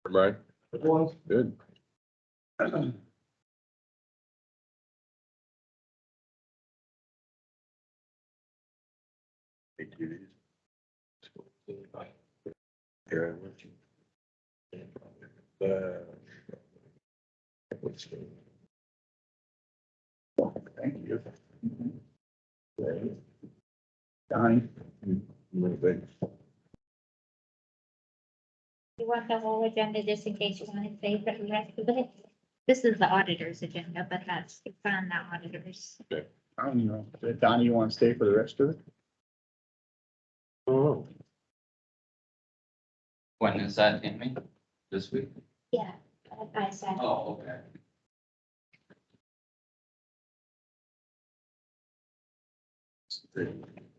Right. It was. Good. Thank you. Donnie. You want the whole agenda just in case you want to say for the rest of it? This is the auditor's agenda, but it's on the auditors. I don't know. Donnie, you want to stay for the rest of it? Oh. When is that in me? This week? Yeah, I said. Oh, okay.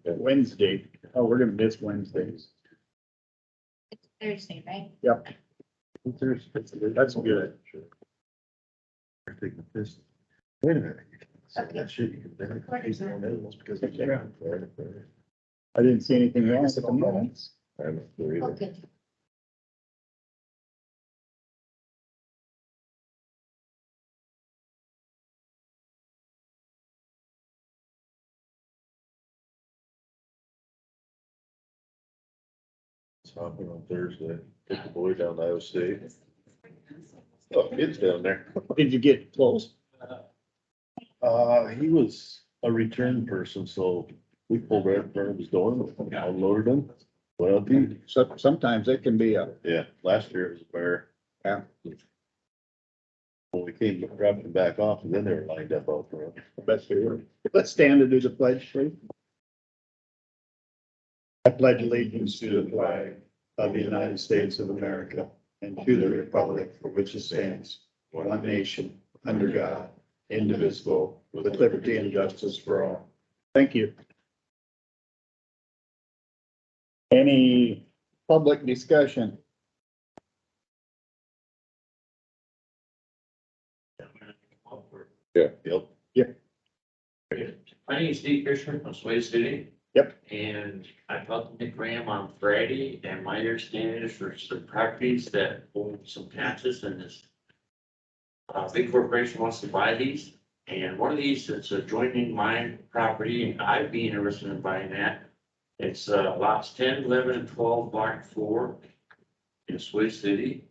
Wednesday. Oh, we're gonna miss Wednesdays. It's Thursday, right? Yep. That's good. I think this. Wait a minute. Okay. That shit, you can. Because. I didn't see anything wrong with the minutes. I don't know either. Okay. Hopping on Thursday, took the boy down to Iowa State. Oh, kids down there. Did you get close? He was a return person, so we pulled right in front of his door, unloaded him. Well, So sometimes it can be a, yeah, last year it was a bear. Yeah. When we came dropping him back off, and then they were lined up out front. best they were. Let's stand to do the pledge, please. I pledge allegiance to the flag of the United States of America and to the republic for which it stands, one nation, under God, indivisible, with liberty and justice for all. Thank you. Any public discussion? Yep. My name is Steve Fisher from Sway City. Yep. And I talked to Nick Graham on Friday, and my understanding is for some properties that owe some taxes, and this big corporation wants to buy these, and one of these that's adjoining my property, and I'd be interested in buying that. It's lots 10, 11, and 12, block 4 in Sway City.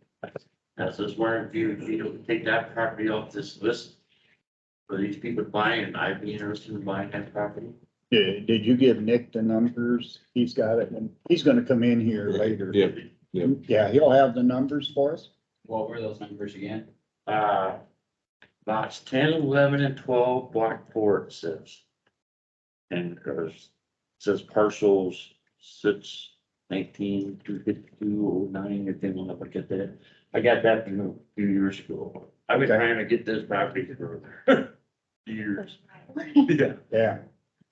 That's just where if you take that property off this list for these people buying, and I'd be interested in buying that property. Did you give Nick the numbers? He's got it, and he's gonna come in here later. Yep. Yeah, he'll have the numbers for us. What were those numbers again? Lots 10, 11, and 12, block 4, it says. And it says parcels 6, 19, 252, 09, if they want to look at that. I got that from a few years ago. I've been Okay. trying to get this property for years. Yeah,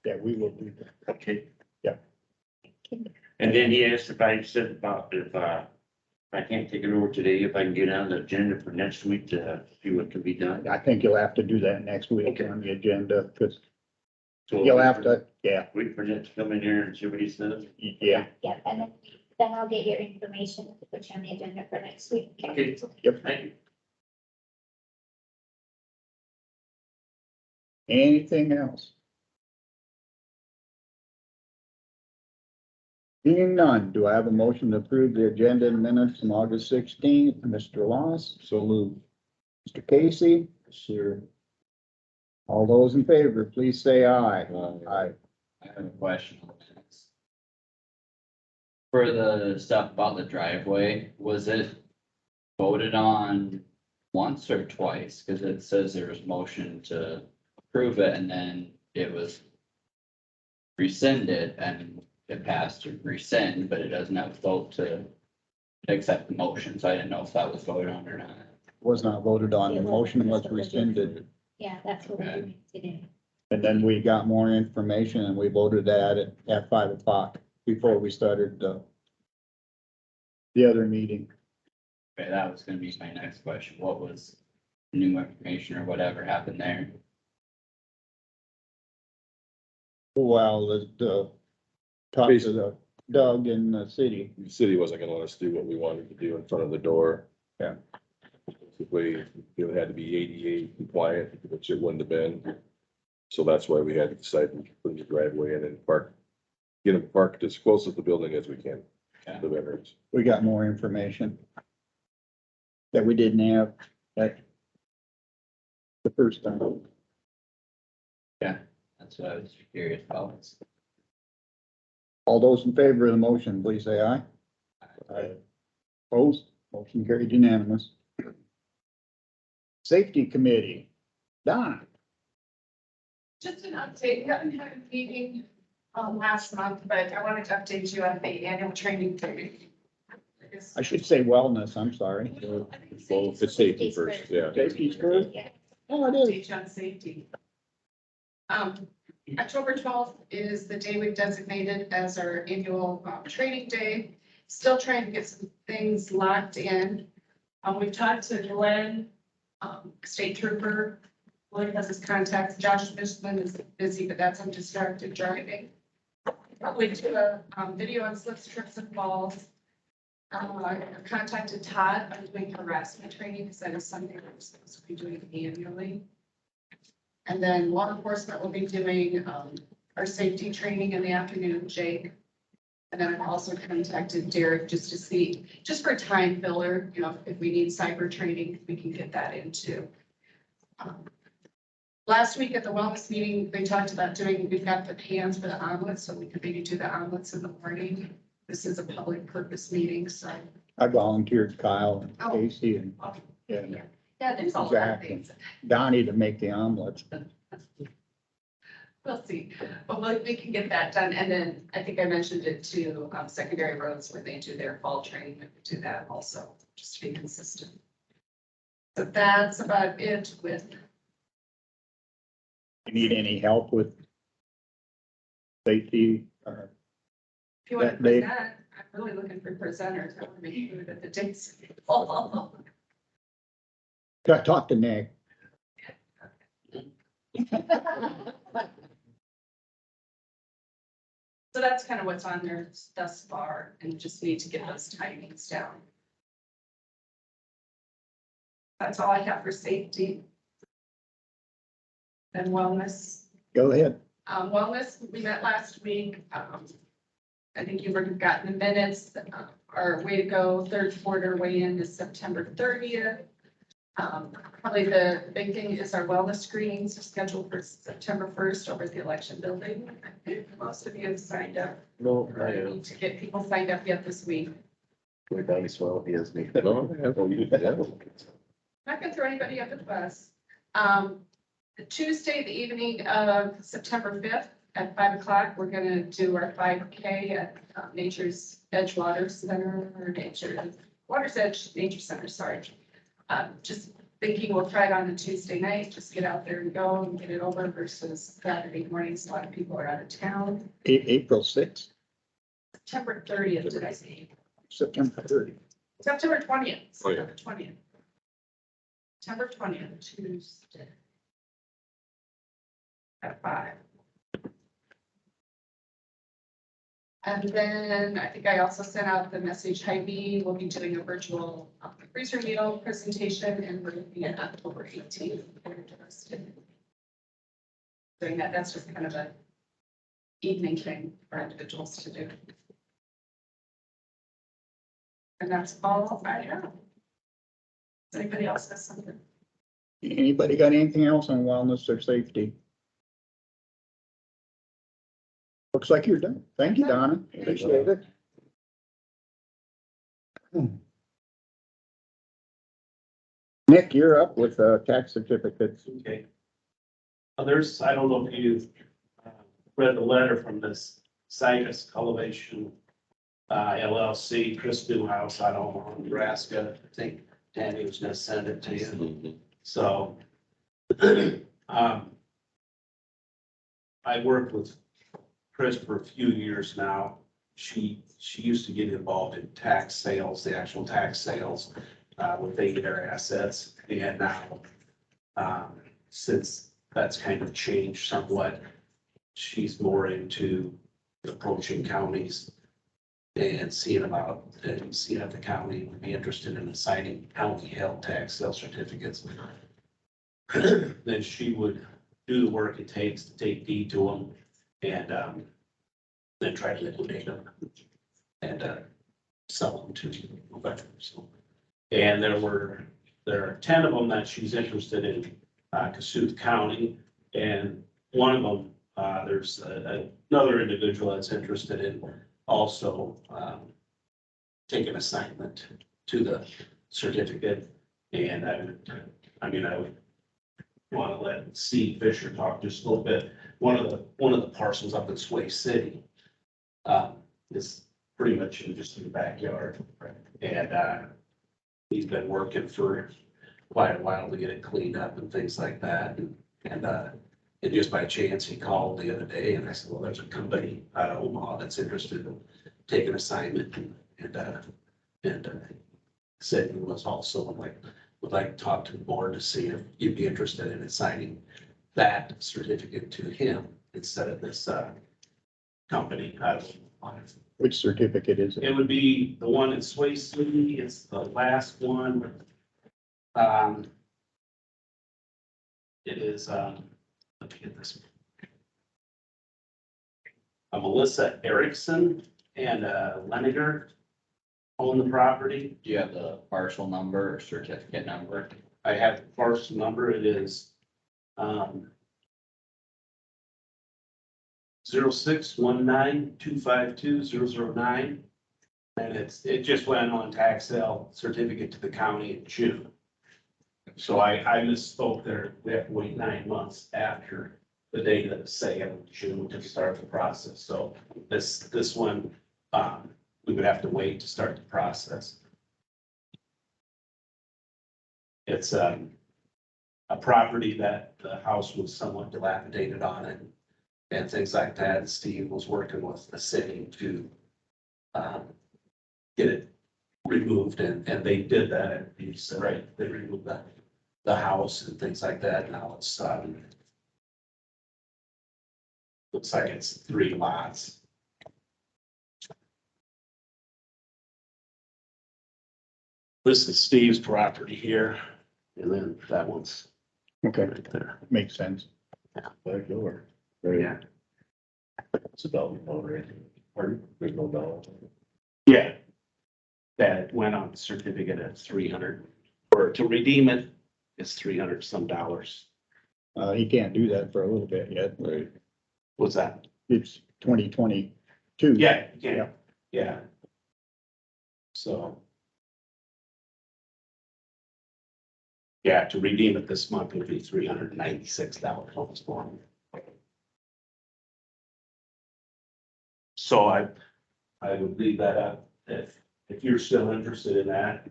Yeah, we will do that. okay. Yeah. And then he asked if I said about if I can't take it over today, if I can get on the agenda for next week to see what can be done. I think you'll have to do that next week Okay. on the agenda, because So you'll have to, yeah, wait for Nick to come in here and see what he says. yeah. Yeah, and then I'll get your information to put you on the agenda for next week. Okay. Yep. Thank you. Anything else? Being none, do I have a motion to approve the agenda and minutes from August 16th? Mr. Loss, So moved. Mr. Casey, Sure. all those in favor, please say aye. Aye. I have a question. on this. For the stuff about the driveway, was it voted on once or twice? Cause it says there was motion to approve it and then it was rescinded and it passed to rescind, but it doesn't have a vote to accept the motion. So I didn't know if that was voted on or not. Was not voted on, the motion was rescinded, Yeah, that's what we're doing today. and then we got more information and we voted that at 5 o'clock before we started the other meeting. Okay, that was gonna be my next question. What was new information or whatever happened there? Well, the talk to the Doug in the city. The city wasn't gonna let us do what we wanted to do in front of the door. Basically, it had to be ADA compliant, which it wouldn't have been. So that's why we had to decide to put the driveway in and park, get them parked as close to the building as we can, the veterans. We got more information that we didn't have at the first time. That's what I was curious about. All those in favor of the motion, please say aye. Aye. Opposed? Motion carried unanimous. Safety Committee, Donna. Just an update, we haven't had a meeting last month, but I wanted to update you on the annual training period. I should say wellness, I'm sorry. Well, it's safety first, yeah. Safety's first? Yeah. Oh, it is. Update you on safety. October 12th is the day we've designated as our annual training day. Still trying to get some things locked in. We've talked to Glenn, State Trooper. Glenn has his contacts. Josh Fishman is busy, but that's undistracted driving. Probably do a video on slips, trips, and falls. I've contacted Todd. I'm doing harassment training because that is something we're supposed to be doing annually. And then law enforcement will be doing our safety training in the afternoon, Jake. And then I've also contacted Derek just to see, just for time filler, you know, if we need cyber training, we can get that into. Last week at the wellness meeting, they talked about doing, we've got the pans for the omelets, so we could maybe do the omelets in the morning. This is a public purpose meeting, so. I volunteered Kyle and Oh. Casey and Yeah, there's a lot of Zach. things. Donnie to make the omelets. We'll see, but we can get that done, and then I think I mentioned it to secondary roads when they do their fall training, we could do that also, just to be consistent. So that's about it with, You need any help with safety? if you want to That day. present, I'm really looking for presenters, I want to make sure that the dates. fall. Got to talk to Nick. So that's kind of what's on there thus far, and just need to get those timings down. That's all I have for safety. And wellness. Go ahead. Wellness, we met last week. I think you've already gotten the minutes. Our way to go, third quarter weigh-in is September 30th. Probably the big thing is our wellness screenings are scheduled for September 1st over at the election building. I think most of you have signed up. No, I need to get people signed up yet this week. We're down as well, he has me. No, I have- yeah. Not gonna throw anybody under the bus. Tuesday, the evening of September 5th at 5 o'clock, we're gonna do our 5K at Nature's Edge Water Center, or Water's Edge Nature Center, sorry. Just thinking we'll try it on a Tuesday night, just get out there and go and get it over versus Saturday mornings. A lot of people are out of town. April 6th, September 30th, did I say? September 30th. September 20th. Oh, yeah. September 20th. September 20th, Tuesday. At 5. And then I think I also sent out the message, Hy-Vee will be doing a virtual freezer needle presentation, and we're looking at October 18th. If you're interested. Doing that, that's just kind of a evening thing for individuals to do. And that's all I have. Does anybody else have something? Anybody got anything else on wellness or safety? Looks like you're done. Thank you, Donna. Appreciate it. Nick, you're up with tax certificates. Okay. Others, I don't know if you've read the letter from this Situs Cultivation LLC, Chris Newhouse out of Omaha, Nebraska. I think Danny was gonna send it to you. So I worked with Chris for a few years now. She used to get involved in tax sales, the actual tax sales with their assets. And now, since that's kind of changed somewhat, she's more into approaching counties and seeing if the county would be interested in assigning county held tax sale certificates. Then she would do the work it takes to take deed to them and, then try to liquidate them and, sell them to veterans. And there are 10 of them that she's interested in, Kossuth County. And one of them, there's another individual that's interested in also, taking assignment to the certificate. And I would want to let Steve Fisher talk just a little bit. One of the parcels up in Sway City, is pretty much just in the backyard. And, he's been working for quite a while to get it cleaned up and things like that. And just by chance, he called the other day and I said, well, there's a company out of Omaha that's interested in taking assignment and said he was also would like to talk to the board to see if you'd be interested in assigning that certificate to him instead of this, company out of Omaha. Which certificate is it? It would be the one in Sway City. It's the last one. It is, let me get this. Melissa Erickson and Leniger own the property. Do you have the parcel number or certificate number? I have the parcel number. It is 0619252009. And it just went on tax sale certificate to the county in June. So I misspoke there. We have to wait 9 months after the date of the sale in June to start the process. So this one, we would have to wait to start the process. It's a property that the house was somewhat dilapidated on it and things like that. Steve was working with the city to get it removed and they did that. He said, right, they removed the house and things like that. Now it's, looks like it's 3 lots. This is Steve's property here, and then that one's Okay, right there. makes sense. Back door. Right. Yeah. It's about, already. Pardon? There's no dollar. Yeah. That went on the certificate at 300, or to redeem it, it's 300 some dollars. He can't do that for a little bit yet. Right. What's that? It's 2022. Yeah, yeah. So. Yeah, to redeem it this month would be $396 almost more. So I would leave that up if you're still interested in that.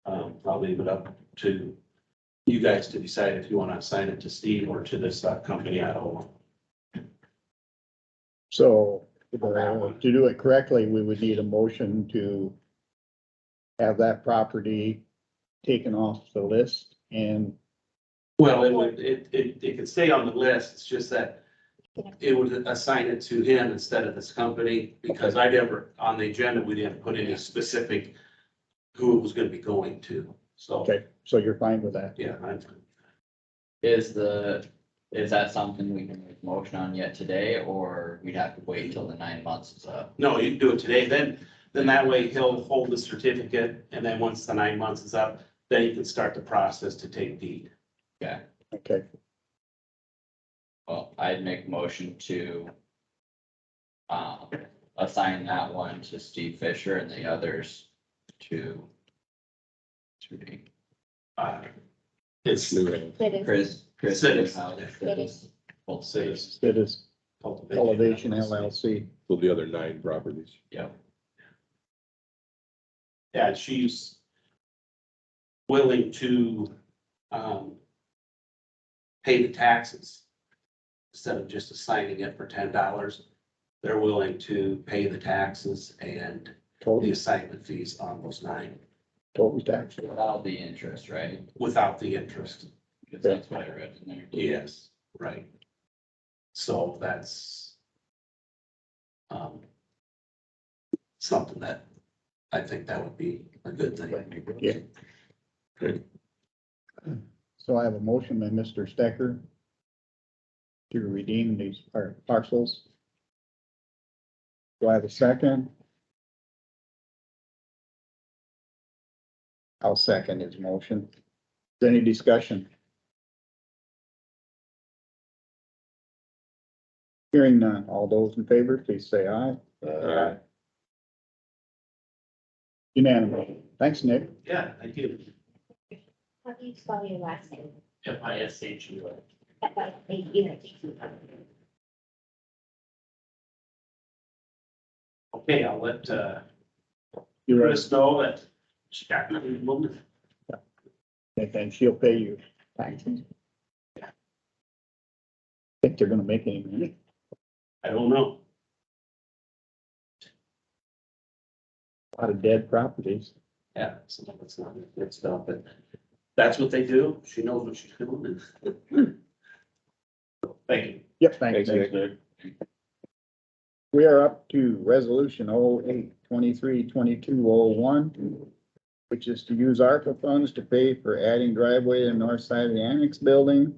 I'll leave it up to you guys to decide if you want to assign it to Steve or to this company out of. So to do it correctly, we would need a motion to have that property taken off the list and Well, it could stay on the list. It's just that it would assign it to him instead of this company, because I never, on the agenda, we didn't put any specific who it was gonna be going to. So, okay, so you're fine with that? yeah, I'm fine. Is that something we can make a motion on yet today, or we'd have to wait until the 9 months is up? No, you can do it today. Then that way he'll hold the certificate, and then once the 9 months is up, then you can start the process to take deed. Okay, Okay, well, I'd make a motion to assign that one to Steve Fisher and the others to It's Chris. Citizens. Both Citizens. it is Cultivation Elevation LLC. So the other 9 properties. Yep. Yeah, she's willing to pay the taxes instead of just assigning it for $10. They're willing to pay the taxes and the Total, assignment fees on those 9 total tax. Without the interest, right? without the interest. Because that's what I read in there. Yes, right. So that's something that I think that would be a good thing. Yeah. So I have a motion by Mr. Stecker to redeem these parcels. Do I have a second? I'll second his motion. Is there any discussion? Hearing none. All those in favor, please say aye. Aye. Unanimous. Thanks, Nick. Yeah, I do. How do you spell your last name? FISHU. Okay, I'll let, You're right. Chris know that she got me moved. And she'll pay you taxes. Think they're gonna make any money? I don't know. A lot of dead properties. Yeah, some of it's not good stuff, but that's what they do. She knows what she's doing. Thank you. Yep, thanks. Thanks, Nick. We are up to resolution 08-23-2201, which is to use ARPA funds to pay for adding driveway to the north side of the annex building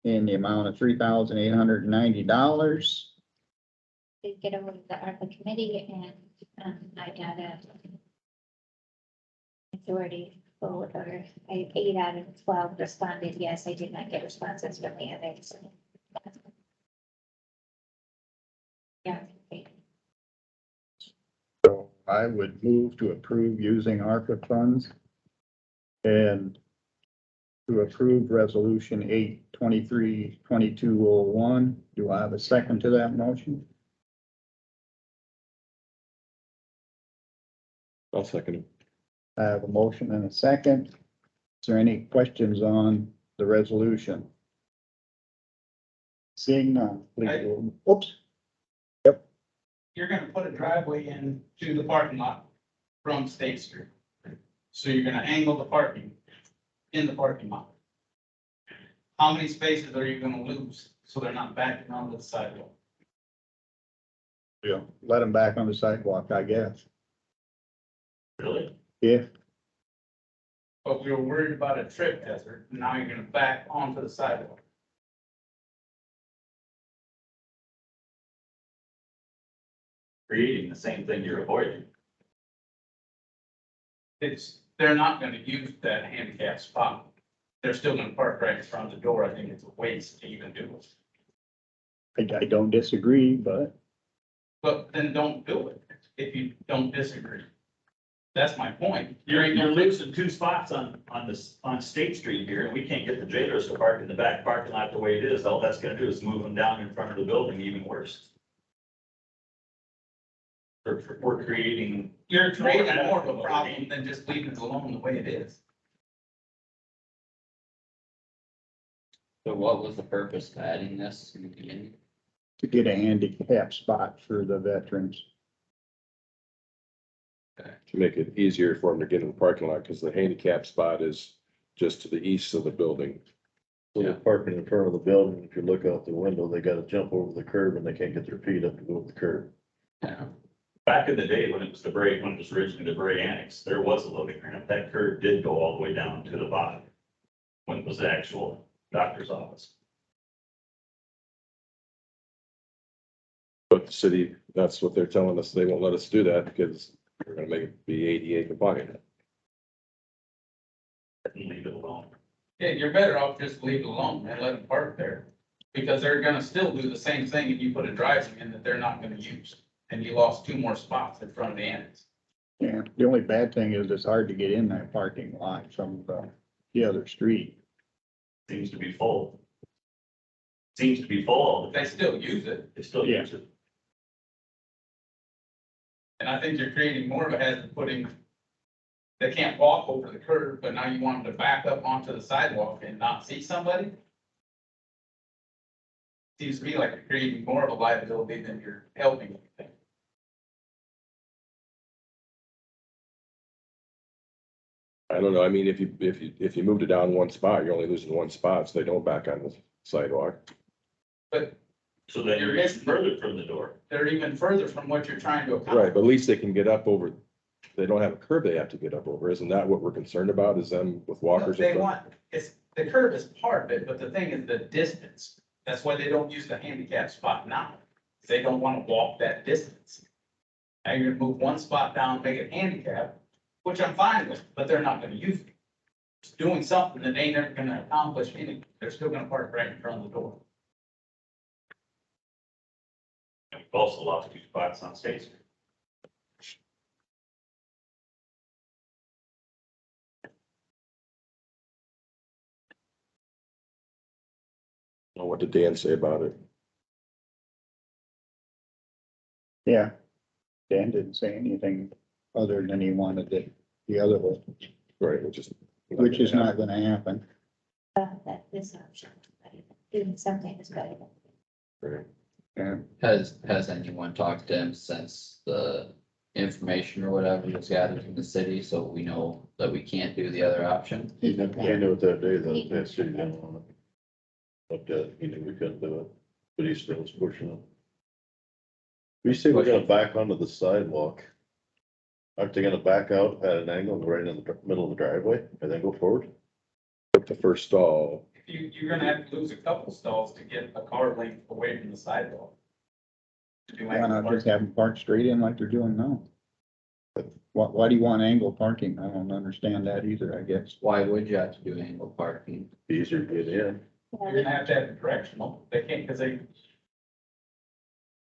in the amount of $3,890. Did get over to the ARPA committee and, I got a majority vote, or 8 out of 12 responded, yes, I did not get responses from the others. Yeah. So I would move to approve using ARPA funds and to approve resolution 8-23-2201. Do I have a second to that motion? I'll second it. I have a motion and a second. Is there any questions on the resolution? Seeing none, please. Oops. You're gonna put a driveway in to the parking lot from State Street. So you're gonna angle the parking in the parking lot. How many spaces are you gonna lose so they're not backing onto the sidewalk? Yeah, let them back on the sidewalk, I guess. Really? Yeah, But we were worried about a trip hazard, and now you're gonna back onto the sidewalk. Creating the same thing you're avoiding. They're not gonna use that handicap spot. They're still gonna park right in front of the door. I think it's a waste to even do it. I don't disagree, but But then don't do it if you don't disagree. That's my point. You're losing 2 spots on State Street here, and we can't get the jailers to park in the back parking lot the way it is. All that's gonna do is move them down in front of the building even worse. We're creating. You're creating more of a problem than just leaving it alone the way it is. So what was the purpose of adding this in the beginning? to get a handicap spot for the veterans. To make it easier for them to get in the parking lot, because the handicap spot is just to the east of the building. So they're parking in front of the building. If you look out the window, they gotta jump over the curb and they can't get their feet up to go over the curb. Yeah, Back in the day when it was when it was originally the Bray Annex, there was a loading ramp. That curb did go all the way down to the bottom. When it was the actual doctor's office. But the city, that's what they're telling us. They won't let us do that because we're gonna make it be ADA compliant. And leave it alone. Yeah, you're better off just leave it alone and let them park there. Because they're gonna still do the same thing if you put a driveway in that they're not gonna use. And you lost 2 more spots in front of the annex. Yeah, the only bad thing is it's hard to get in that parking lot from the other street. Seems to be full. Seems to be full all the They time. still use it. They still use it. And I think you're creating more of a hazard putting, they can't walk over the curb, but now you want them to back up onto the sidewalk and not see somebody? Seems to me like you're creating more of a liability than you're helping anything. I don't know. I mean, if you moved it down 1 spot, you're only losing 1 spot, so they don't back on the sidewalk. But So then you're getting further from the door. They're even further from what you're trying to Right, accomplish. but at least they can get up over, they don't have a curb they have to get up over. Isn't that what we're concerned about, is them with walkers? They want, the curb is part of it, but the thing is the distance. That's why they don't use the handicap spot now. They don't want to walk that distance. Now you're gonna move one spot down, make it handicap, which I'm fine with, but they're not gonna use it. It's doing something that they never gonna accomplish anything. They're still gonna park right in front of the door. And we've also lost 2 spots on State Street. What did Dan say about it? Yeah. Dan didn't say anything other than he wanted it the other way, Right, which is not gonna happen. That this option, doing something is better. Right. And Has anyone talked to him since the information or whatever was gathered from the city, so we know that we can't do the other option? He knew it that day, that city didn't want it. But, he knew we couldn't do it, but he still was pushing it. We say we're gonna back onto the sidewalk. Aren't they gonna back out at an angle right in the middle of the driveway and then go forward? Took the first stall, You're gonna have to lose a couple stalls to get a car length away from the sidewalk. To do why not angle just have them park straight in like they're doing now? Why do you want angle parking? I don't understand that either, I guess. Why would you have to do angle parking? Easier to get in. You're gonna have to have a directional, they can't, cause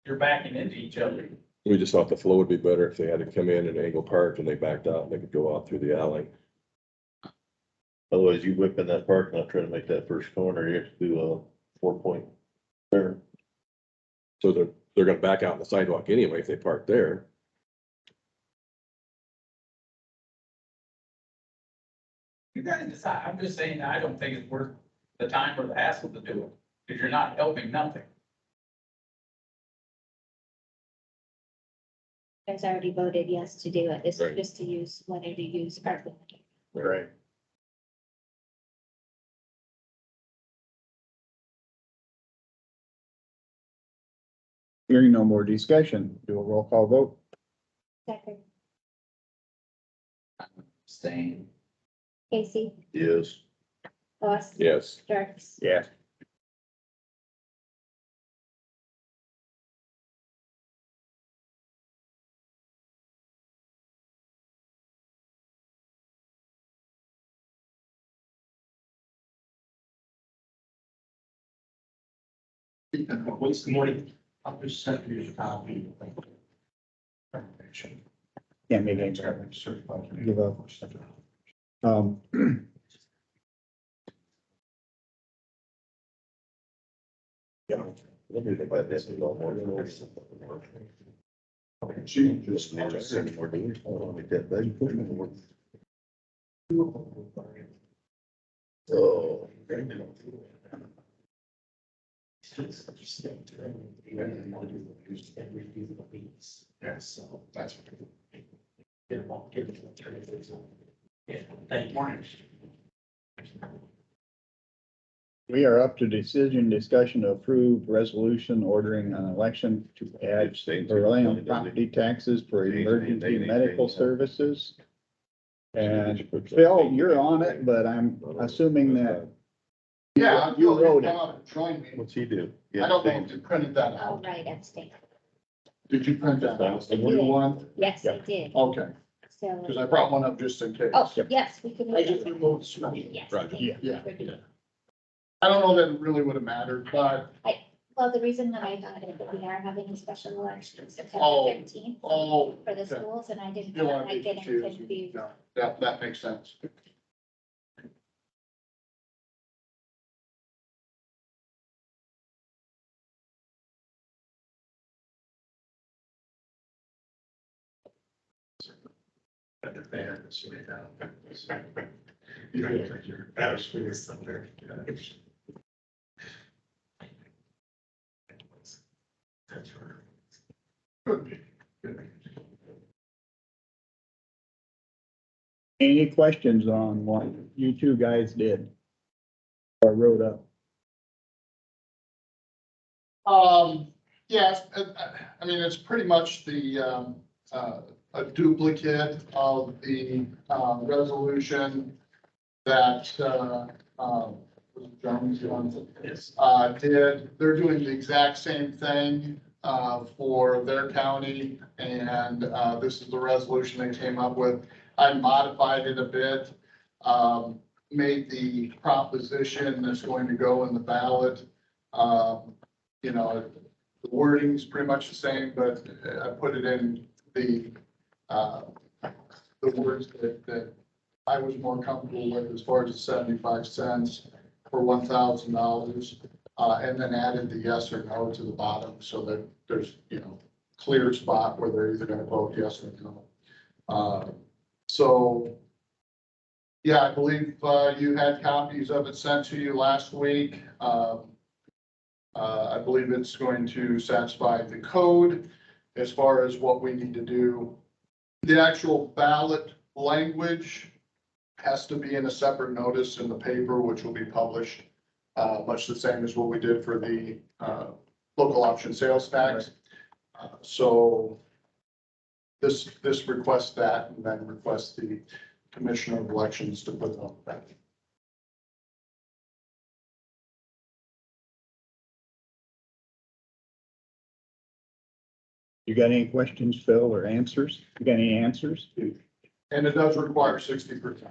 you're backing into each other. we just thought the flow would be better if they had to come in and angle park and they backed out and they could go out through the alley. Otherwise, you whip in that parking lot, try to make that first corner, you have to do a 4-point turn. So they're gonna back out on the sidewalk anyway if they park there. You gotta decide, I'm just saying, I don't think it's worth the time or the hassle to do it, because you're not helping nothing. You guys already voted yes to do it. This is Right. just to use, whether to use ARPA. Right. Hearing no more discussion, do a roll call vote. Second, Staying. Casey, Yes. Ross, Yes. Jerks. Yeah. What's the morning? I'll just send you a copy. Can't make any give up. Um, Let me think about this a little more. Just more, just more doing, I don't make that big push more. Oh. Yeah, so that's. Yeah, thank you. we are up to decision discussion to approve resolution ordering an election to add Berlin property taxes for emergency medical services. And Phil, you're on it, but I'm assuming that Yeah, you you wrote wrote it. it. Join me. What's he do? I don't know if you printed that Oh, out. right, abstain. Did you print that out? The new one? Yes, I did. Okay, So, because I brought one up just in case. oh, yes, we can. I just removed some. Yes. Roger. thank you. Yeah. I don't know that it really would have mattered, but, Well, the reason that I thought it, we are having a special election September Oh, 15th oh, for the okay. schools, and I didn't you want want to to be get confused. confused. No, that makes sense. Any questions on what you two guys did? Or wrote up? Yes, I mean, it's pretty much a duplicate of the, resolution that, was it Jones one? Yes. Did, they're doing the exact same thing, for their county, and, this is the resolution they came up with. I modified it a bit, made the proposition that's going to go in the ballot. You know, the wording's pretty much the same, but I put it in the words that I was more comfortable with as far as the 75 cents for $1,000. And then added the yes or no to the bottom so that there's, you know, clear spot where they're either gonna vote yes or no. So, yeah, I believe, you had copies of it sent to you last week. I believe it's going to satisfy the code as far as what we need to do. The actual ballot language has to be in a separate notice in the paper, which will be published, much the same as what we did for the, local option sales tax. So this requests that, and then requests the Commissioner of Elections to put on that. You got any questions, Phil, or answers? You got any answers? And it does require 60%.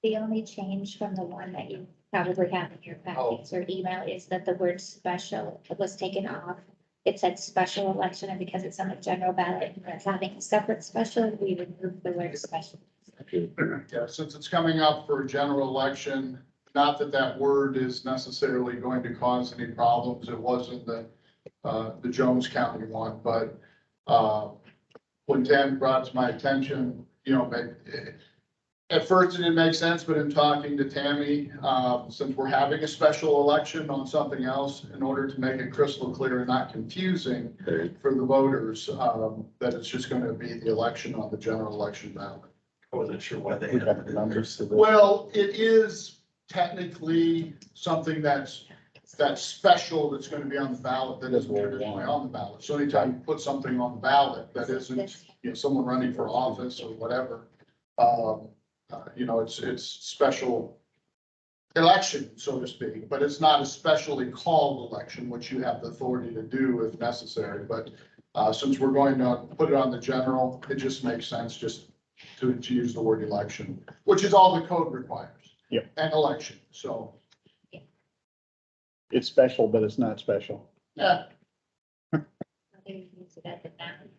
The only change from the one that you probably have in your packets or email is that the word special was taken off. It said special election, and because it's on the general ballot and we're having a separate special, we removed the word special. Yeah, since it's coming up for a general election, not that that word is necessarily going to cause any problems. It wasn't the Jones County one, but, when Tam brought it to my attention, you know, at first it didn't make sense, but in talking to Tammy, since we're having a special election on something else, in order to make it crystal clear and not confusing for the voters, that it's just gonna be the election on the general election ballot. I wasn't sure why they We had got it the in numbers there. to the. Well, it is technically something that's special, that's gonna be on the ballot, that isn't traditionally on the ballot. So anytime you put something on the ballot that isn't, you know, someone running for office or whatever, you know, it's special election, so to speak, but it's not a specially called election, which you have the authority to do if necessary. But, since we're going to put it on the general, it just makes sense just to use the word election, which is all the code requires. Yep. And election, so, It's special, but it's not special. yeah. They use it as a ballot.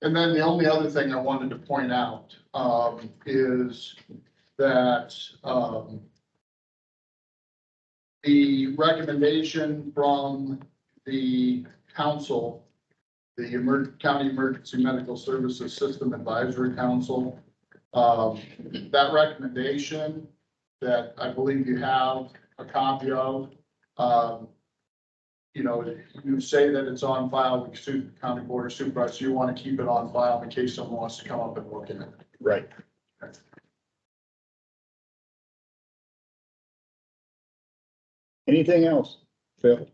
And then the only other thing I wanted to point out, is that, the recommendation from the council, the County Emergency Medical Services System Advisory Council, that recommendation that I believe you have a copy of, you know, you say that it's on file with Kossuth County Board of Supervisors, you want to keep it on file in case someone wants to come up and look at it. Right. Anything else, Phil?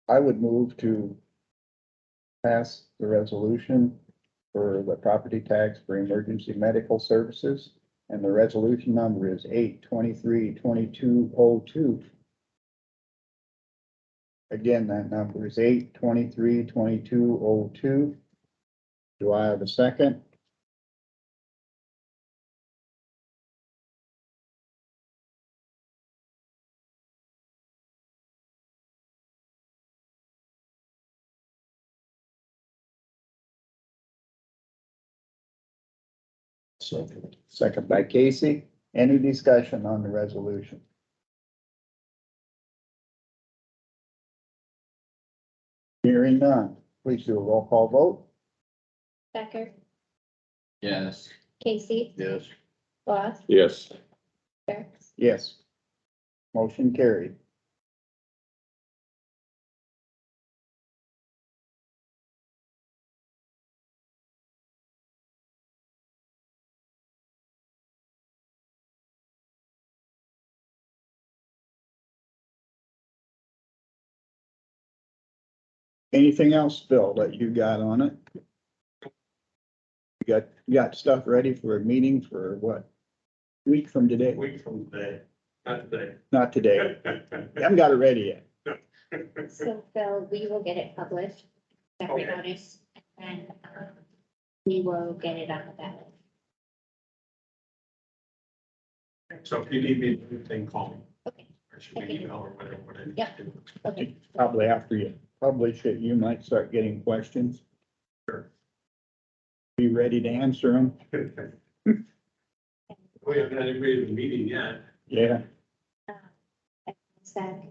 I would move to pass the resolution for the property tax for emergency medical services. And the resolution number is 8/23/2202. Again, that number is 8/23/2202. Do I have a second? Second by Casey. Any discussion on the resolution? Hearing none. Please do a roll call vote. Becker, Yes. Casey, Yes. Ross, Yes. Jerks. Yes. Motion carried. Anything else, Bill, that you got on it? You got stuff ready for a meeting for what? Week from today? Week from today, not today. Not today. Haven't got it ready yet. So Phil, we will get it published, separate Okay. notice, and we will get it on the ballot. So if you need me to do anything, call me. Okay, Or shoot me an email or whatever. what I need Yep. to do. okay. Probably after you publish it, you might start getting questions. Sure. Be ready to answer them. We haven't had anybody at the meeting yet. Yeah, Said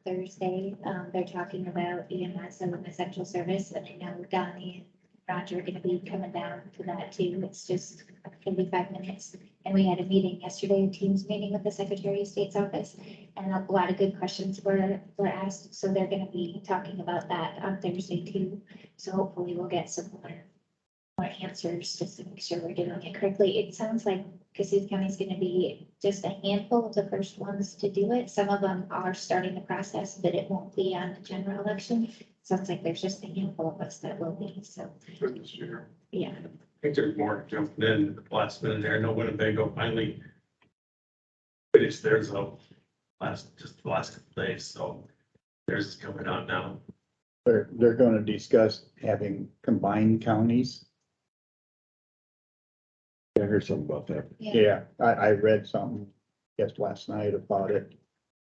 Thursday, they're talking about EMS as an essential service, and I know Donnie and Roger are gonna be coming down to that too. It's just gonna be 5 minutes. And we had a meeting yesterday, a Teams meeting with the Secretary of State's office, and a lot of good questions were asked, so they're gonna be talking about that on Thursday too. So hopefully we'll get some more answers just to make sure we're doing it correctly. It sounds like Kossuth County is gonna be just a handful of the first ones to do it. Some of them are starting the process, but it won't be on the general election. Sounds like there's just a handful of us that will be, so, For this year. yeah. I think there's more jumping in at the last minute there. No Winnebago finally finished theirs up just the last couple days, so theirs is coming out now. they're gonna discuss having combined counties. I heard something about that. Yeah, I read something, guess last night about it.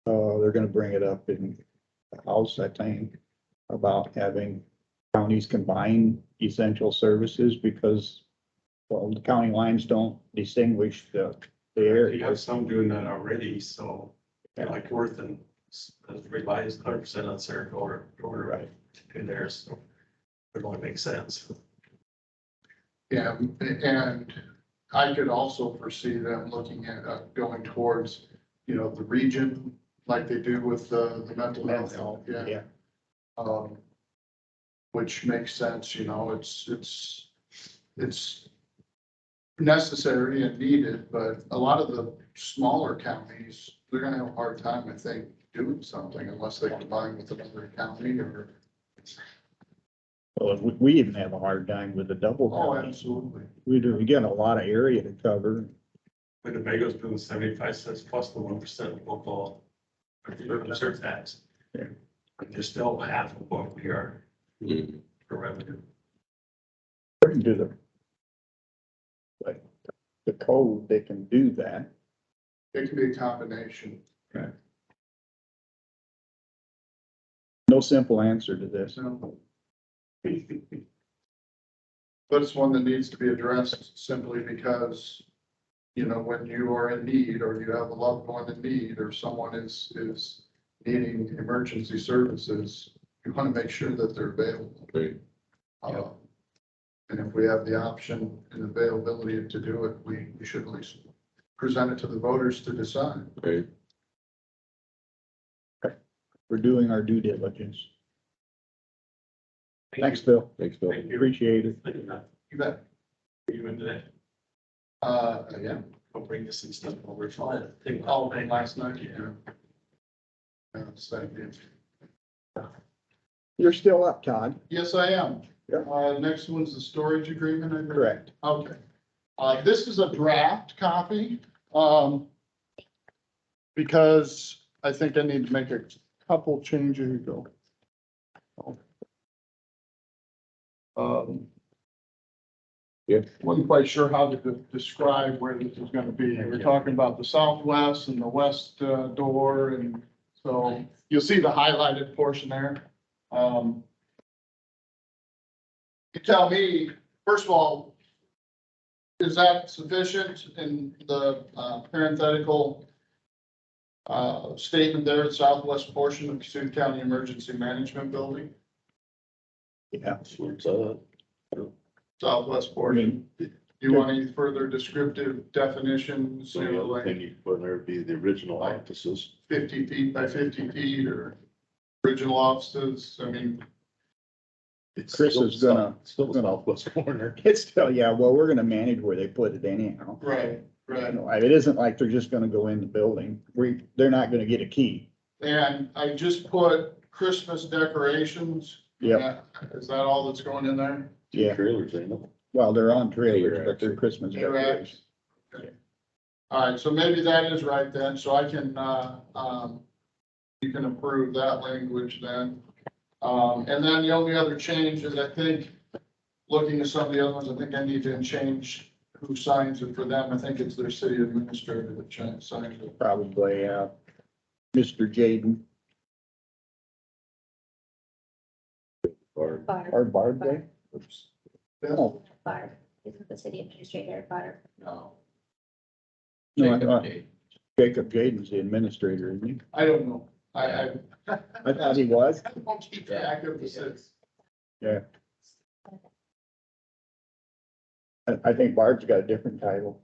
They're gonna bring it up in the House, I think, about having counties combine essential services because, well, the county lines don't distinguish the You area. have some doing that already, so like Worth and relies 100% on Sarah or in there, so it only makes sense. Yeah, and I could also foresee them looking at, going towards, you know, the region, like they do with the mental health, yeah. Yeah, Which makes sense, you know, it's necessary and needed, but a lot of the smaller counties, they're gonna have a hard time, I think, doing something unless they combine with another county or. well, we even have a hard time with the double Oh, county. absolutely. We get a lot of area to cover. Winnebago's doing 75 cents plus the 1% local reserve tax. Yeah. But they're still half of what we are Mhm. for revenue. According to the code, they can do that. It can be a combination. No simple answer to this. So, but it's one that needs to be addressed simply because, you know, when you are in need or you have a loved one in need or someone is needing emergency services, you want to make sure that they're available. Right. And if we have the option and availability to do it, we should at least present it to the voters to decide. Right. We're doing our due diligence. Thanks, Bill. Thanks, Bill. Thank you. Appreciate it. You bet. Are you into that? Yeah, I'll bring this and stuff over. they called me last night, yeah. So, You're still up, Todd. yes, I am. Yeah. Next one's the storage agreement, I believe. Correct. Okay. This is a draft copy, because I think I need to make a couple changes. Here you go. Yeah. Wasn't quite sure how to describe where this is gonna be. We're talking about the southwest and the west, door, and so you'll see the highlighted portion there. You tell me, first of all, is that sufficient in the parenthetical statement there, the southwest portion of Kossuth County Emergency Management Building? Yeah. What's that? Southwest portion. Do you want any further descriptive definitions, So you the know, other like thing you put in there would be the original offices. 50 feet by 50 feet or original offices? I mean, It's Chris still is gonna- Still the southwest corner. It's still, yeah, well, we're gonna manage where they put it anyhow. right, You right. know, it isn't like they're just gonna go in the building. They're not gonna get a key. And I just put Christmas decorations. Yep, Is that all that's going in there? yeah. Trailers, ain't it? Well, they're on trailers, but they're Christmas They're at- decorations. All right, so maybe that is right then, so I can, you can approve that language then. And then the only other change is I think, looking at some of the other ones, I think I need to change who signs it for them. I think it's their city administrator that signs it. Probably, Mr. Jaden Or Barb, or Barb there. Oh, Barb, isn't the city administrator, Barb? No. No, I Jacob thought- J. Jacob Jaden's the administrator, isn't he? I don't know. I I thought he was. I won't keep track of the city. Yeah. I think Barb's got a different title,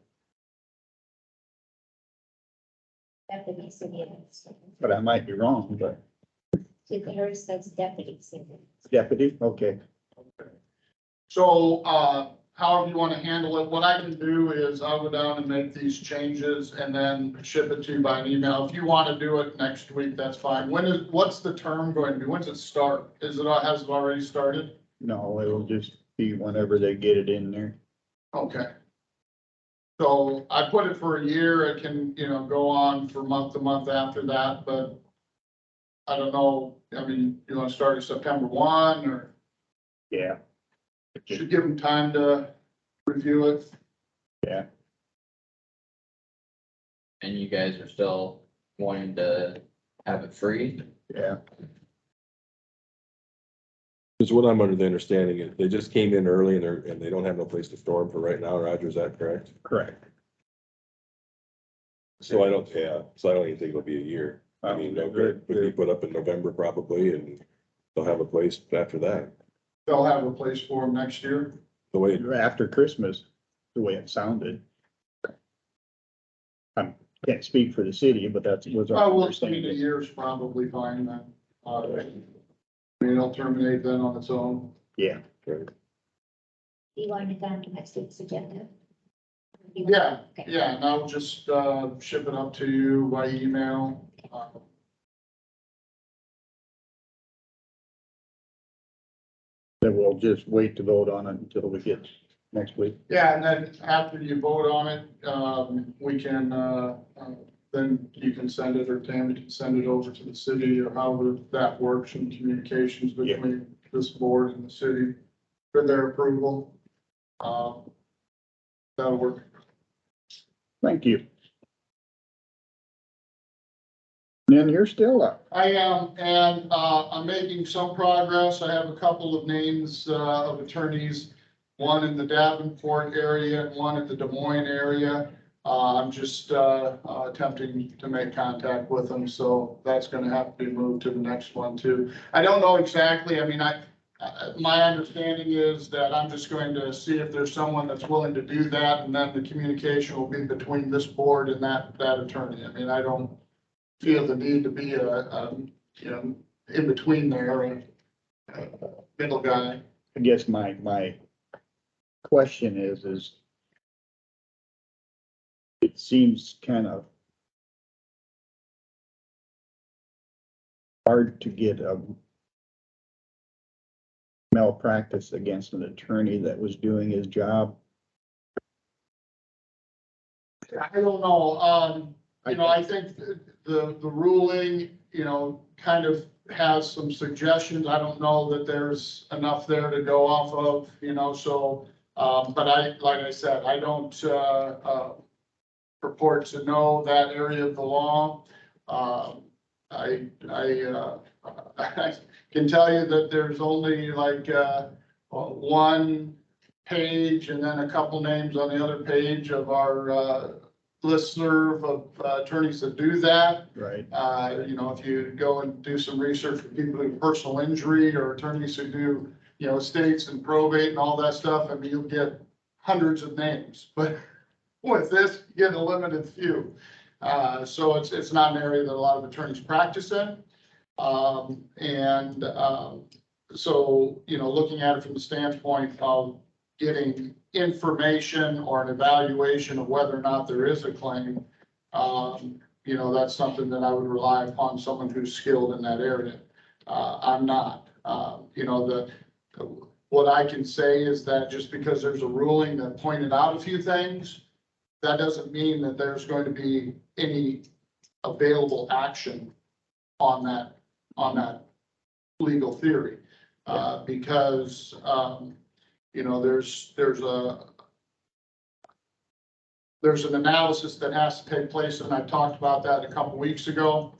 Deputy city administrator. but I might be wrong, but Hers says deputy city. deputy, okay. So, however you want to handle it, what I can do is I'll go down and make these changes and then ship it to you by an email. If you want to do it next week, that's fine. What's the term going to be? When's it start? Has it already started? No, it'll just be whenever they get it in there. Okay. So I put it for a year. It can, go on for month to month after that, but I don't know. I mean, you want to start at September 1 or Yeah, should give them time to review it? And you guys are still wanting to have it free? yeah. Because what I'm under the understanding is they just came in early and they don't have no place to store them for right now, Roger, is that correct? Correct. So I don't even think it'll be a year. I mean, they'll would be put up in November probably, and they'll have a place after that. They'll have a place for them next year. The way, After Christmas, the way it sounded. I can't speak for the city, but that was our Well, a understanding. year's probably fine then. I mean, it'll terminate then on its own. Yeah, Do you want it on next week's agenda? Yeah, Okay. yeah, and I'll just, ship it up to you by email. then we'll just wait to vote on it until we get next week. Yeah, and then after you vote on it, we can, then you can send it, or Tammy can send it over to the city, or however that works in communications Yeah. between this board and the city for their approval. That'll work. Thank you. And then you're still up. I am, and, I'm making some progress. I have a couple of names, of attorneys, one in the Davenport area and one in the Des Moines area. I'm just, attempting to make contact with them, so that's gonna have to be moved to the next one too. I don't know exactly, I mean, my understanding is that I'm just going to see if there's someone that's willing to do that, and then the communication will be between this board and that attorney. I mean, I don't feel the need to be in between there, a middle guy. I guess my question is it seems kind of hard to get a malpractice against an attorney that was doing his job. I don't know, I think the ruling, kind of has some suggestions. I don't know that there's enough there to go off of, so, but like I said, I don't, purport to know that area of the law. I can tell you that there's only like, one page and then a couple names on the other page of our, listserv of attorneys that do that. Right. If you go and do some research for people who have personal injury or attorneys who do, estates and probate and all that stuff, I mean, you'll get hundreds of names, but with this, you get a limited few. So it's not an area that a lot of attorneys practice in. So, you know, looking at it from the standpoint of getting information or an evaluation of whether or not there is a claim, you know, that's something that I would rely upon someone who's skilled in that area. I'm not. You know, what I can say is that just because there's a ruling that pointed out a few things, that doesn't mean that there's going to be any available action on that legal theory. Because, you know, there's an analysis that has to take place, and I talked about that a couple weeks ago.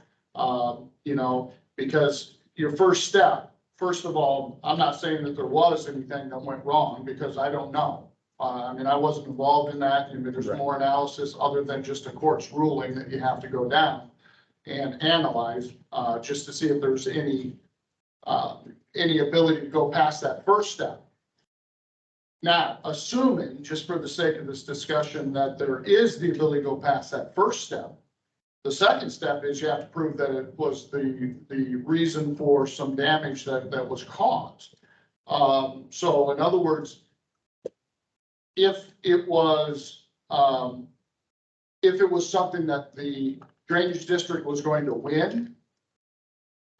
You know, because your first step, first of all, I'm not saying that there was anything that went wrong, because I don't know. I mean, I wasn't involved in that, and there's more analysis other than just a court's ruling that you have to go down and analyze, just to see if there's any ability to go past that first step. Now, assuming, just for the sake of this discussion, that there is the ability to go past that first step, the second step is you have to prove that it was the reason for some damage that was caused. So in other words, if it was something that the drainage district was going to win,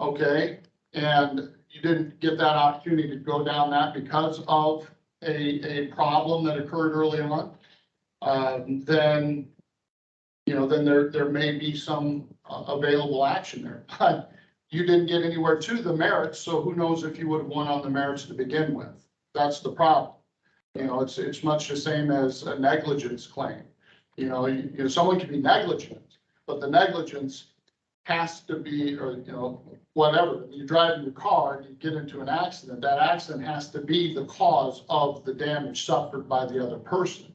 okay, and you didn't get that opportunity to go down that because of a problem that occurred early on, then, you know, then there may be some available action there. But you didn't get anywhere to the merits, so who knows if you would have won on the merits to begin with. That's the problem. You know, it's much the same as a negligence claim. You know, someone can be negligent, but the negligence has to be, or, you know, whatever. You drive your car and you get into an accident, that accident has to be the cause of the damage suffered by the other person.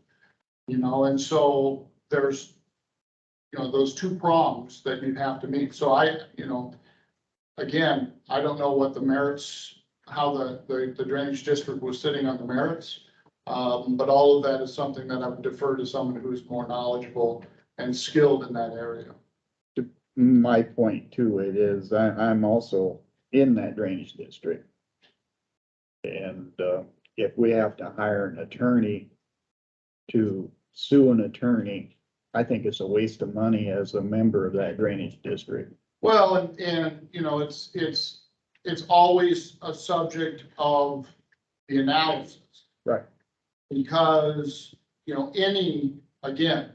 You know, and so there's, you know, those two prongs that you'd have to meet. So you know, again, I don't know what the merits, how the drainage district was sitting on the merits. But all of that is something that I would defer to someone who's more knowledgeable and skilled in that area. My point to it is I'm also in that drainage district. And if we have to hire an attorney to sue an attorney, I think it's a waste of money as a member of that drainage district. Well, and you know, it's always a subject of the analysis. Right. Because, you know, again,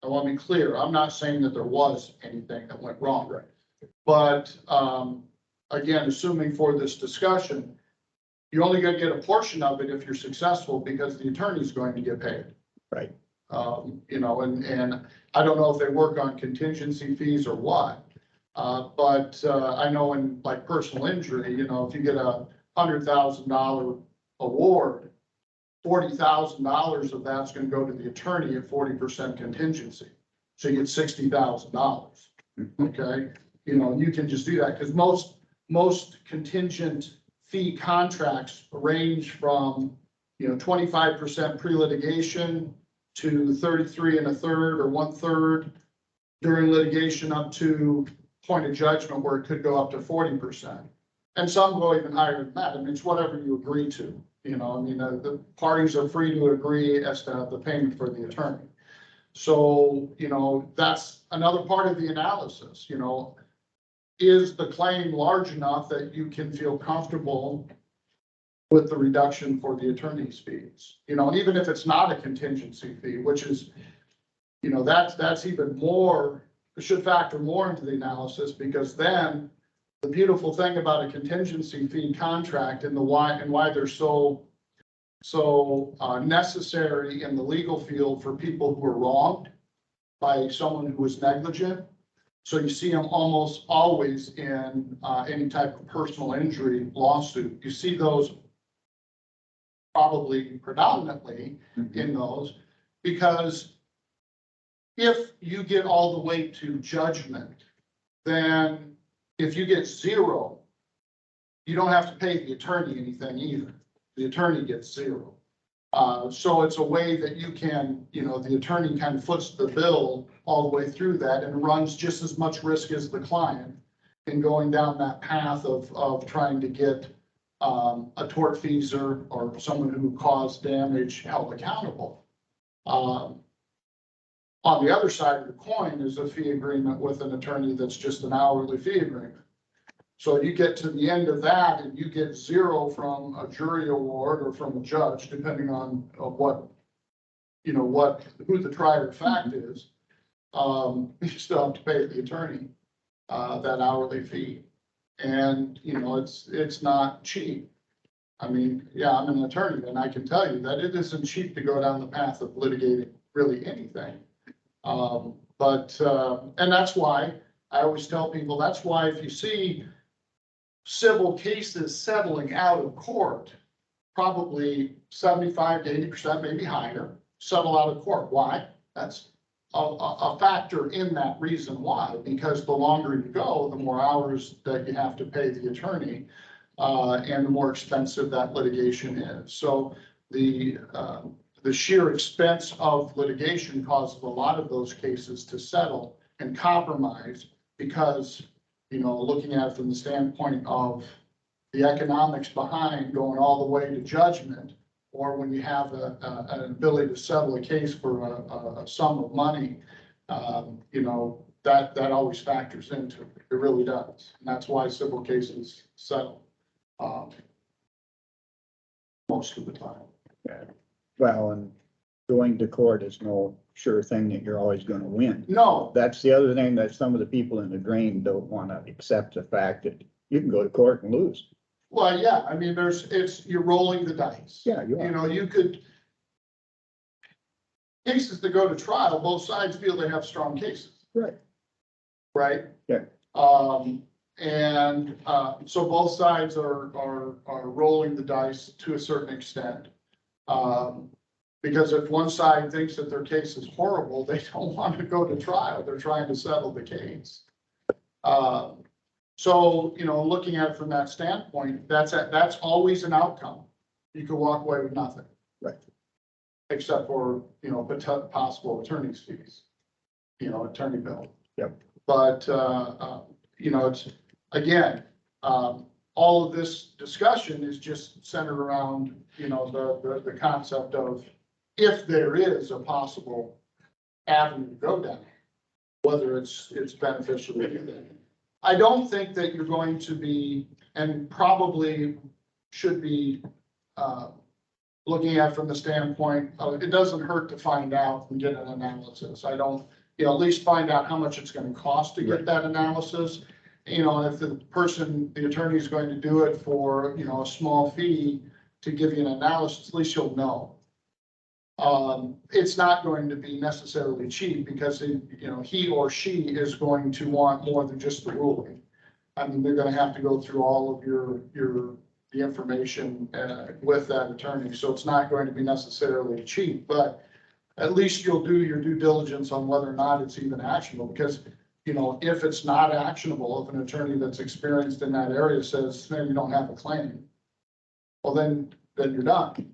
I want to be clear, I'm not saying that there was anything that went wrong. Right. But, again, assuming for this discussion, you're only going to get a portion of it if you're successful, because the attorney's going to get paid. Right. You know, and I don't know if they work on contingency fees or what. But I know in like personal injury, you know, if you get a $100,000 award, $40,000 of that's going to go to the attorney at 40% contingency. So you get $60,000. Okay. You know, you can just do that because most contingent fee contracts range from, you know, 25% pre-litigation to 33 1/3 or 1/3 during litigation, up to point of judgment where it could go up to 40%. And some go even higher than that. I mean, it's whatever you agree to. You know, I mean, the parties are free to agree as to the payment for the attorney. So, you know, that's another part of the analysis. You know, is the claim large enough that you can feel comfortable with the reduction for the attorney's fees? You know, and even if it's not a contingency fee, which is, you know, that's even more, it should factor more into the analysis, because then the beautiful thing about a contingency fee contract and why they're so necessary in the legal field for people who are wronged by someone who was negligent. So you see them almost always in any type of personal injury lawsuit. You see those probably predominantly in those, because if you get all the way to judgment, then if you get 0, you don't have to pay the attorney anything either. The attorney gets 0. So it's a way that you can, the attorney kind of foots the bill all the way through that and runs just as much risk as the client in going down that path of trying to get a tortfeasor or someone who caused damage held accountable. On the other side of the coin is a fee agreement with an attorney that's just an hourly fee agreement. So you get to the end of that and you get zero from a jury award or from a judge, depending on who the trier of fact is. You still have to pay the attorney that hourly fee. And, it's not cheap. I mean, yeah, I'm an attorney and I can tell you that it isn't cheap to go down the path of litigating really anything. And that's why I always tell people, that's why if you see civil cases settling out of court, probably 75 to 80%, maybe higher, settle out of court. Why? That's a factor in that reason why, because the longer you go, the more hours that you have to pay the attorney, and the more expensive that litigation is. So the sheer expense of litigation causes a lot of those cases to settle and compromise because, looking at it from the standpoint of the economics behind going all the way to judgment, or when you have an ability to settle a case for a sum of money, that always factors into it. It really does. And that's why civil cases settle most of the time. Well, and going to court is no sure thing that you're always gonna win. No, That's the other thing that some of the people in the drain don't wanna accept, the fact that you can go to court and lose. well, yeah, I mean, you're rolling the dice. Yeah, you are. You could, cases that go to trial, both sides feel they have strong cases. Right. Right? Yeah. So both sides are rolling the dice to a certain extent. Because if one side thinks that their case is horrible, they don't want to go to trial. They're trying to settle the case. So, looking at it from that standpoint, that's always an outcome. You could walk away with nothing. Right. Except for, possible attorney's fees, attorney bill. Yep. But, it's, again, all of this discussion is just centered around, the concept of if there is a possible avenue to go down, whether it's beneficial to you. I don't think that you're going to be, and probably should be, looking at from the standpoint of, it doesn't hurt to find out and get an analysis. I don't, at least find out how much it's gonna cost to get that analysis. And if the attorney is going to do it for, a small fee to give you an analysis, at least you'll know. It's not going to be necessarily cheap because he or she is going to want more than just the ruling. I mean, they're gonna have to go through all of the information with that attorney, so it's not going to be necessarily cheap, but at least you'll do your due diligence on whether or not it's even actionable, because if it's not actionable, if an attorney that's experienced in that area says, no, you don't have a claim, well, then you're done.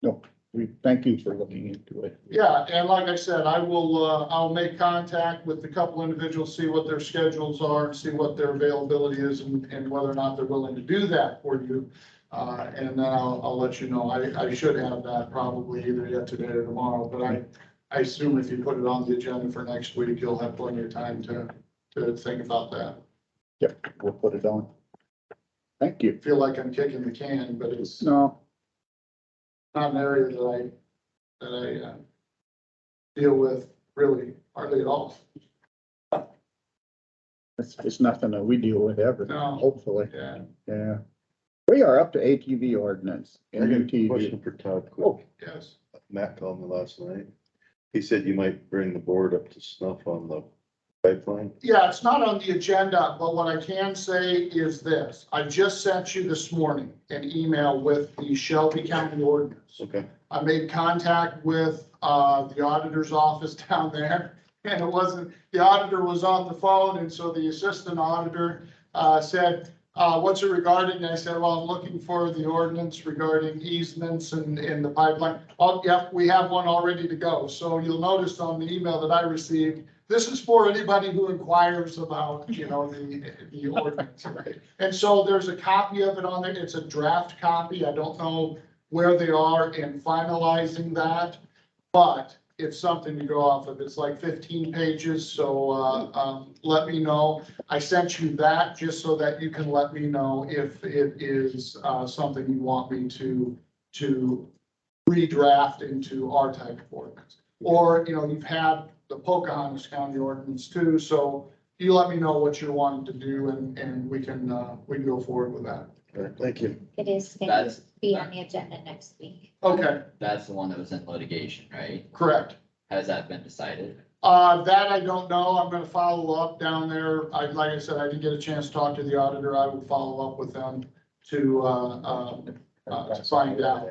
No, we thank you for looking into it. Yeah, and like I said, I'll make contact with a couple individuals, see what their schedules are, and see what their availability is, and whether or not they're willing to do that for you. And then I'll let you know. I should have that probably either yet today or tomorrow, but I assume if you put it on the agenda for next week, you'll have plenty of time to think about that. Yep, we'll put it on. Thank you. I feel like I'm kicking the can, but it's No, not an area that I deal with really hardly at all. it's nothing that we deal with ever, No. hopefully. Yeah. Yeah. We are up to ATV ordinance. I got a MUTV. question for Todd Oh. quick. Yes. Matt called me last night. He said you might bring the board up to snuff on the pipeline. Yeah, it's not on the agenda, but what I can say is this. I just sent you this morning an email with the Shelby County ordinance. Okay. I made contact with the auditor's office down there, and the auditor was on the phone, and so the assistant auditor said, What's it regarding? I said, well, I'm looking for the ordinance regarding easements and the pipeline. Oh, yeah, we have one all ready to go. So you'll notice on the email that I received, this is for anybody who inquires about, the ordinance. Right? And so there's a copy of it on there. It's a draft copy. I don't know where they are in finalizing that, but it's something to go off of. It's like 15 pages, so let me know. I sent you that just so that you can let me know if it is something you want me to redraft into our type of ordinance. Or, you've had the Pocahontas County ordinance too, so you let me know what you're wanting to do and we can go forward with that. All right, thank you. It is scheduled to be on the agenda next week. Okay, That's the one that was in litigation, right? correct. Has that been decided? That I don't know. I'm gonna follow up down there. Like I said, I didn't get a chance to talk to the auditor. I will follow up with them to find out.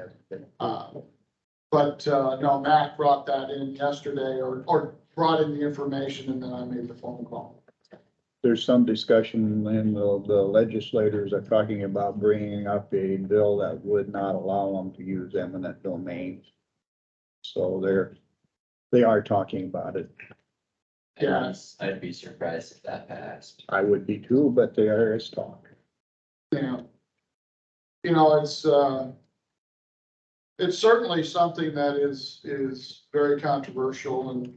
But no, Matt brought that in yesterday or brought in the information and then I made the phone call. There's some discussion and the legislators are talking about bringing up a bill that would not allow them to use eminent domains. So they are talking about it. I'd be surprised if that passed. I would be too, but there is talk. Yeah. It's certainly something that is very controversial and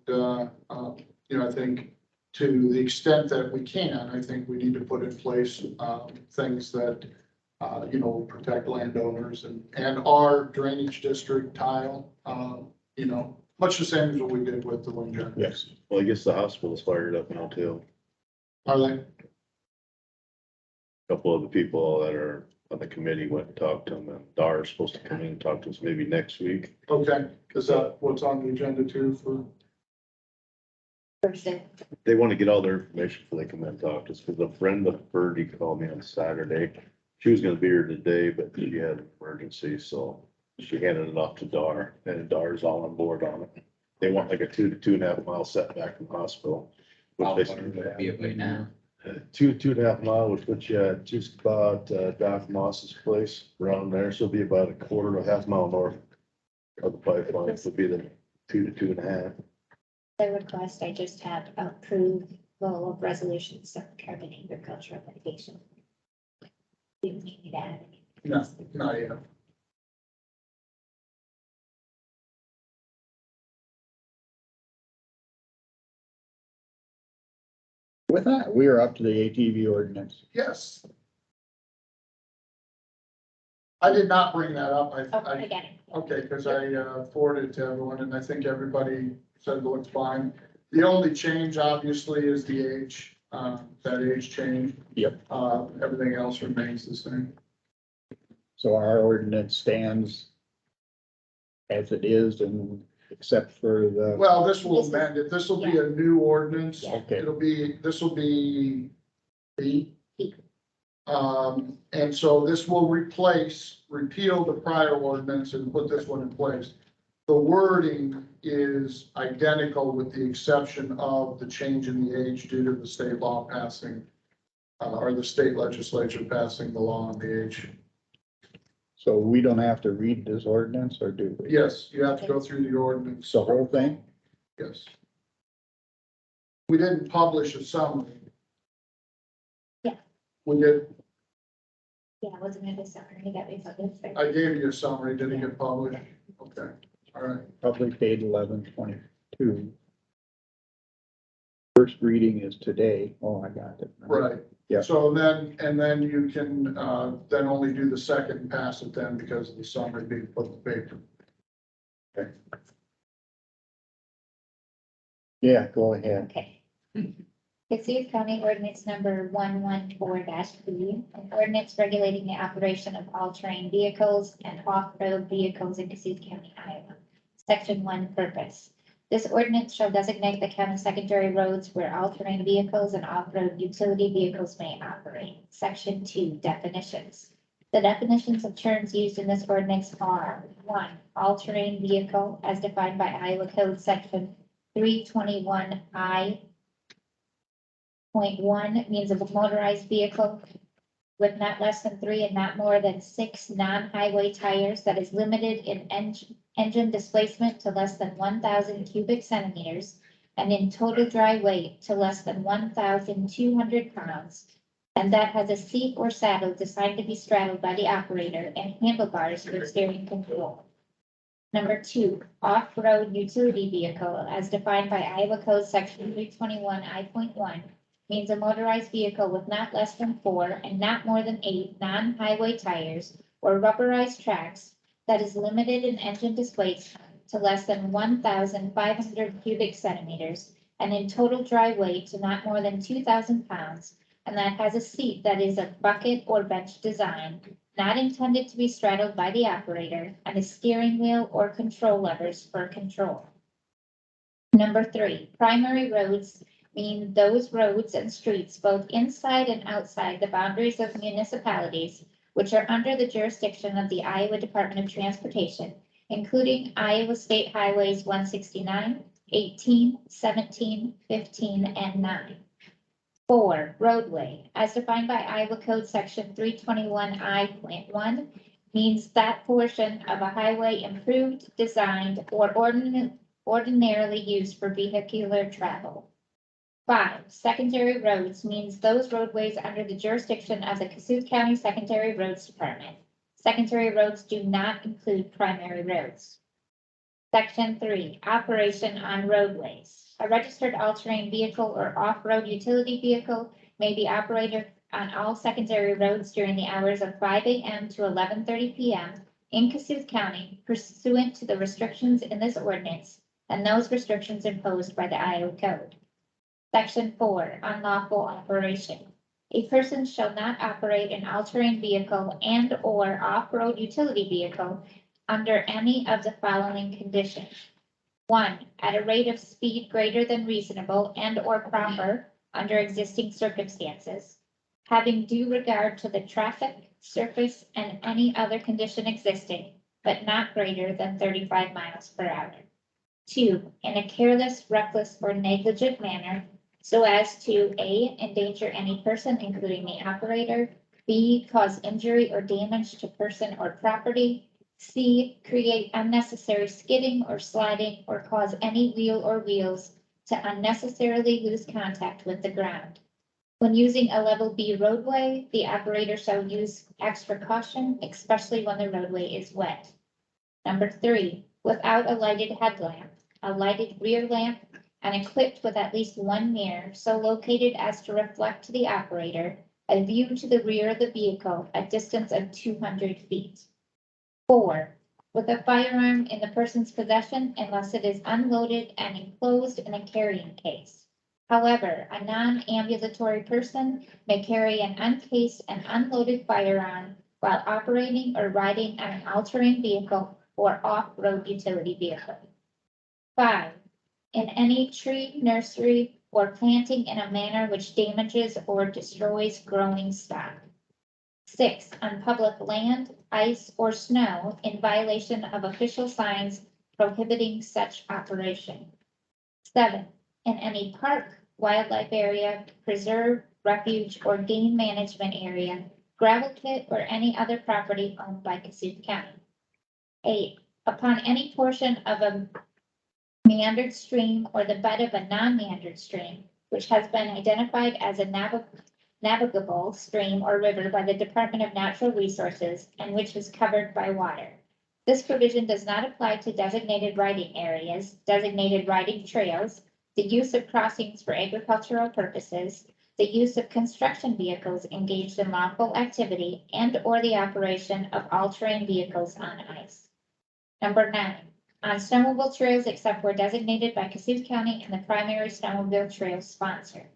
I think to the extent that we can, I think we need to put in place, things that, protect landowners and our drainage district tile, much the same as what we did with the wind generator. Yes. Well, I guess the hospital's fired up now too. Are they? Couple of the people that are on the committee went and talked to them, and Dar's supposed to come in and talk to us maybe next week. Okay, is that what's on the agenda too for? Person. They want to get all their information before they come in and talk to us, because a friend of Birdie called me on Saturday. She was gonna be here today, but she had an emergency, so she handed it off to Dar, and Dar's all on board on it. They want like a 2 to 2.5 mile setback from the hospital. How Which far would it be away now? 2.5 mile would put you at just about Doc Moss's place around there, so it'll be about a quarter to a half mile north of the pipeline, would be the 2 to 2.5. The request I just had approval of resolutions of carbon agricultural litigation. Do you need me to add anything? No, not yet. With that, we are up to the ATV ordinance. Yes. I did not bring that up. Oh, I get it. Okay, because I forwarded it to everyone and I think everybody said it looks fine. The only change obviously is the age, that age change. Yep. Everything else remains the same. So our ordinance stands as it is and except for the, Well, this will amend it. This will be a new ordinance. Yeah. okay, This will be B. B. And so this will repeal the prior ordinance and put this one in place. The wording is identical with the exception of the change in the age due to the state law passing, or the state legislature passing the law on the age. so we don't have to read this ordinance or do we? Yes, you have to go through the ordinance. The whole thing? Yes. We didn't publish a summary. Yeah. We did, Yeah, wasn't it a summary that we published? I gave you a summary, didn't get published. Okay, all right. Public date 11/22. First reading is today. Oh, I got it. Right. Yeah. So then, and then you can, then only do the second and pass it then because of the summary being put in the paper. Yeah, go ahead. Okay. Kossuth County ordinance number 114-B, an ordinance regulating the operation of all-terrain vehicles and off-road vehicles in Kossuth County, Iowa. Section 1, purpose. This ordinance shall designate the county secondary roads where all-terrain vehicles and off-road utility vehicles may operate. Section 2, definitions. The definitions of terms used in this ordinance are: 1, all-terrain vehicle as defined by Iowa Code Section 321I.1 means of a motorized vehicle with not less than 3 and not more than 6 non-highway tires that is limited in engine displacement to less than 1,000 cubic centimeters and in total dry weight to less than 1,200 pounds, and that has a seat or saddle designed to be straddled by the operator and handlebars for steering control. Number 2, off-road utility vehicle as defined by Iowa Code Section 321 I.1 means a motorized vehicle with not less than 4 and not more than 8 non-highway tires or rubberized tracks that is limited in engine displacement to less than 1,500 cubic centimeters and in total dry weight to not more than 2,000 pounds, and that has a seat that is a bucket or bench design, not intended to be straddled by the operator, and a steering wheel or control levers for control. Number 3, primary roads mean those roads and streets both inside and outside the boundaries of municipalities which are under the jurisdiction of the Iowa Department of Transportation, including Iowa State Highways 169, 18, 17, 15, and 9. 4, roadway, as defined by Iowa Code Section 321 I.1, means that portion of a highway improved, designed, or ordinarily used for vehicular travel. 5, secondary roads means those roadways under the jurisdiction of the Kossuth County Secondary Roads Department. Secondary roads do not include primary roads. Section 3, operation on roadways. A registered all-terrain vehicle or off-road utility vehicle may be operated on all secondary roads during the hours of 5 a.m. to 11:30 p.m. in Kossuth County pursuant to the restrictions in this ordinance and those restrictions imposed by the Iowa Code. Section 4, unlawful operation. A person shall not operate an all-terrain vehicle and or off-road utility vehicle under any of the following conditions. 1, at a rate of speed greater than reasonable and or proper under existing circumstances, having due regard to the traffic, surface, and any other condition existing, but not greater than 35 miles per hour. 2, in a careless, reckless, or negligent manner, so as to A, endanger any person, including the operator, B, cause injury or damage to person or property, C, create unnecessary skidding or sliding or cause any wheel or wheels to unnecessarily lose contact with the ground. When using a level B roadway, the operator shall use extra caution, especially when the roadway is wet. Number 3, without a lighted headlamp, a lighted rear lamp, and equipped with at least one mirror so located as to reflect to the operator a view to the rear of the vehicle at distance of 200 feet. 4, with a firearm in the person's possession unless it is unloaded and enclosed in a carrying case. However, a non-ambulatory person may carry an uncased and unloaded firearm while operating or riding on an all-terrain vehicle or off-road utility vehicle. 5, in any tree, nursery, or planting in a manner which damages or destroys growing stock. 6, on public land, ice, or snow in violation of official signs prohibiting such operation. 7, in any park, wildlife area, preserve, refuge, or game management area, gravel pit, or any other property owned by Kossuth County. 8, upon any portion of a meandered stream or the bed of a non-meandered stream, which has been identified as a navigable stream or river by the Department of Natural Resources and which is covered by water. This provision does not apply to designated riding areas, designated riding trails, the use of crossings for agricultural purposes, the use of construction vehicles engaged in lawful activity, and or the operation of all-terrain vehicles on ice. Number 9, on snowmobile trails except where designated by Kossuth County and the primary snowmobile trail sponsor.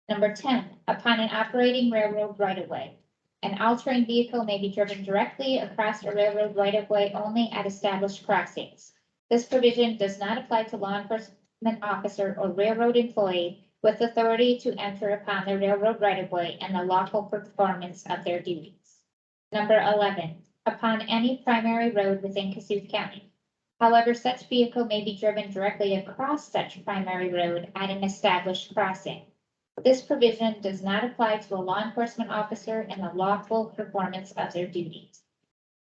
Number 10, upon an operating railroad right-of-way. An all-terrain vehicle may be driven directly across a railroad right-of-way only at established crossings. This provision does not apply to law enforcement officer or railroad employee with authority to enter upon the railroad right-of-way and the lawful performance of their duties. Number 11, upon any primary road within Kossuth County. However, such vehicle may be driven directly across such primary road at an established crossing. This provision does not apply to a law enforcement officer in the lawful performance of their duties.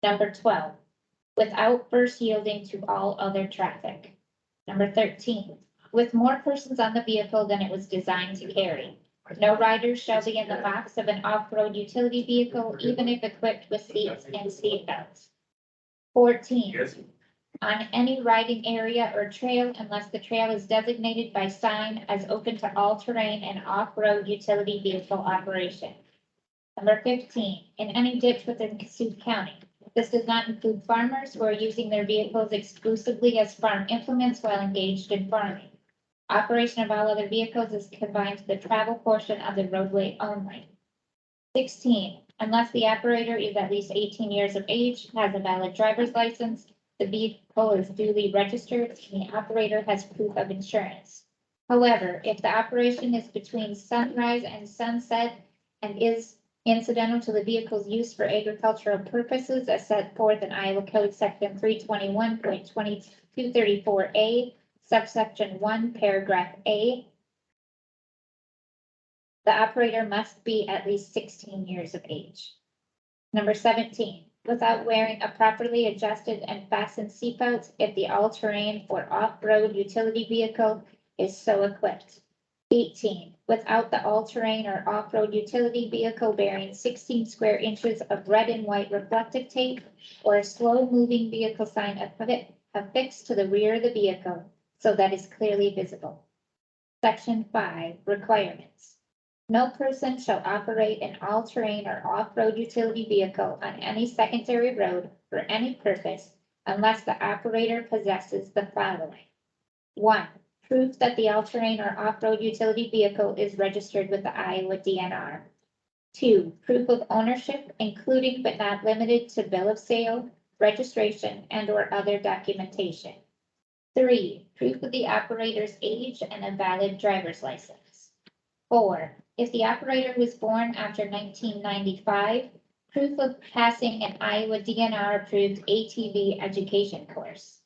Number 12, without first yielding to all other traffic. Number 13, with more persons on the vehicle than it was designed to carry. No riders shall be in the box of an off-road utility vehicle, even if equipped with seats and seat belts. 14, on any riding area or trail unless the trail is designated by sign as open to all terrain and off-road utility vehicle operation. Number 15, in any ditch within Kossuth County. This does not include farmers who are using their vehicles exclusively as farm implements while engaged in farming. Operation of all other vehicles is confined to the travel portion of the roadway only. 16, unless the operator is at least 18 years of age, has a valid driver's license, the vehicle is duly registered, and the operator has proof of insurance. However, if the operation is between sunrise and sunset and is incidental to the vehicle's use for agricultural purposes as set forth in Iowa Code Section 321.2234A, subsection 1, paragraph A, the operator must be at least 16 years of age. Number 17, without wearing a properly adjusted and fastened seatbelt if the all-terrain or off-road utility vehicle is so equipped. 18, without the all-terrain or off-road utility vehicle bearing 16 square inches of red and white reflective tape or a slow-moving vehicle sign affixed to the rear of the vehicle so that is clearly visible. Section 5, requirements. No person shall operate an all-terrain or off-road utility vehicle on any secondary road for any purpose unless the operator possesses the following. 1, proof that the all-terrain or off-road utility vehicle is registered with the Iowa DNR. 2, proof of ownership, including but not limited to bill of sale, registration, and/or other documentation. 3, proof of the operator's age and a valid driver's license. 4, if the operator was born after 1995, proof of passing an Iowa DNR-approved ATV education course.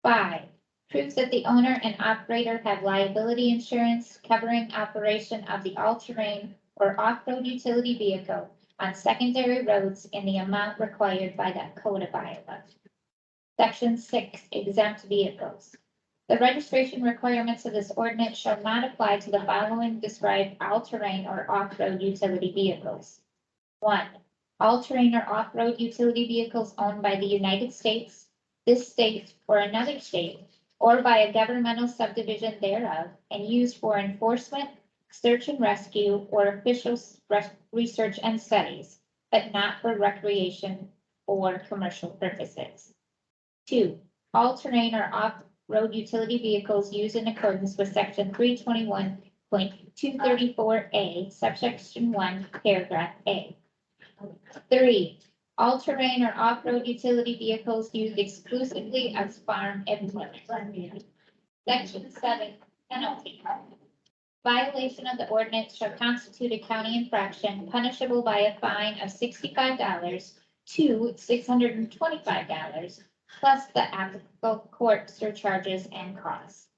5, proof that the owner and operator have liability insurance covering operation of the all-terrain or off-road utility vehicle on secondary roads in the amount required by the Code of Iowa. Section 6, exempt vehicles. The registration requirements of this ordinance shall not apply to the following described all-terrain or off-road utility vehicles. 1, all-terrain or off-road utility vehicles owned by the United States, this state, or another state, or by a governmental subdivision thereof, and used for enforcement, search and rescue, or official research and studies, but not for recreation or commercial purposes. 2, all-terrain or off-road utility vehicles used in accordance with section 321.234A, subsection 1, paragraph A. 3, all-terrain or off-road utility vehicles used exclusively as farm implements. Section 7, penalty. Violation of the ordinance shall constitute a county infraction punishable by a fine of $65 to $625, plus the applicable court surcharges and costs.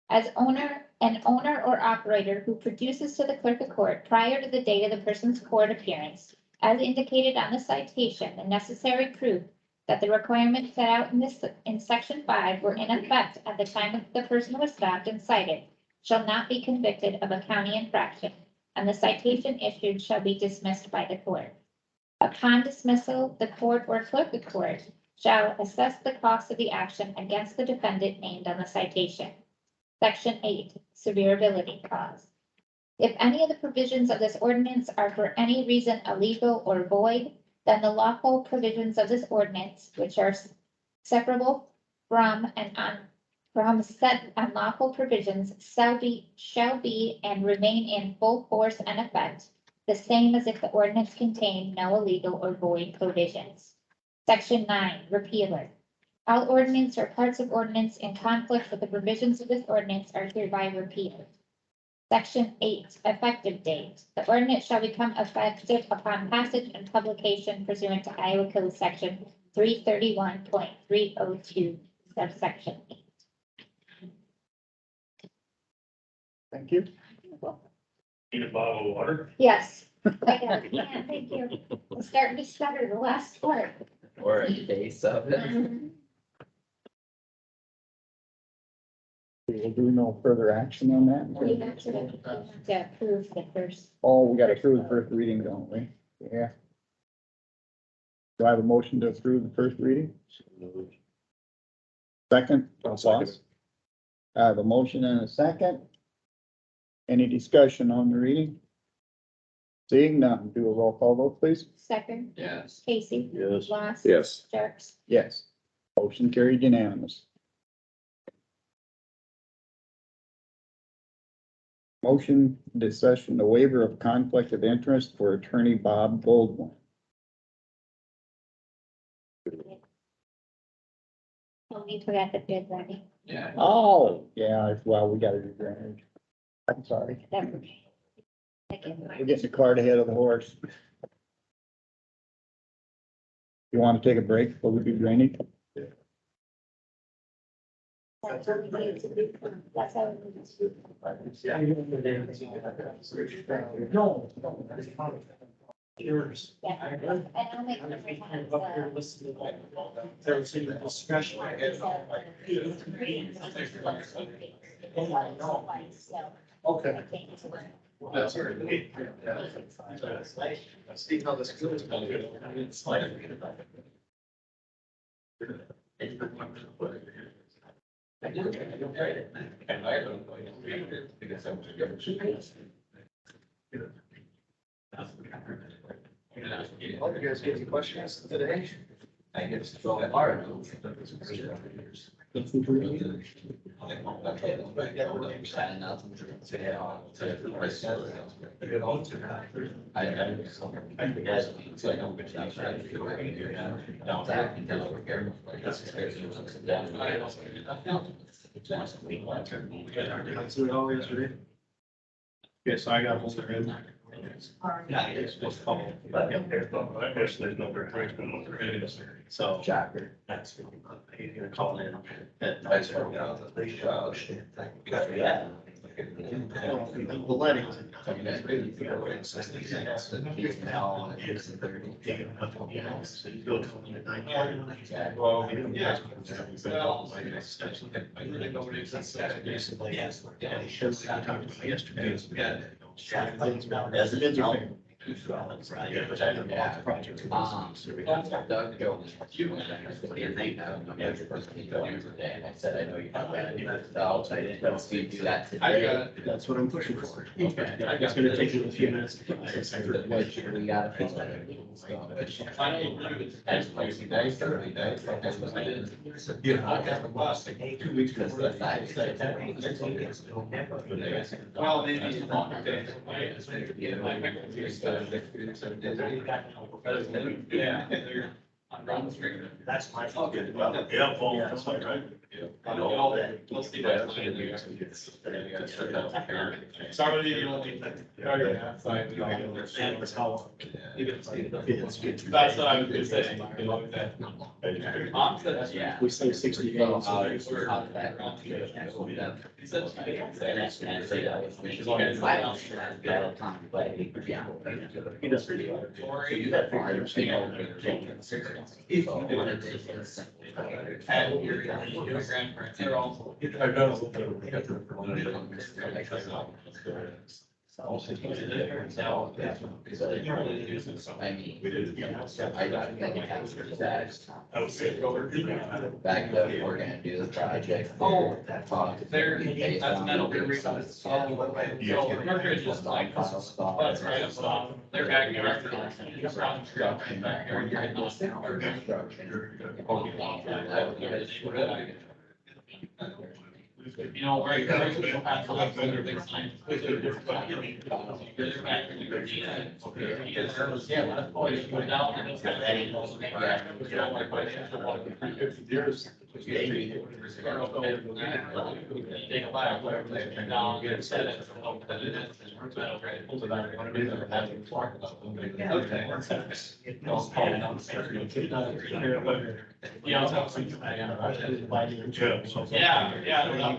As an owner or operator who produces to the clerk of court prior to the date of the person's court appearance, as indicated on the citation, the necessary proof that the requirements set out in section 5 were in effect at the time the person was stopped and cited, shall not be convicted of a county infraction, and the citation issued shall be dismissed by the court. Upon dismissal, the court or clerk of court shall assess the cost of the action against the defendant named on the citation. Section 8, severability clause. If any of the provisions of this ordinance are for any reason illegal or void, then the lawful provisions of this ordinance, which are separable from said unlawful provisions, shall be and remain in full force and effect, the same as if the ordinance contained no illegal or void provisions. Section 9, repealer. All ordinance or parts of ordinance in conflict with the provisions of this ordinance are hereby repealed. Section 8, effective date. The ordinance shall become effective upon passage and publication pursuant to Iowa Code Section 331.302, subsection 8. Thank you. Need a bottle of water? Yes. I got it. Yeah, thank you. I'm starting to stutter the last part. Or a case of it. We will do no further action on that. We have to approve the first. Oh, we got to approve the first reading, don't we? Yeah. Do I have a motion to approve the first reading? Second? I'll second Boss? I have a motion and a second. Any discussion on the reading? Seeing none, do a roll call vote, please. Second, Yes. Casey. Yes. Lost. Yes. Jerks. Yes. Motion carried unanimous. Motion discussion, the waiver of conflict of interest for attorney Bob Goldwyn. Oh, we forgot the bid ready. Yeah. Oh, yeah, well, we gotta do drainage. I'm sorry. That's okay. Again, We're getting the cart ahead of the horse. You want to take a break before we do drainage? that's what we need to do. That's how we need to do. Yours. Yeah, and I'll make the There was some discussion. Okay. See how this goes. Hope you guys get any questions today. I guess it's all hard. Yes, I got one there. It's what's called. I guess there's no direct. So. Jacker. He's gonna call in. Thanks for The lettings. As it is. Doug Jones. What do you think? And I said, I know you have that. So I didn't know if you do that today. That's what I'm pushing for. It's gonna take you a few minutes. We got a few other meetings going, which. Because the fact Well, maybe. Yeah. That's my fault. Yeah, Paul, that's right. I know all that. Let's do that. Sorry, you don't need that. That's what I was gonna say. Mom said that's. Yeah. We say 60 days. So how does that go? He said. That'll contemplate, yeah. He does. And your grandparents are all. I mean, I got that. Back then, we're gonna do the project. Oh, There, that's metal. Mercury is just like, that's right, so their backyard. You know, where you guys will have to look at their big signs. Yeah, that's why you go down and it's got that. You know, like, by the end of the 50 years. Take a lap, whatever they take down, get it set it. Yeah, yeah.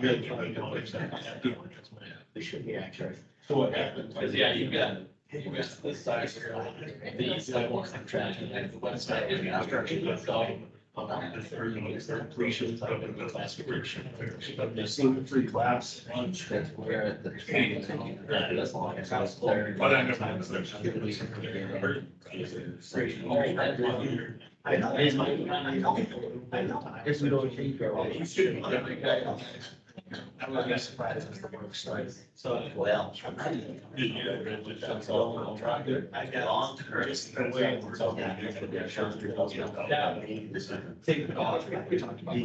They should be accurate. So what happened? Because yeah, you've got this side here, the east side wants to track, and the west side is construction that's going. The third one is the completion of the classification. But the single free class lunch. That's where the training. That's long as house there. But I know. I know. I know. I guess we don't take care of it. I would be surprised if the work starts. So, well. I got on to just the way. Take it off. We talked about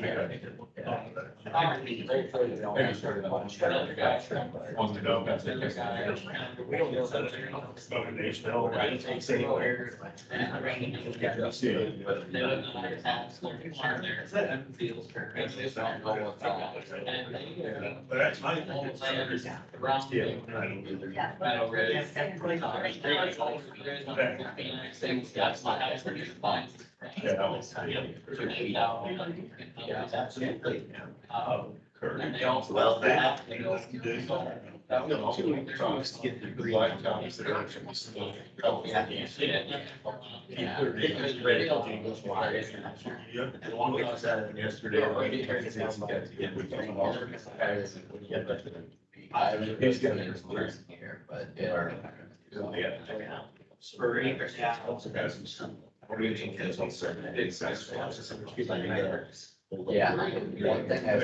Wants to go. We don't know that. Takes anywhere. But that's my. Absolutely. And they also. Well, that- To get the green. And one we was at yesterday. He's gonna here, but. Spurring. Yeah, one thing I've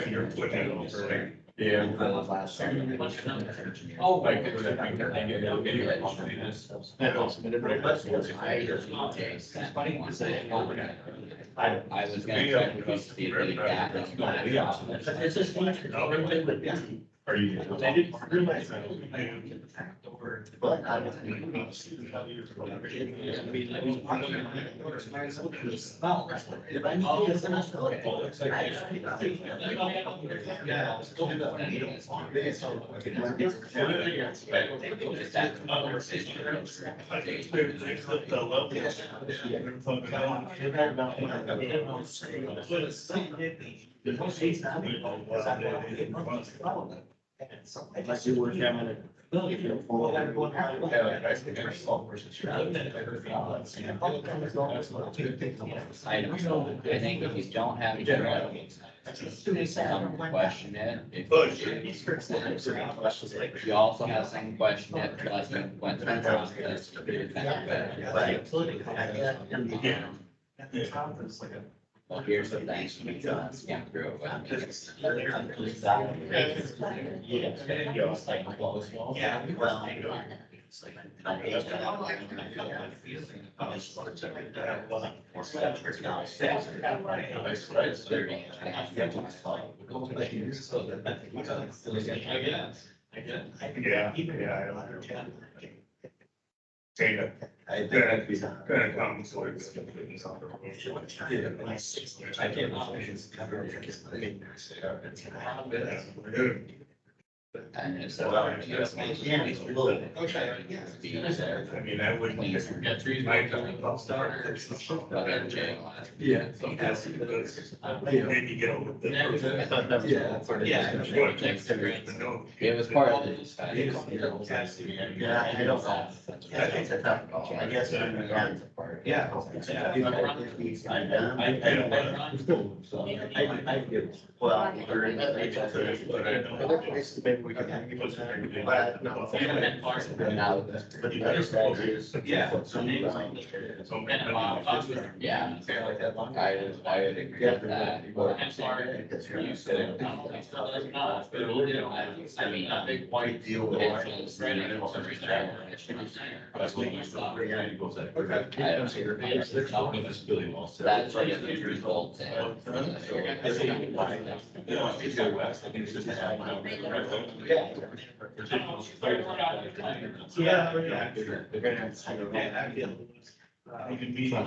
seen. Yeah. Last summer. Oh, I was gonna check with you, see if they got it. It's just. Are you? I didn't realize that. But I was. If I know this, then I'll know Unless you were having it. I think if you don't have it, question it. If you also have some question it, plus you went through the process. Well, here's the thing, you can scan through it. Yeah, well. Data. I think that'd be. Kind of comes like. I can't. And it's. Yeah, it's a little. I mean, I wouldn't. Get three. Yeah. Maybe get over the. It was part of the discussion. Yeah, I don't know. I think that's tough call. I guess. Yeah. I'm done. I do. Well. Maybe we can. But no. Now, But the other side is. Yeah. yeah, I would agree with that. I'm sorry. You said. I mean, a big white deal. That's what it results in. Yeah. You can be. You'll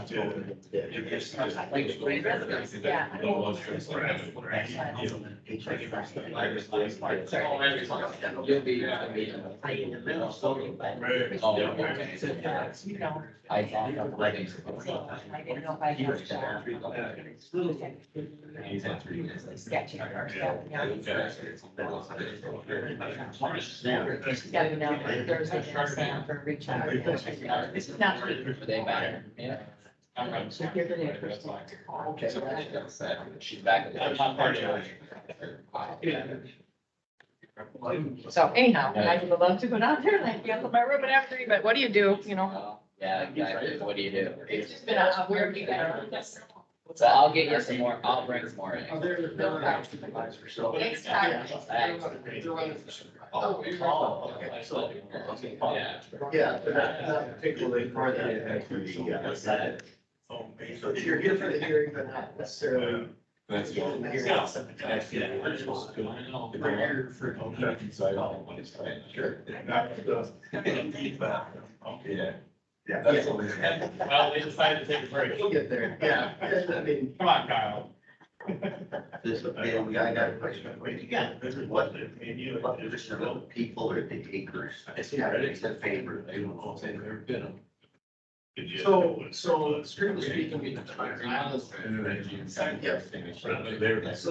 be. Oh, okay. I thought of weddings. They matter, yeah. She's back. So anyhow, I would love to go down there and like get up my room and everything, but what do you do, you know? Yeah, exactly. What do you do? It's just been a weird weekend. So I'll get you some more, I'll bring some more in. Thanks, Tyler. Oh, okay, so, Yeah. yeah, but not particularly for the, so you're here for the hearing, but not necessarily. That's. Yeah. Yeah. Yeah. That's what Well, we decided to take a break. We'll get there, yeah, I mean, Come on, Kyle. this, I got a question for you. Yeah. What position of people or the acres? Yeah, it's a favor. So strictly speaking. So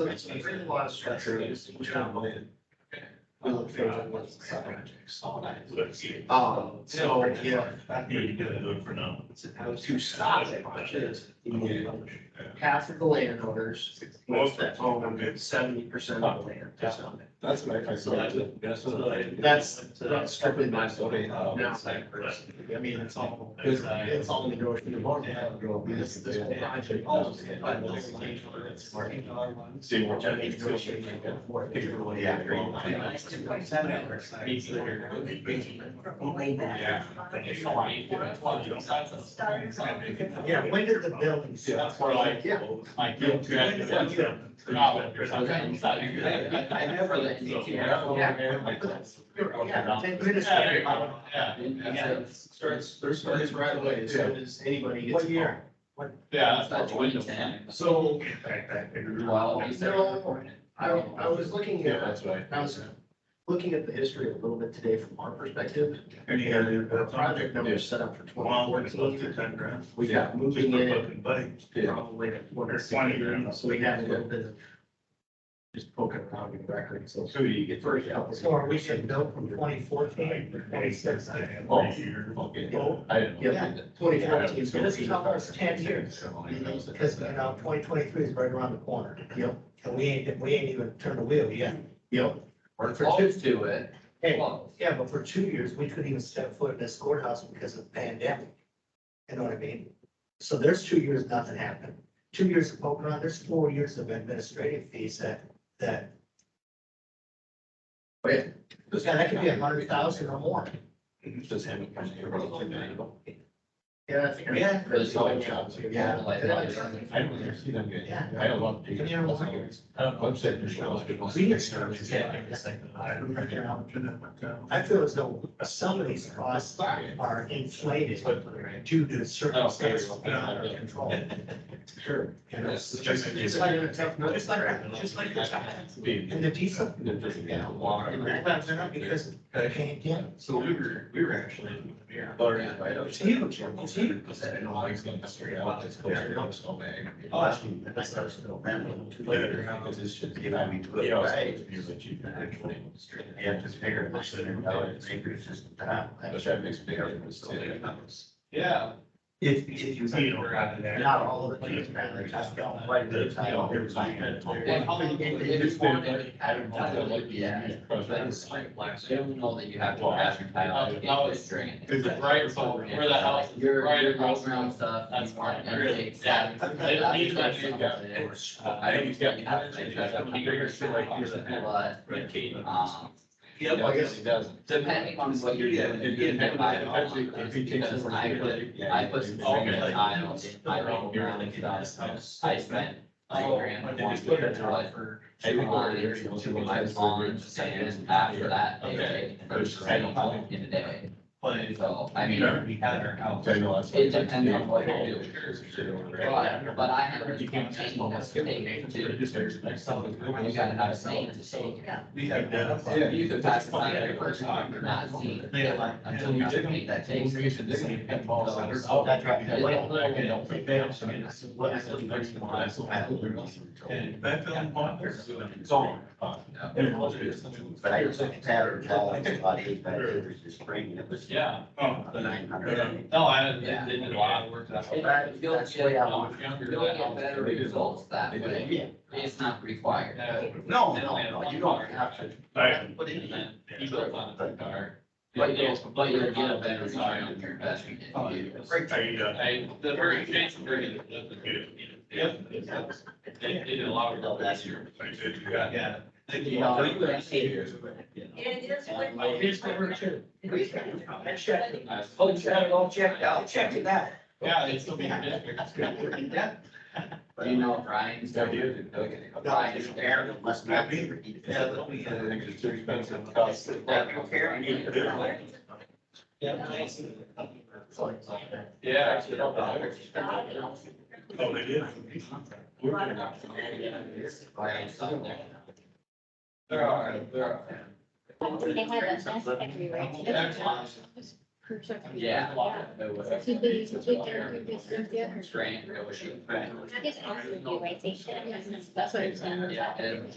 it's a lot of structure. We look for what's the projects. So, yeah. To stop it, half of the landowners, own 70% of the land. That's what I said. That's strictly my story. Now, I mean, it's all negotiable. This whole project. See what Yeah, when did the building? That's where I, Yeah. my guilt. Yeah. I never let you. Yeah, 10 minutes. Yeah. Starts right away, as soon as anybody gets. What year? Yeah, That's 2010. So, Well, you said. no, I was looking Yeah, at, that's right. I was looking at the history a little bit today from our perspective. And the project number is set up for 2014. We got moving in probably at 2020, so we have a little bit of just poking around in records. So you get first couple. So are we should build from 2014 to 2016? Oh, okay. I didn't know. Yeah, 2014. So this is almost 10 years, because, 2023 is right around the corner. Yep, And we ain't even turned the wheel yet. yep. We're close to it. Hey, Close. yeah, but for 2 years, we couldn't even step foot in this courthouse because of the pandemic. You know what I mean? So there's 2 years, nothing happened. 2 years of poking around, there's 4 years of administrative fees that. Wait, Yeah, that could be 100,000 or more. Just haven't come here. yeah, I think. Yeah. For the sewing jobs. Yeah. Like that. I don't ever see them get. Yeah. I don't love. Come here, we'll see. I don't know, I'm sitting there. We get started. I feel as though some of these costs are inflated due to circumstances beyond our control. Sure. You know, It's Just like in a tech, just like the tax. And the diesel. Because they can't get it. So we were actually. It's huge, it's huge. Yeah. If you see not all of it, just quite a bit of time. Well, how many people they just wanted? I don't know. Yeah. They don't know that you have to pass your tile to get this drain. Is it right, so where the house is Your right house across around from. stuff. That's you want fine. intakes, Yeah. that- It needs that big guy. I think he's got. But, Yep, I guess he doesn't. depending on what you're doing, you can get by If he takes because over- I put some string in the tiles, I don't around stuff, I spent $3,000 on one foot for two lines, two lines on, and after that, they take the first thing in the day. But So, I mean, we had our house. it depends on what you do. But I have this one thing that's taken too. You gotta have a saying to say. We had that. You could pass the sign every first time, you're not seeing it until you just make that change. We used to dig in pinball centers. Oh, that's right. And back then, it's on. But I just tattered walls, about 8 by 8 was just spring, it was. Yeah. The 900. No, they did a lot of work. That's the way I want it. You'll get better results that way. It's not required. No, you don't have to. Put in that, he built on the car. But you'll get a better return on your investment if you do. The very Jason very. Yep. They did a lot of work last year. Yeah. You know, you were Oh, you got it all checked out, check it out. Yeah, it's still being district. Do you know Brian's? Brian's there. must not be. Yeah, they'll be, I think it's too expensive. Cost. Yeah. Oh, they did. There are. They have a nest everywhere. Yeah. It was Too big to take care of your business. strange, it was shooting. I just asked you, do, right? They should have. That's what it's done. Yeah, and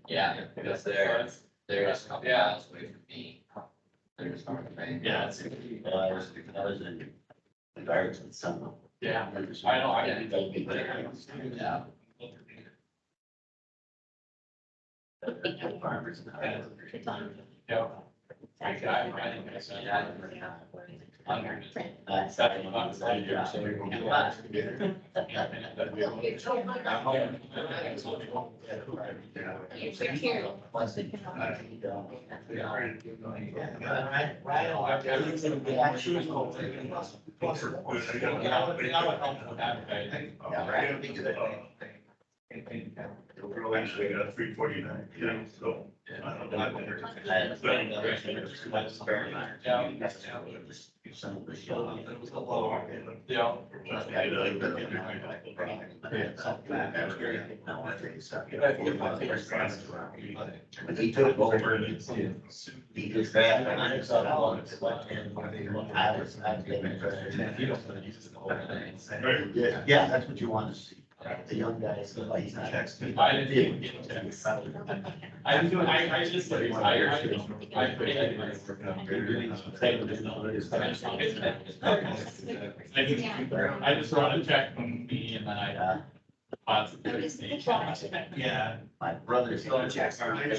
yeah, because they're just a couple miles away from me. They're just not paying. Yeah. I was in the gardens with some. Yeah. I know, I didn't. Yeah. Farmers. Yeah. We're actually got 349, yeah, so. Some of the show. Yeah. When he took over, he just grabbed and I saw how long it's like. I was getting interested. Yeah, that's what you want to see. The young guys, like, he's not. I didn't even get text. I just, I just, I just run a check from me and then I. Yeah. My brother's. So checks are- Right.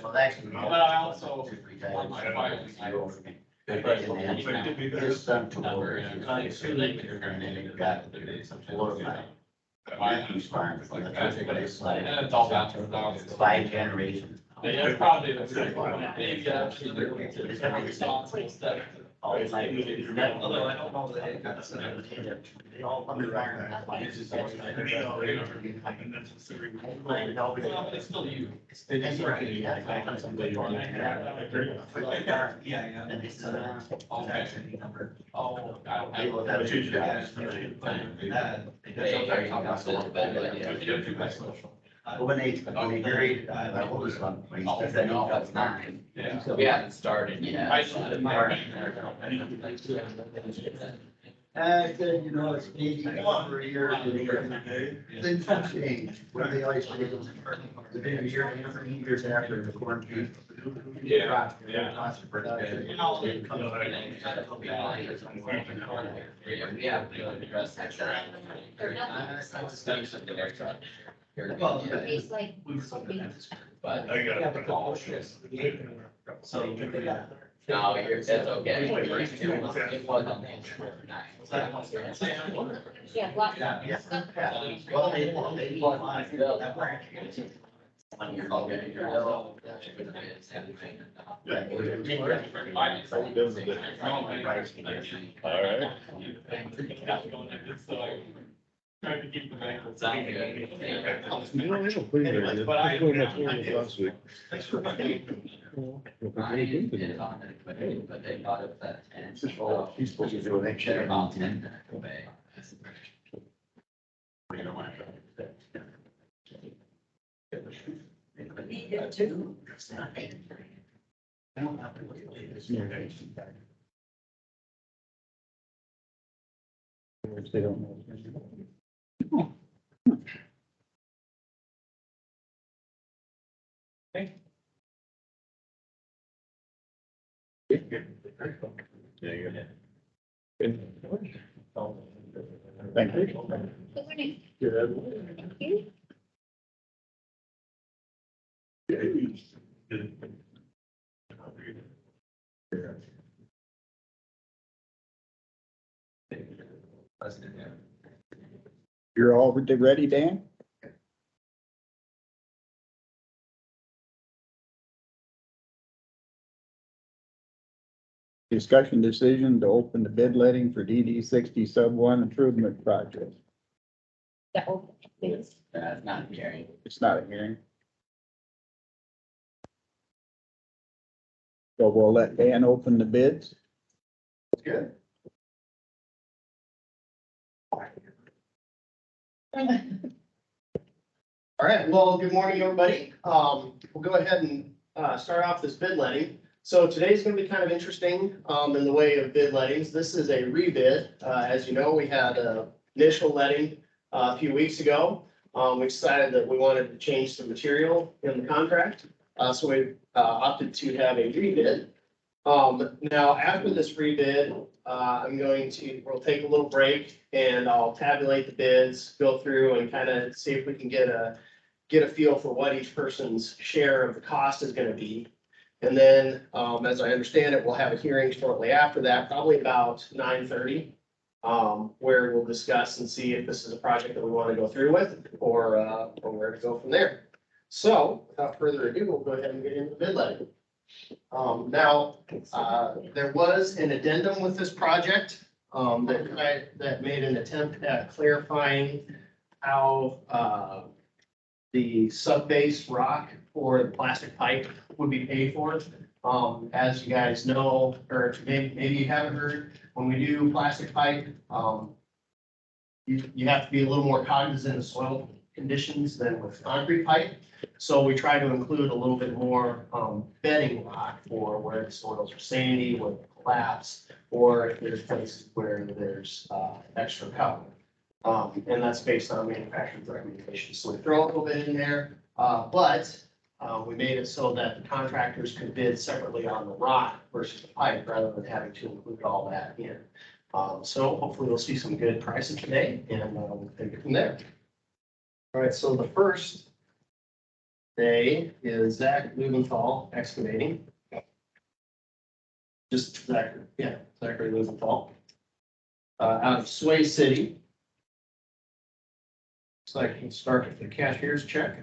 Well, actually. But I also, on my wife, His son took over. And then he got Florida. He's farmed for the country, but it's like and it's all back to the dogs. 5 generations. They probably, maybe actually, they're responsible stuff. All his life. Although I don't know that it got some. They all underwire. Well, it's still you. That's right. Yeah. Yeah, And it's, Okay. Oh, I don't They will have have. two jobs. But when they married, my oldest one, when he said that he was 9. Yeah, we haven't started yet. I should have marked. I said, you know, it's 81 for a year, things have changed. What they always say, the big year, and 3 years after the quarantine. Yeah. It's like. But I got it. So. no, it's okay. It wasn't. Yeah, lots of. Yeah. Well, they bought mine. 1 year old. All right. Trying to keep the banquet. Sound good. You know, they don't put it in there. But I- They put it much more than last week. Thanks for coming. Ryan is on it, but they thought it was that 10. So He's supposed to do it. they're about 10 minutes away. Which they don't know. Yeah, you got Thank you. Good morning. Good. Thank you. You're all ready, Dan? Discussion decision to open the bid letting for DD 60 sub 1 improvement project. The open, please. That's not hearing. It's not a hearing. So we'll let Dan open the bids. Good. All right, well, good morning, everybody. We'll go ahead and start off this bid letting. So today's gonna be kind of interesting in the way of bid lettings. This is a rebid. As you know, we had a initial letting a few weeks ago. We decided that we wanted to change some material in the contract. So we opted to have a rebid. Now, after this rebid, we'll take a little break and I'll tabulate the bids, go through and kind of see if we can get a feel for what each person's share of the cost is gonna be. And then, as I understand it, we'll have a hearing shortly after that, probably about 9:30, where we'll discuss and see if this is a project that we want to go through with or where to go from there. So without further ado, we'll go ahead and get into bid letting. Now, there was an addendum with this project, that made an attempt at clarifying how, the sub-base rock or the plastic pipe would be paid for. As you guys know, or maybe you haven't heard, when we do plastic pipe, you have to be a little more cognizant of soil conditions than with concrete pipe. So we try to include a little bit more bedding rock for where the soils are sandy, where they collapse, or if there's places where there's extra cover. And that's based on manufacturer's recommendations. So we throw a little bit in there, but we made it so that the contractors could bid separately on the rock versus the pipe rather than having to include all that in. So hopefully we'll see some good prices today and we'll take it from there. All right, so the first day is Zach Lubenthal Excavating. Just Zachary, yeah, Zachary Lubenthal. Out of Sway City. So I can start with the cashier's check.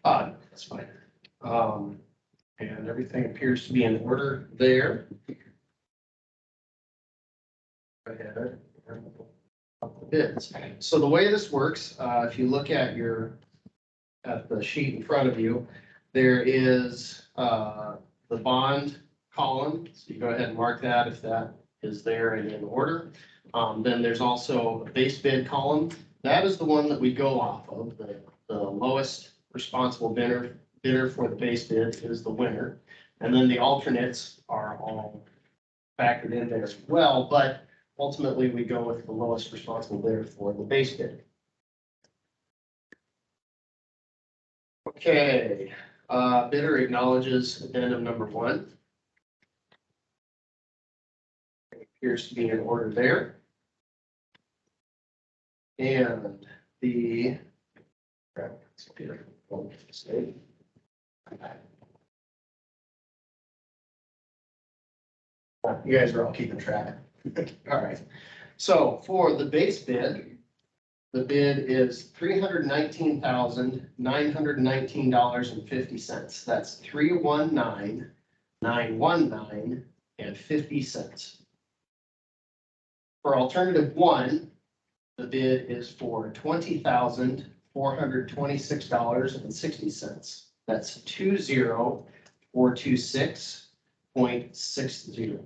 That's fine. And everything appears to be in order there. Go ahead. Bids. So the way this works, if you look at the sheet in front of you, there is the bond column. So you go ahead and mark that if that is there and in order. Then there's also a base bid column. That is the one that we go off of. The lowest responsible bidder for the base bid is the winner. And then the alternates are all factored in there as well, but ultimately we go with the lowest responsible bidder for the base bid. Okay, bidder acknowledges addendum number 1. It appears to be in order there. And the you guys are all keeping track. All right. So for the base bid, the bid is $319,919.50. That's $319,919.50. $919.50. For alternative one, the bid is for $20,426.60. That's 20426.60.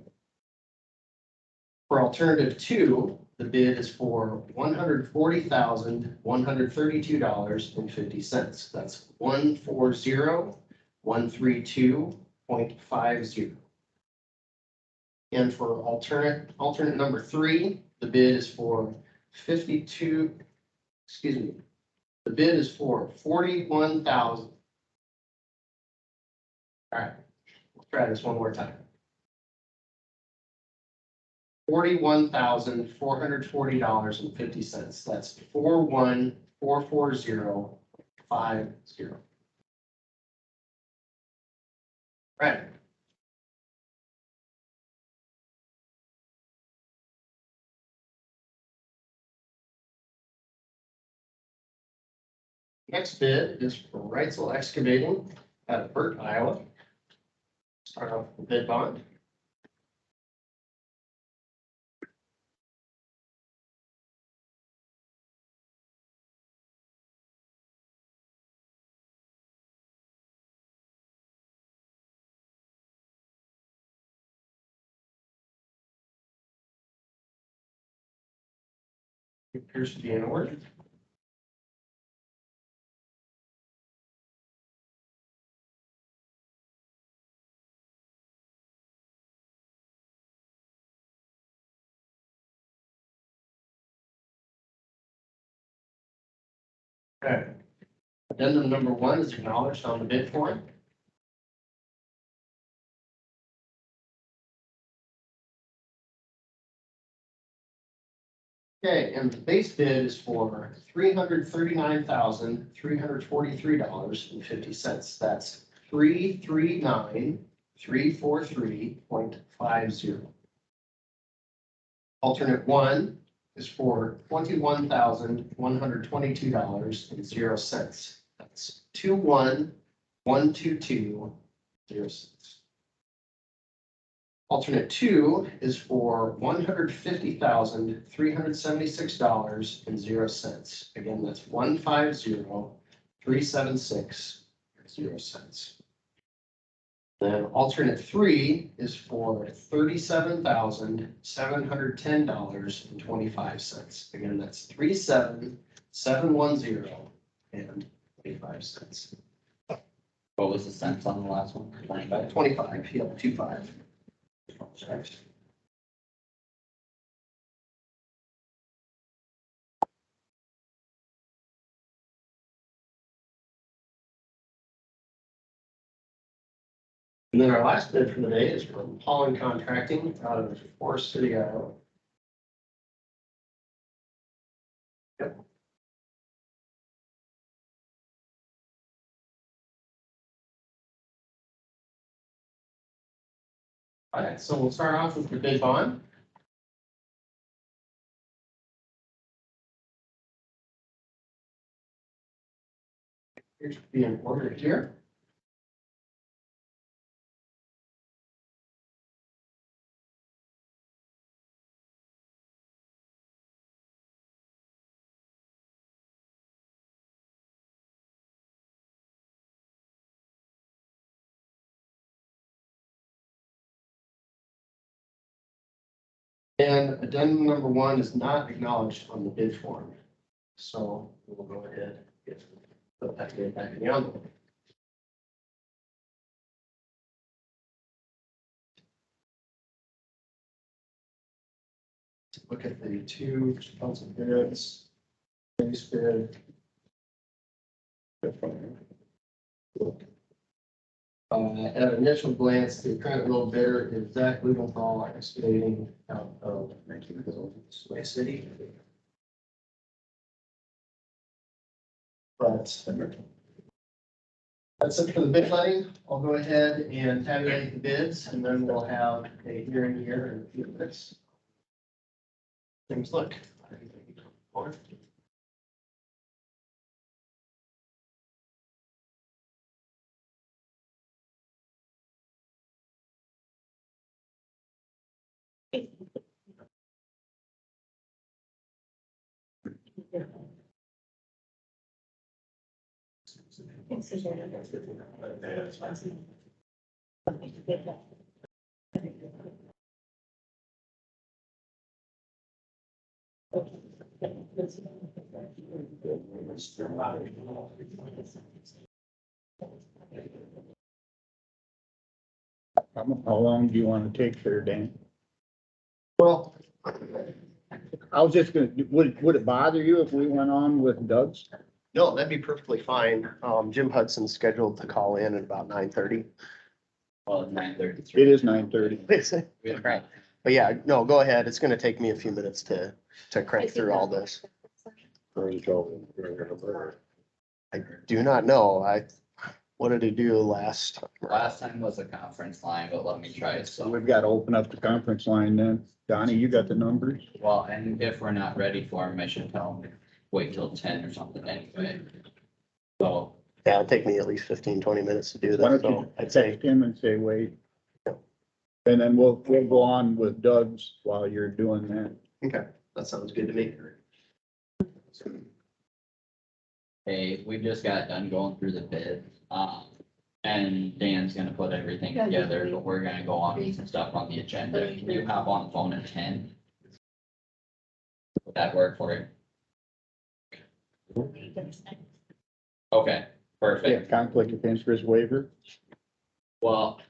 For alternative two, the bid is for $140,132.50. That's 140,132.50. And for alternate number three, the bid is for the bid is for 41,000. All right, we'll try this one more time. $41,440.50. That's 41,440.50. Right. Next bid is for Wrightsville Excavating out of Burt, Iowa. Start off with the bid bond. It appears to be in order. Okay. Addendum number one is acknowledged on the bid form. Okay, and the base bid is for $339,343.50. That's 339,343.50. Alternate one is for $21,122.00. That's 21,122.06. Alternate two is for $150,376.00. Again, that's 150,376.00. Then alternate three is for $37,710.25. Again, that's 37,710.25. What was the cents on the last one? 25? 25, yeah, 25. And then our last bid for the day is from Holland Contracting out of Forest City, Iowa. Yep. All right, so we'll start off with the bid bond. It should be in order here. And addendum number one is not acknowledged on the bid form. So we'll go ahead and put that bid back in the envelope. Look at the two responsive bids, base bid. At initial glance, the current low bidder is Zach Lugenthal Excavating out of Sway City. But that's it for the bid letting. I'll go ahead and tabulate the bids, and then we'll have a hearing here in a few minutes. Things look. How long do you want to take there, Dan? Well, I was just gonna, would it bother you if we went on with Doug's? no, that'd be perfectly fine. Jim Hudson's scheduled to call in at about 9:30. Well, 9:33. It is 9:30. Okay. But yeah, no, go ahead. It's gonna take me a few minutes to crank through all this. I do not know. What did he do last time? Last time was a conference line, but let me try So some. we've got to open up the conference line then. Donnie, you got the numbers? Well, and if we're not ready for them, I should tell them, wait till 10 or something anyway. So, Yeah, it'll take me at least 15-20 minutes to do Why that, don't so you I'd say, text him and say, wait? And then we'll go on with Doug's while you're doing that. okay, that sounds good to me. hey, we just got done going through the bids. And Dan's gonna put everything together, but we're gonna go on with some stuff on the agenda. Can you hop on the phone at 10? Would that work for you? Okay, Yeah, perfect. conflict of interest waiver. Well,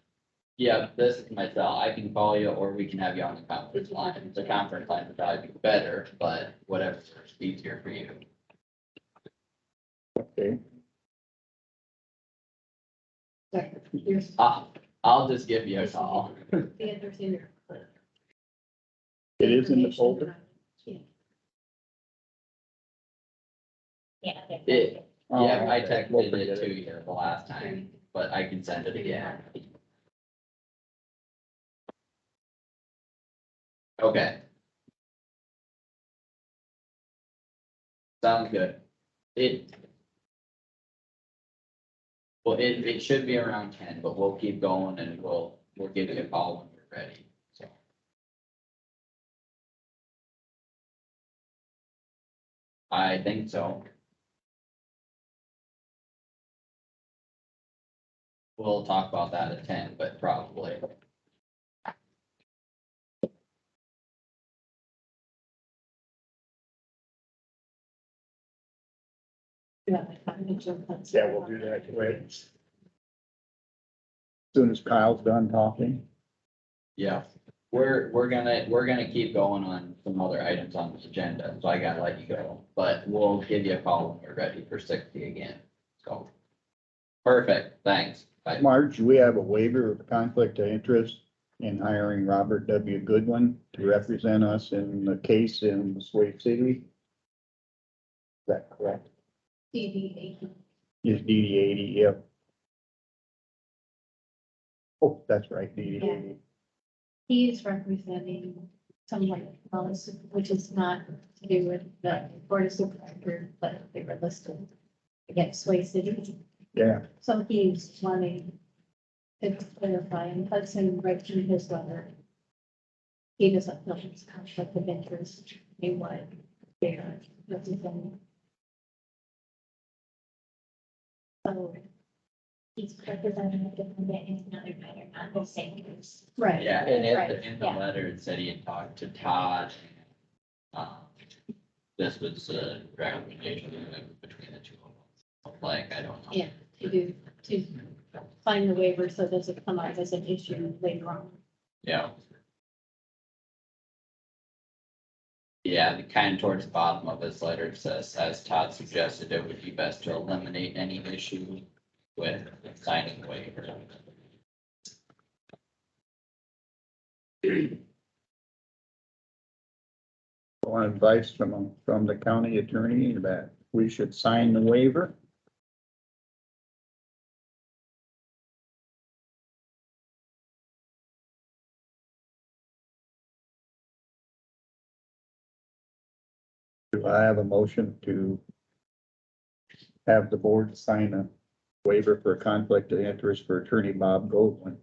yeah, this is my cell. I can call you or we can have you on the conference line. The conference line would probably be better, but whatever's easier for you. Okay. I'll just give you a call. It is in the folder. Yeah. Yeah, Oh, I okay. We'll texted forget it to you the last time, but I can send it again. Okay. Sounds good. It should be around 10, but we'll keep going and we'll give you a call when we're ready, so. I think so. We'll talk about that at 10, but probably. Yeah, we'll do that quick. Soon as Kyle's done talking. Yeah, we're gonna keep going on some other items on this agenda, so I gotta let you go, but we'll give you a call when we're ready for 60 again, so. Perfect, thanks. Bye. Marge, we have a waiver of conflict of interest in hiring Robert W. Goodwin to represent us in the case in Sway City. Is that correct? Is DD 80, yep. Oh, that's right, DD 80. He is representing someone else, which is not to do with the board of supervisors, but they were listed against Sway City. Yeah, So he's wanting to clarify, and Hudson right through his letter. He doesn't feel it's conflict of interest in what they're representing. So, He's representing a different day in another matter, not the same case. right. Yeah, and Right, in the yeah. letter, it said he had talked to Todd. Um, This was a recommendation between the two of them, like, I don't know. Yeah, to sign the waiver so it doesn't come out as an issue later on. Yeah. Yeah, the kind of towards the bottom of his letter it says, as Todd suggested, it would be best to eliminate any issue with signing the waiver. want advice from the county attorney that we should sign the waiver. Do I have a motion to have the board sign a waiver for conflict of interest for attorney Bob Goldwyn?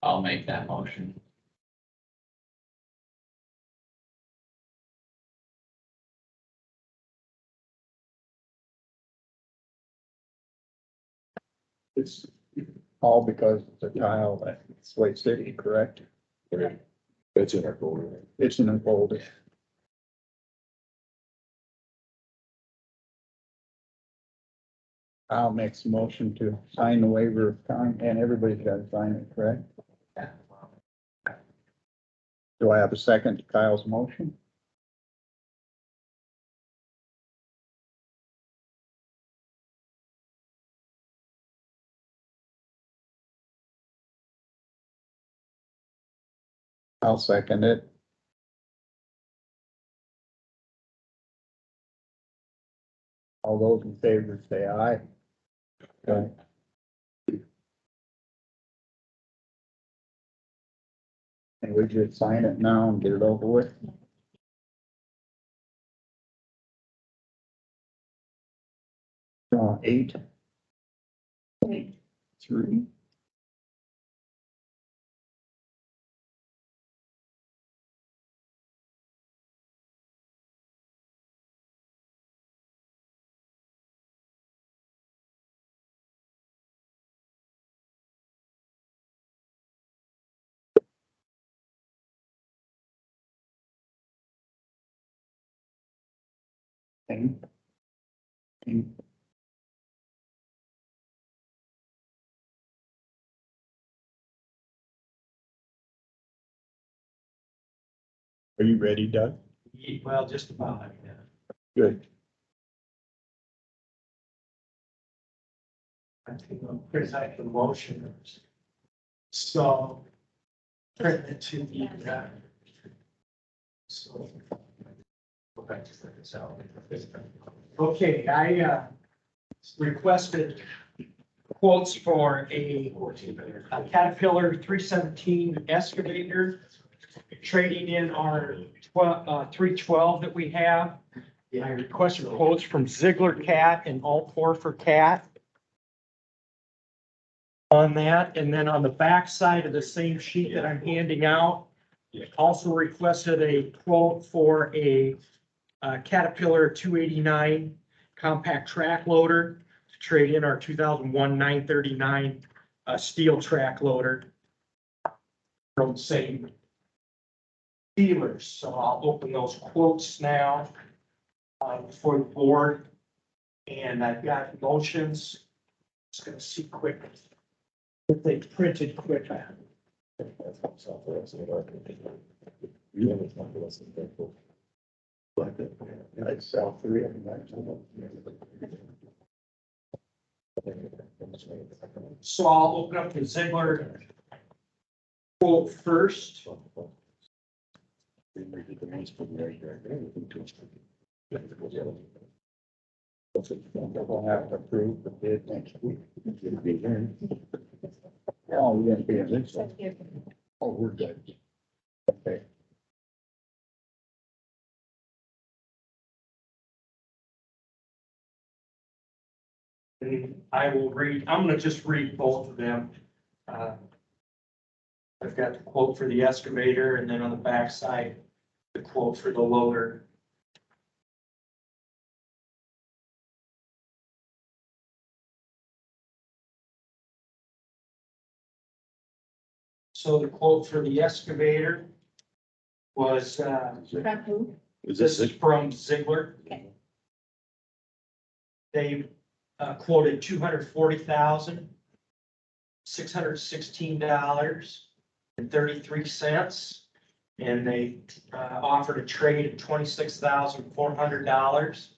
I'll make that motion. It's all because it's a tile at Slate City, correct? It's in our folder. It's in a folder. I'll make a motion to sign the waiver of con, and everybody's got to sign it, correct? Do I have a second to Kyle's motion? I'll second it. All those in favor say aye. Okay. And we just sign it now and get it over with. Eight. 3. Ten. Are you ready, Doug? Well, just about, yeah. Good. I think I'll present the motion. So. Turn it to the, so. Go back to this out. Okay, I, requested quotes for a Caterpillar 317 excavator, trading in our 312 that we have. I requested quotes from Ziegler Cat and Alt4 for Cat on that. And then on the back side of the same sheet that I'm handing out, also requested a quote for a Caterpillar 289 compact track loader to trade in our 2001 939 steel track loader from the same dealers. So I'll open those quotes now for the board. And I've got motions. Just gonna see quick if they printed quick. I'd sell 3 of them. So I'll open up the Ziegler quote first. We'll have to approve the bid next week. Oh, we didn't be in this one. Oh, we're good. Okay. And I will read, I'm gonna just read both of them. I've got the quote for the excavator and then on the back side, the quote for the loader. So the quote for the excavator was, From who? Is this this is from Ziegler. Okay. They quoted $240,616.33. And they offered a trade of $26,400.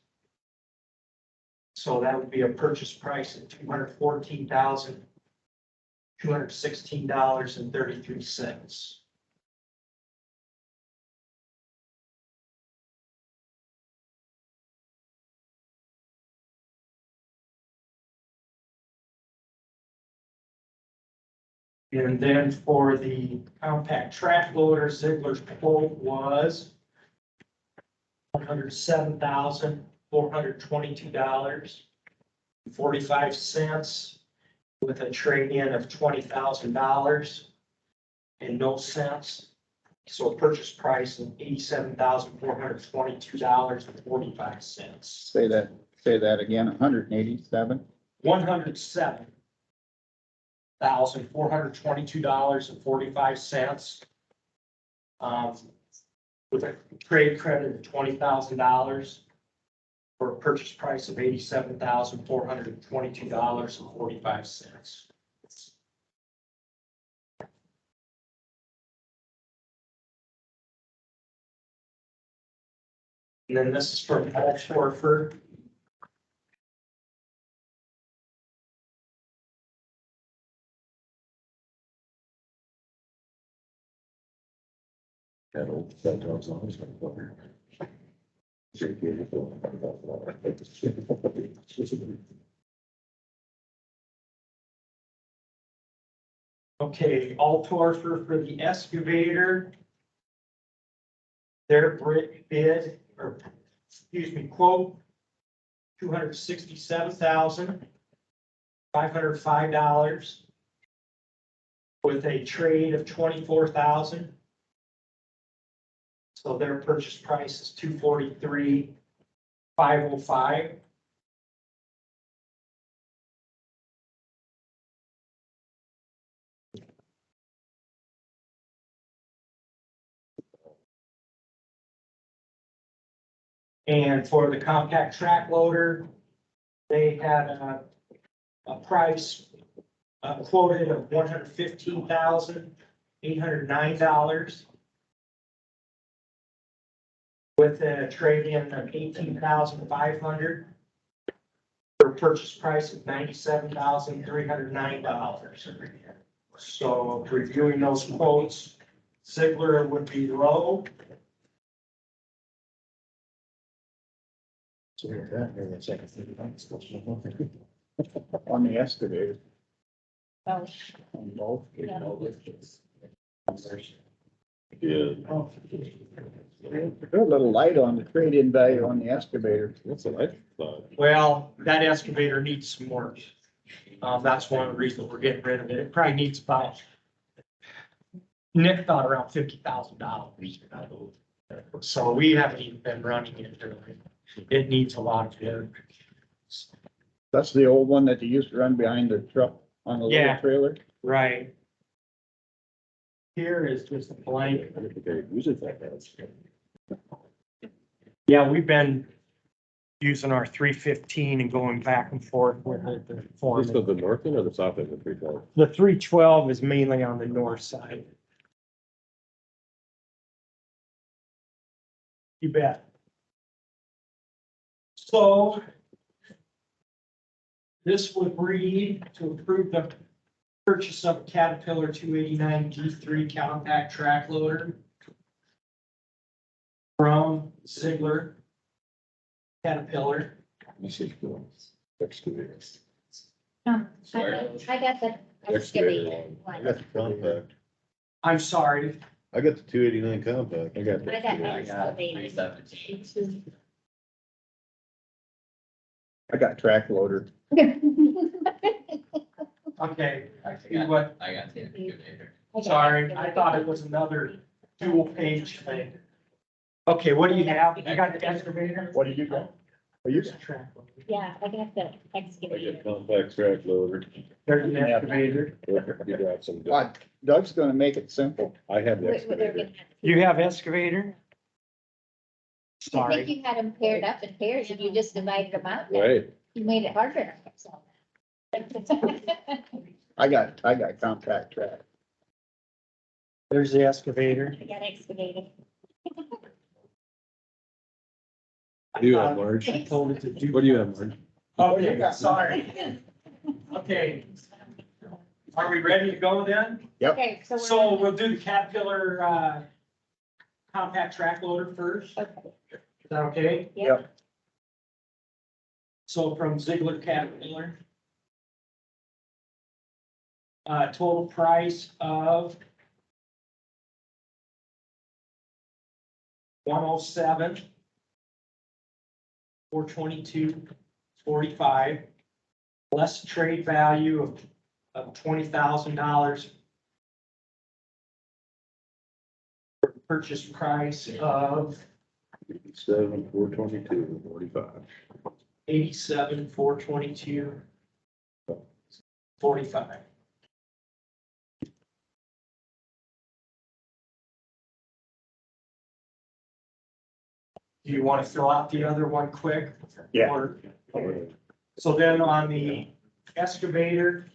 So that would be a purchase price of $214,216.33. And then for the compact track loader, Ziegler's quote was $107,422.45 with a trade-in of $20,000. and no cents. So a purchase price of $87,422.45. Say that again, $187. $107,422.45. With a trade credit of $20,000 for a purchase price of $87,422.45. And then this is from Paul Schwarfer. That old, that dog's always been clever. Okay, Altorfer for the excavator. Their bid, or excuse me, quote, $267,505 with a trade of $24,000. So their purchase price is $243,505. And for the compact track loader, they had a price quoted of $115,809 with a trade-in of $18,500 for a purchase price of $97,309. So reviewing those quotes, Ziegler would be low. On the excavator. Oh, On both. Yeah. Put a little light on the trade-in value on the excavator. That's what I thought. Well, that excavator needs some work. That's one of the reasons we're getting rid of it. It probably needs about, Nick thought around $50,000. So we haven't even been running it. It needs a lot of work. That's the old one that you used to run behind the truck on the little Yeah. trailer. Right. Here is just a blank. I don't think I use it that much. Yeah, we've been using our 315 and going back and forth with it. Is this the north end or the south end of the 312? The 312 is mainly on the north side. You bet. So this would read to approve the purchase of a Caterpillar 289 D3 compact track loader from Ziegler Caterpillar. You see, excavator. I got the excavator I one. got the compact. I'm sorry. I got the 289 compact. I got I got that. excavator. 317. I got track loader. Okay, I see what, I got the excavator. sorry, I thought it was another dual page thing. Okay, what do you have? You got the excavator? What did you got? Are you? Yeah, I got the I excavator. got compact track loader. There's an excavator. You got some, What? Doug's gonna make it simple. I have the They're excavator. gonna- You have excavator? I think Sorry. you had them paired up in pairs and you just divided them out. then. Right. You made it harder on yourself. I got compact track. There's the excavator. I got excavated. What do you have, Marge? I told it to do. What do you have, Marge? Okay, sorry. Okay. Are we ready to go then? Okay, so. we're So on we'll do the Caterpillar, compact track loader first. the- Okay, Is that okay? yep. So from Ziegler Caterpillar. Total price of 107. 422.45. Less trade value of $20,000 purchase price of 7,422.45. 87,422.45. Do you want to fill out the other one quick? Yeah. Or- So then on the excavator.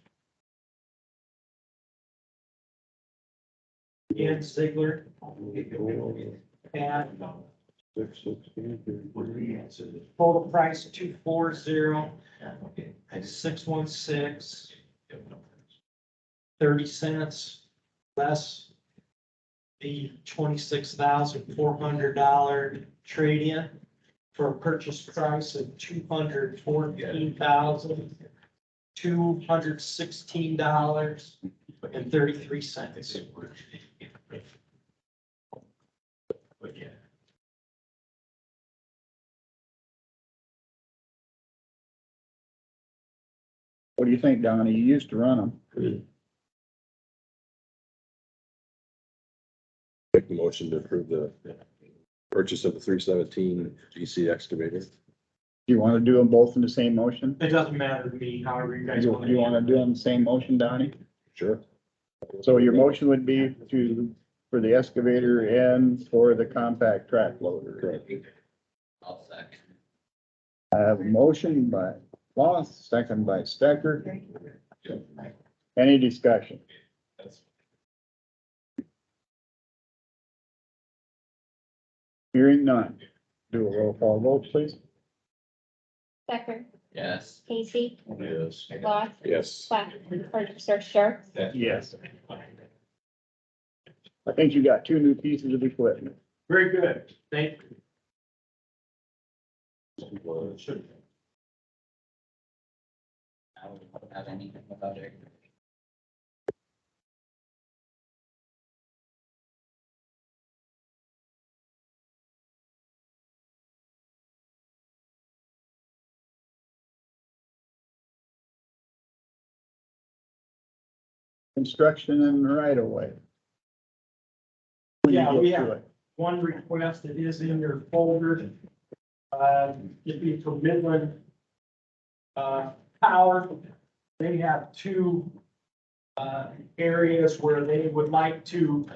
Ian Ziegler. And total price 240,616. 30 cents less the $26,400 trade-in for a purchase price of $214,216.33. What do you think, Donnie? You used to run them. Make the motion to approve the purchase of the 317 GC excavator. Do you want to do them both in the same motion? It doesn't matter to me, however you guys You want. want to do them in the same motion, Donnie? Sure. So your motion would be for the excavator and for the compact track loader. Correct. I'll second. I have a motion by Loth, second by Stecker. Any discussion? Hearing none. Do a roll call vote, please. Becker, Yes. Casey, Yes. Lost, Yes. Purchaser, Sharp. Yes. I think you got two new pieces of equipment. Very good, thank you. I don't have anything about it. Construction in the right of way. Yeah, we have one request that is in your folder. It'd be from Midland Power. They have two areas where they would like to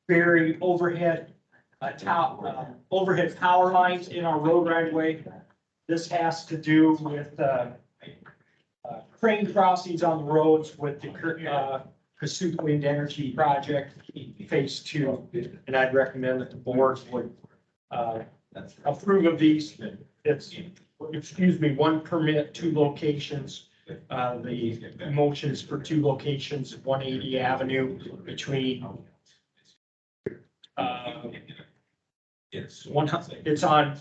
bury overhead overhead power lines in our road right of way. This has to do with crane crossings on the roads with the Kossuth Wind Energy Project Phase 2. And I'd recommend that the board would approve of these. It's, excuse me, one permit, two locations. The motion is for two locations, 180 Avenue between it's on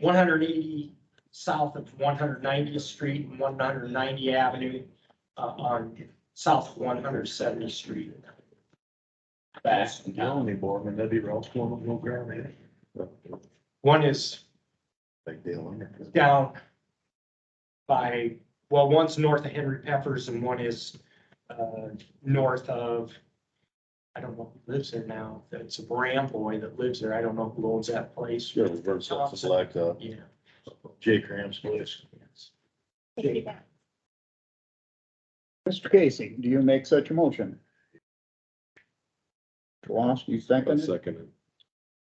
180 south of 190th Street and 190 Avenue on south 170th Street. Back. That'd be Ross one, no ground there. One is Big deal. down by, well, one's north of Henry Peppers and one is north of, I don't know who lives there now. It's a Brand boy that lives there. I don't know who owns that place. Sure, reverse off the blacktop. Yeah. Jay Cram's place. Mr. Casey, do you make such a motion? Lost, you I'll second it? second it.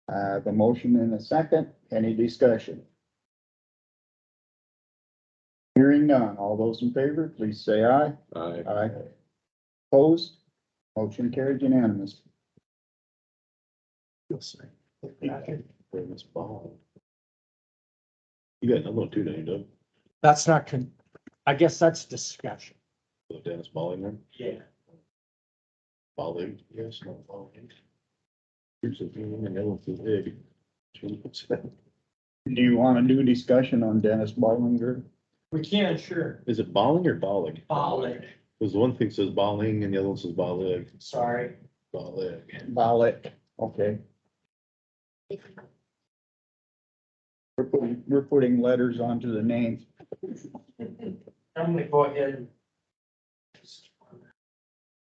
I have a motion and a second. Any discussion? Hearing none. All those in favor, please say aye. Aye. Aye. Opposed? Motion carried unanimous. Famous ball. You got another one too, don't you, Doug? That's not, I guess that's discussion. The Dennis Balling one? Yeah. Balling, yes, not Balling. Here's the thing, and that one's too big. Do you want to do discussion on Dennis Ballinger? We can, sure. Is it Balling or Balling? Bollig, Because the one thing says Balling and the other one says Ballig. sorry. Ballig. Ballick, okay. We're putting letters onto the names. I'm gonna go ahead and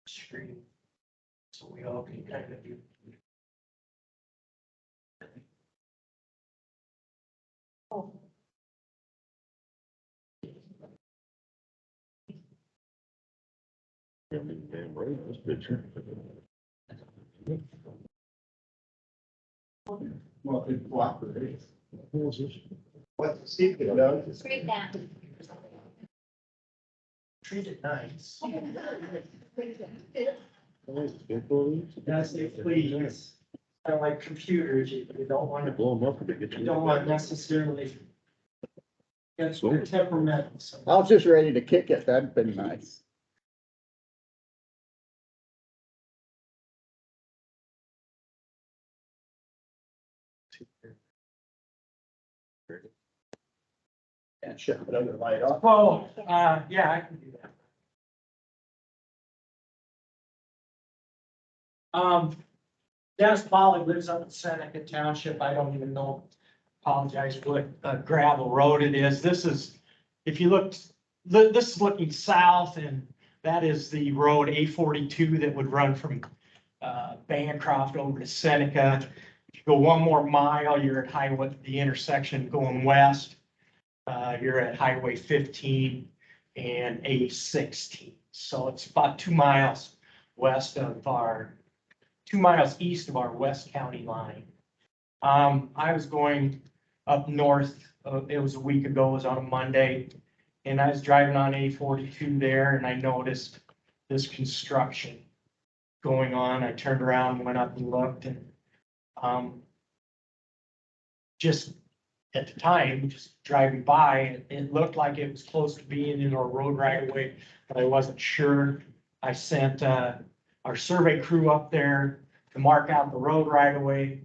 screen. So we all can kind of right, this picture. Well, it cooperates. What's this? What's the secret, Doug? It's right now. Treat it nice. That's Please. Kind of like computers, you don't want to, blow them up to get you don't want necessarily. Get temperament. So. I was just ready to kick it. That'd been nice. And shut the other light off. Oh, yeah, I can do that. Dennis Pollock lives up in Seneca Township. I don't even know, apologize, what gravel road it is. This is, if you look, this is looking south, and that is the road A42 that would run from Bancroft over to Seneca. If you go one more mile, you're at highway, the intersection going west. You're at Highway 15 and A16. So it's about 2 miles west of our, 2 miles east of our West County line. I was going up north, it was a week ago, it was on a Monday, and I was driving on A42 there, and I noticed this construction going on. I turned around, went up and looked, and just at the time, just driving by, it looked like it was close to being in our road right away, but I wasn't sure. I sent our survey crew up there to mark out the road right away.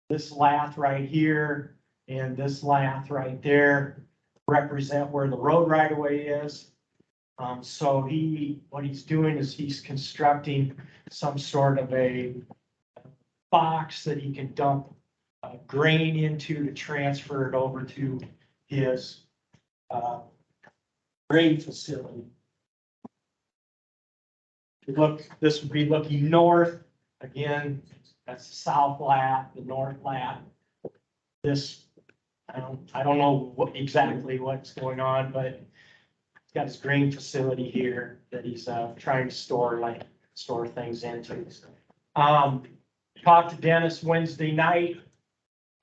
This lath right here and this lath right there represent where the road right away is. So what he's doing is he's constructing some sort of a box that he can dump grain into to transfer it over to his grain facility. Look, this would be looking north. Again, that's the south lap, the north lap. This, I don't know what exactly what's going on, but he's got his grain facility here that he's trying to store things into. Talked to Dennis Wednesday night.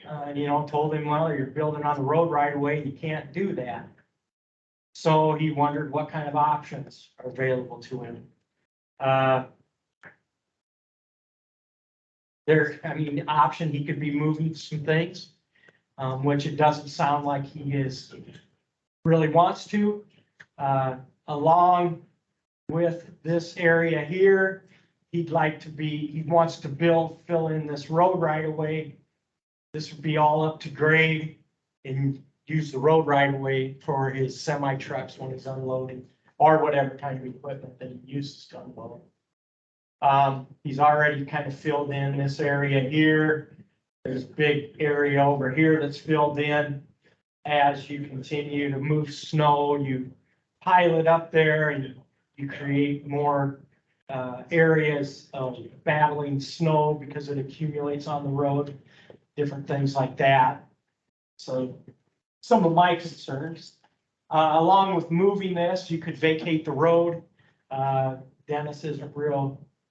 Told him, well, you're building on the road right away, you can't do that. So he wondered what kind of options are available to him. Option, he could be moving some things, which it doesn't sound like he really wants to. Along with this area here, he wants to fill in this road right away. This would be all up to grade and use the road right away for his semi trucks when he's unloading or whatever kind of equipment that he uses to unload. He's already kind of filled in this area here. There's a big area over here that's filled in. As you continue to move snow, you pile it up there and you create more areas of battling snow because it accumulates on the road. Different things like that. So some of my concerns, along with moving this, you could vacate the road. Dennis isn't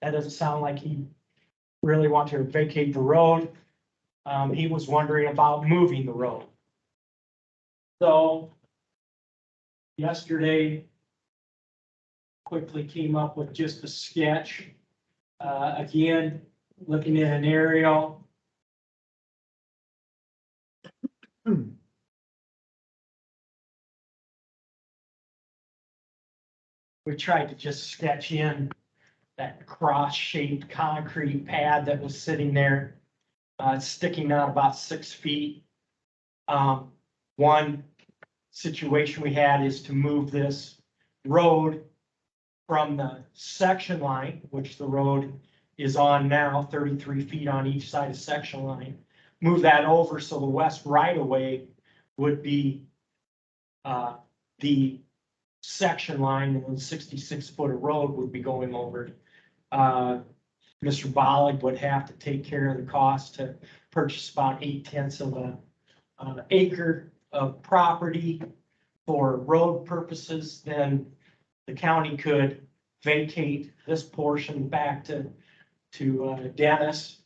that doesn't sound like he really wants to vacate the road. He was wondering about moving the road. So yesterday, quickly came up with just a sketch. Again, looking at an aerial. We tried to just sketch in that cross-shaped concrete pad that was sitting there. It's sticking out about 6 feet. One situation we had is to move this road from the section line, which the road is on now, 33 feet on each side of section line. Move that over so the west right of way would be the section line, and then 66 foot of road would be going over. Mr. Bollig would have to take care of the cost to purchase about 8/10 of an acre of property for road purposes. Then the county could vacate this portion back to Dennis.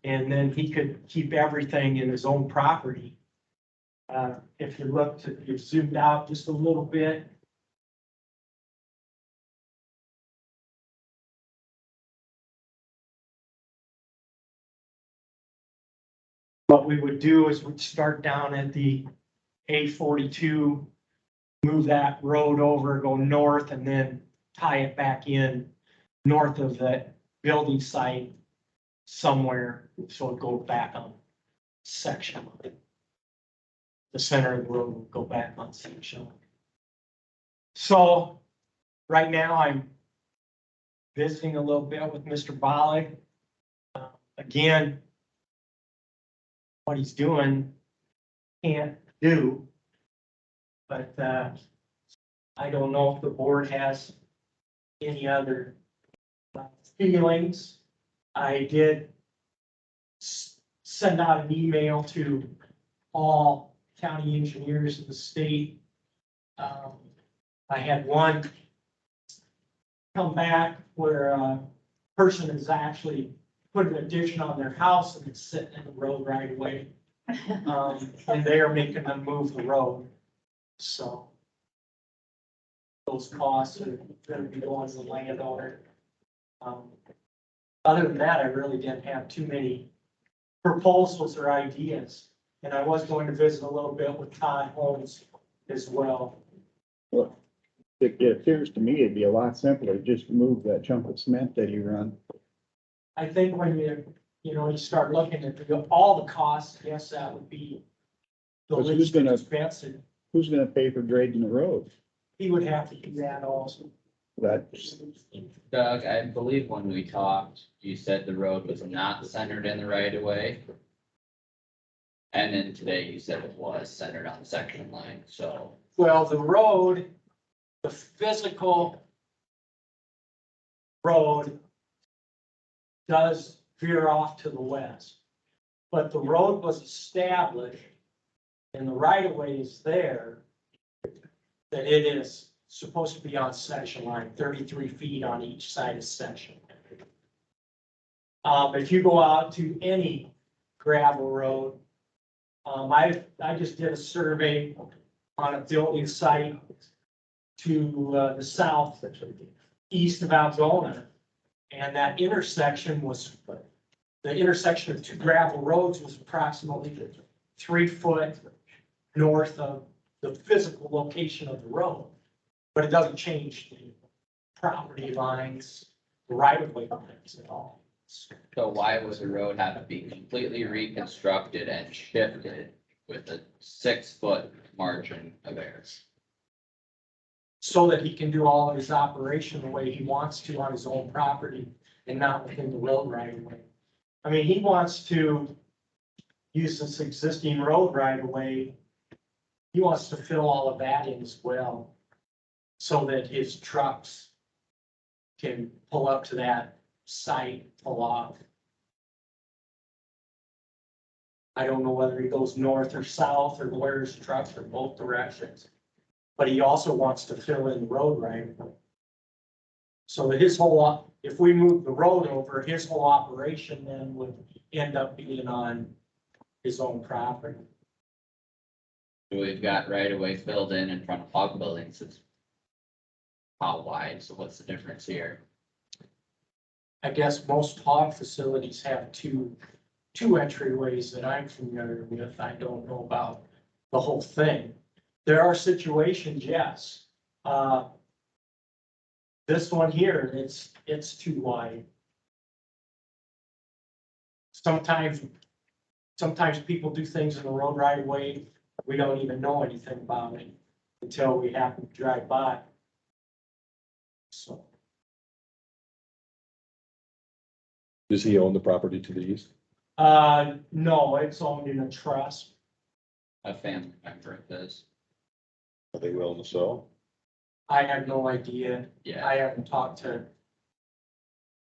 And then he could keep everything in his own property. If you look to, you zoomed out just a little bit. What we would do is we'd start down at the A42, move that road over, go north, and then tie it back in north of that building site somewhere, so it goes back on section. The center of the road will go back on section. So right now I'm visiting a little bit with Mr. Bollig. Again, what he's doing can't do. But I don't know if the board has any other feelings. I did send out an email to all county engineers in the state. I had one come back where a person has actually put an addition on their house and it's sitting in the road right away. And they are making them move the road. So those costs are gonna be going to the landowner. Other than that, I really didn't have too many proposals or ideas. And I was going to visit a little bit with Todd Holmes as well. Well, it appears to me it'd be a lot simpler, just move that chunk of cement that you run. I think when you start looking at all the costs, yes, that would be the But who's least gonna- expensive. Who's gonna pay for grading the road? He would have to do that also. That's, Doug, I believe when we talked, you said the road was not centered in the right of way. And then today you said it was centered on the section line, so. Well, the road, the physical road does veer off to the west. But the road was established and the right of way is there, that it is supposed to be on section line, 33 feet on each side of section. If you go out to any gravel road, I just did a survey on a building site to the south, east of Algona. And that intersection was, the intersection of two gravel roads was approximately 3 foot north of the physical location of the road. But it doesn't change the property lines, the right of way lines at all. So why would the road have to be completely reconstructed and shifted with a 6 foot margin of error? So that he can do all of his operation the way he wants to on his own property and not within the road right of way. I mean, he wants to use this existing road right of way. He wants to fill all of that in as well, so that his trucks can pull up to that site, pull off. I don't know whether he goes north or south or where his trucks are, both directions. But he also wants to fill in the road right of way. So that his whole, if we move the road over, his whole operation then would end up being on his own property. We've got right of way filled in front of hog buildings. It's how wide, so what's the difference here? I guess most hog facilities have two entryways that I'm familiar with. I don't know about the whole thing. There are situations, yes. This one here, it's too wide. Sometimes people do things in the road right away. We don't even know anything about it until we happen to drive by. So. Does he own the property to the east? No, it's owned in a trust. A family member of this? Are they willing to sell? I have no idea. Yeah. I haven't talked to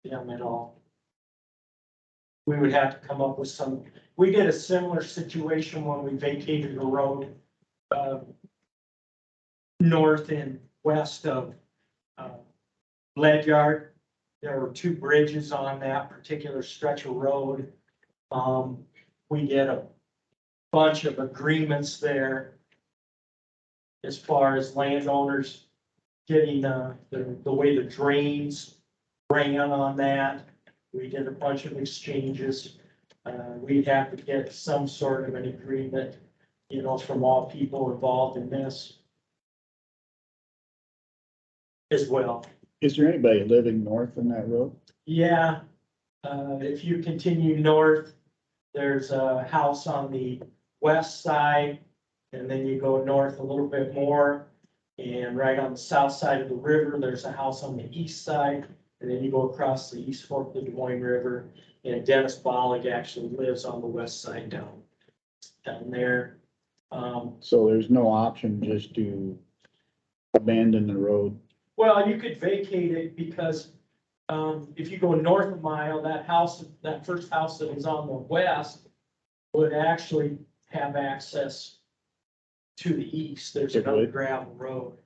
them at all. We would have to come up with some, we did a similar situation when we vacated the road, north and west of, Lead Yard. There were 2 bridges on that particular stretch of road. We did a bunch of agreements there as far as landowners getting, the way the drains ran on that. We did a bunch of exchanges. We'd have to get some sort of an agreement, you know, from all people involved in this as well. Is there anybody living north on that road? Yeah, if you continue north, there's a house on the west side, and then you go north a little bit more. And right on the south side of the river, there's a house on the east side, and then you go across the east fork of the Des Moines River. And Dennis Bollig actually lives on the west side down there. So there's no option just to abandon the road? Well, you could vacate it because, if you go north a mile, that house, that first house that was on the west would actually have access to the east. There's It another would? gravel road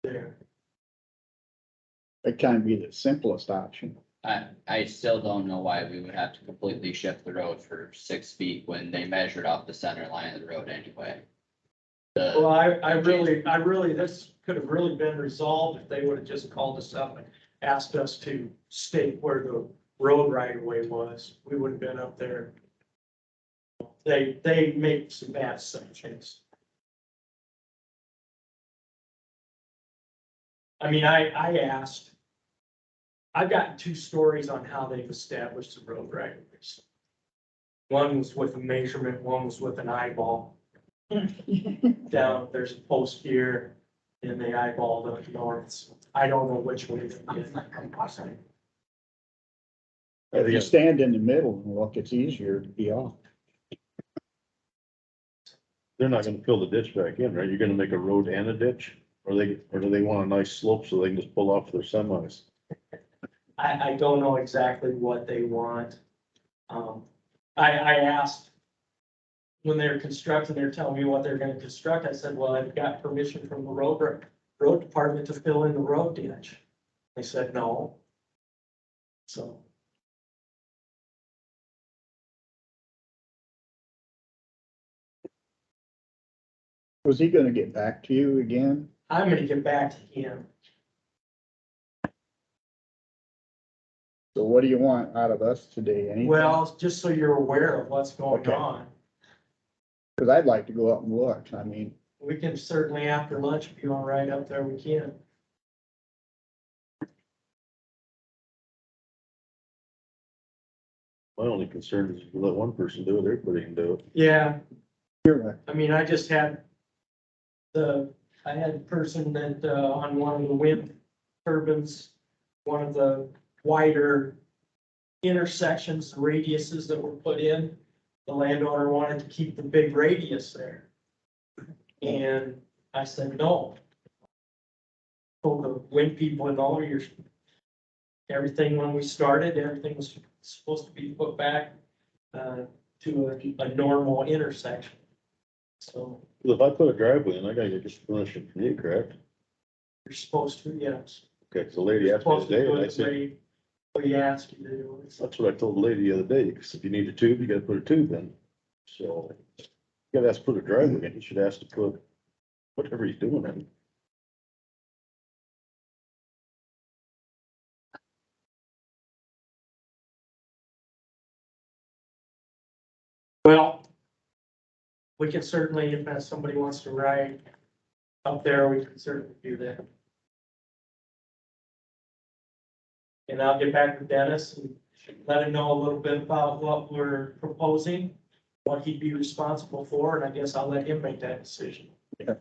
there. That kind of be the simplest option. I still don't know why we would have to completely shift the road for 6 feet when they measured off the center line of the road anyway. Well, I really, this could have really been resolved if they would have just called us up and asked us to state where the road right of way was. We would have been up there. They make some bad assumptions. I mean, I asked, I've gotten 2 stories on how they've established the road right of ways. One was with a measurement, one was with an eyeball. Down, there's a post here, and they eyeballed up north. So I don't know which way they did. If you stand in the middle and look, it's easier to be off. They're not gonna fill the ditch back in, right? You're gonna make a road and a ditch? Or do they want a nice slope so they can just pull off their semis? I don't know exactly what they want. I asked when they were constructing, they're telling me what they're gonna construct. I said, well, I've got permission from the road department to fill in the road ditch. They said, no. So. Was he gonna get back to you again? I'm gonna get back to him. So what do you want out of us today? Anything? Well, just so you're aware of what's going Okay. on. Cause I'd like to go up and look. I mean, We can certainly after lunch, if you want to ride up there, we can. My only concern is if you let one person do it, everybody can do it. Yeah, you're right. I mean, I just had I had a person that, on one of the wind turbines, one of the wider intersections, the radiuses that were put in, the landowner wanted to keep the big radius there. And I said, no. Told the wind people, no, everything when we started, everything was supposed to be put back, to a normal intersection. So If I put a driveway in, I gotta get permission from you, correct? you're supposed to, yes. Okay, so the lady asked me Supposed to today, do and I it the said, way we asked you to do it. that's what I told the lady the other day, because if you need a tube, you gotta put a tube in. So, you gotta ask to put a driveway in, you should ask to put whatever he's doing in. Well, we can certainly, if somebody wants to ride up there, we can certainly do that. And I'll get back to Dennis and let him know a little bit about what we're proposing, what he'd be responsible for, and I guess I'll let him make that decision. Okay.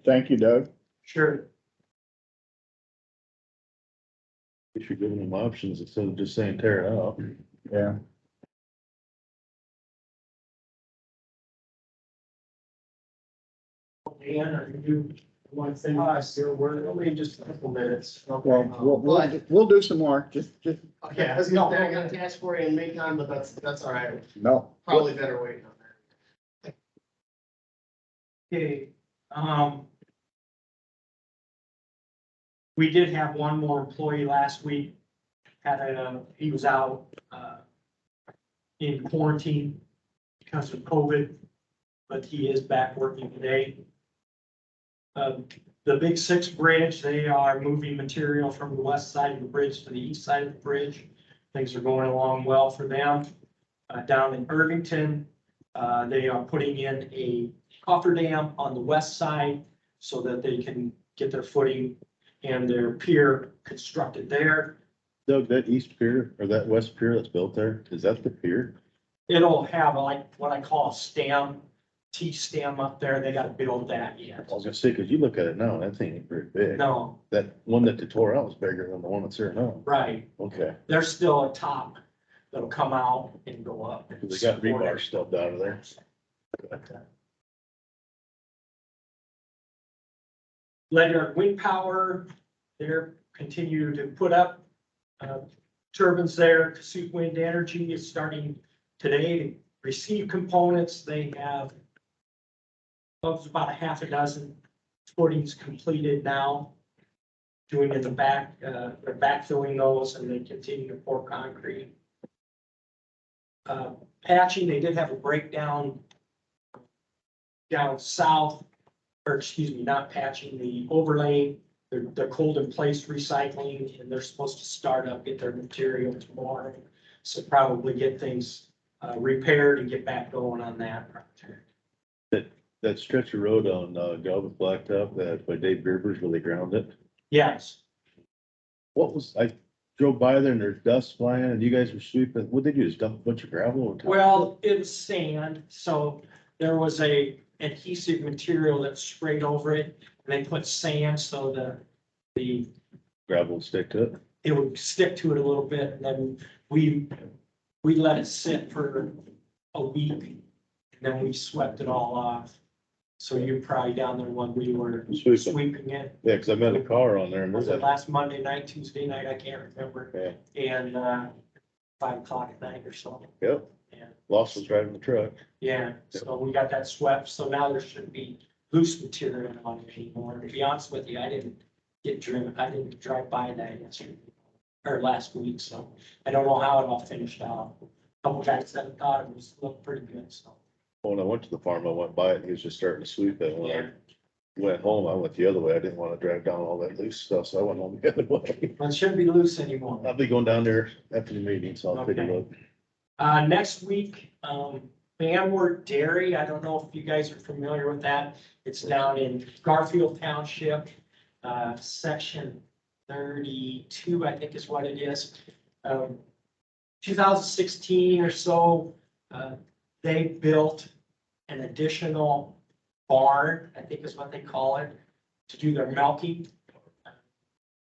Thank you, Doug. Sure. You should give them options instead of just saying tear it out. Yeah. Dan, or you want to say, here, we're only just a couple minutes. Well, we'll do some more. Just, Okay, I was gonna say, I got a task for you in Macon, but that's all right. no. Probably better waiting on that. Okay, We did have one more employee last week. He was out, in quarantine because of COVID, but he is back working today. The Big Six Bridge, they are moving material from the west side of the bridge to the east side of the bridge. Things are going along well for them. Down in Irvington, they are putting in a cofferdam on the west side so that they can get their footing and their pier constructed there. Doug, that east pier or that west pier that's built there, is that the pier? It'll have like what I call a stem, T-stem up there. They gotta build that yet. I was gonna say, cause you look at it now, that thing ain't very big. No, That one that they tore out was bigger than the one that's there now. right. Okay, There's still a top that'll come out and go up. they got rebar stubbed out of there. Ledyard Wind Power, they're continuing to put up turbines there. Kossuth Wind Energy is starting today to receive components. They have about a half a dozen footings completed now. Doing in the back, they're backfilling those and they continue to pour concrete. Patching, they did have a breakdown down south, or excuse me, not patching, the overlay. They're cold in place recycling, and they're supposed to start up, get their material tomorrow. So probably get things repaired and get back going on that project. That stretch of road on Galvin Blacktop, that by Dave Beavers where they ground it. Yes, What was, I drove by there and there's dust flying and you guys were sweeping, what'd they do, just dump a bunch of gravel on top? well, it was sand, so there was a adhesive material that sprayed over it. And they put sand so the Gravel would stick to it? it would stick to it a little bit, and then we let it sit for a week, and then we swept it all off. So you're probably down there when we were Sweeping. sweeping it. Yeah, cause I met a car on there and Was there's it that, last Monday night, Tuesday night? I can't remember. yeah, And 5 o'clock at night or so. yep, And Lost was driving the truck. yeah, so we got that swept. So now there shouldn't be loose material on it anymore. To be honest with you, I didn't drive by that yesterday or last week, so I don't know how it all finished out. Couple guys that thought it was looked pretty good, so. When I went to the farm, I went by it and he was just starting to sweep it. When I Yeah, went home, I went the other way. I didn't wanna drive down all that loose stuff, so I went home the other way. well, it shouldn't be loose anymore. I'll be going down there after the meeting, so I'll take a Okay. look. Next week, Banward Dairy, I don't know if you guys are familiar with that. It's down in Garfield Township, section 32, I think is what it is. 2016 or so, they built an additional barn, I think is what they call it, to do their milking.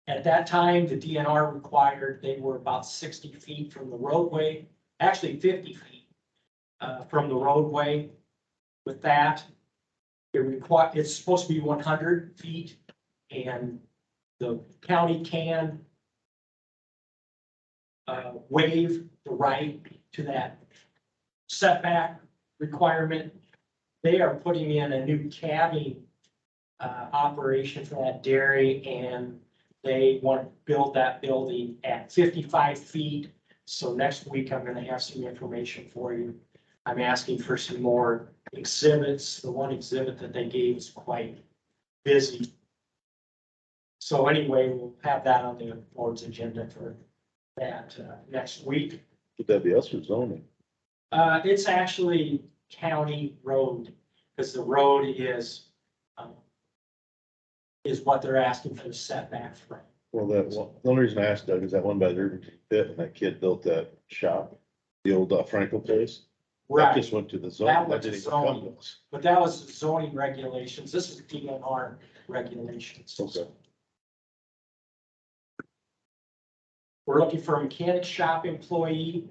At that time, the DNR required they were about 60 feet from the roadway, actually 50 feet from the roadway. With that, it's supposed to be 100 feet, and the county can waive the right to that setback requirement. They are putting in a new calving operation for that dairy, and they want to build that building at 55 feet. So next week, I'm gonna have some information for you. I'm asking for some more exhibits. The one exhibit that they gave is quite busy. So anyway, we'll have that on the board's agenda for that next week. Would that be us or zoning? It's actually county road, because the road is what they're asking for the setback from. Well, the only reason I asked Doug is that one by the Irvington pit and that kid built that shop, the old Frankel place. That just went to the zone. That went That to didn't even come zoning. to us. But that was zoning regulations. This is DNR regulations. Okay. We're looking for a mechanic shop employee.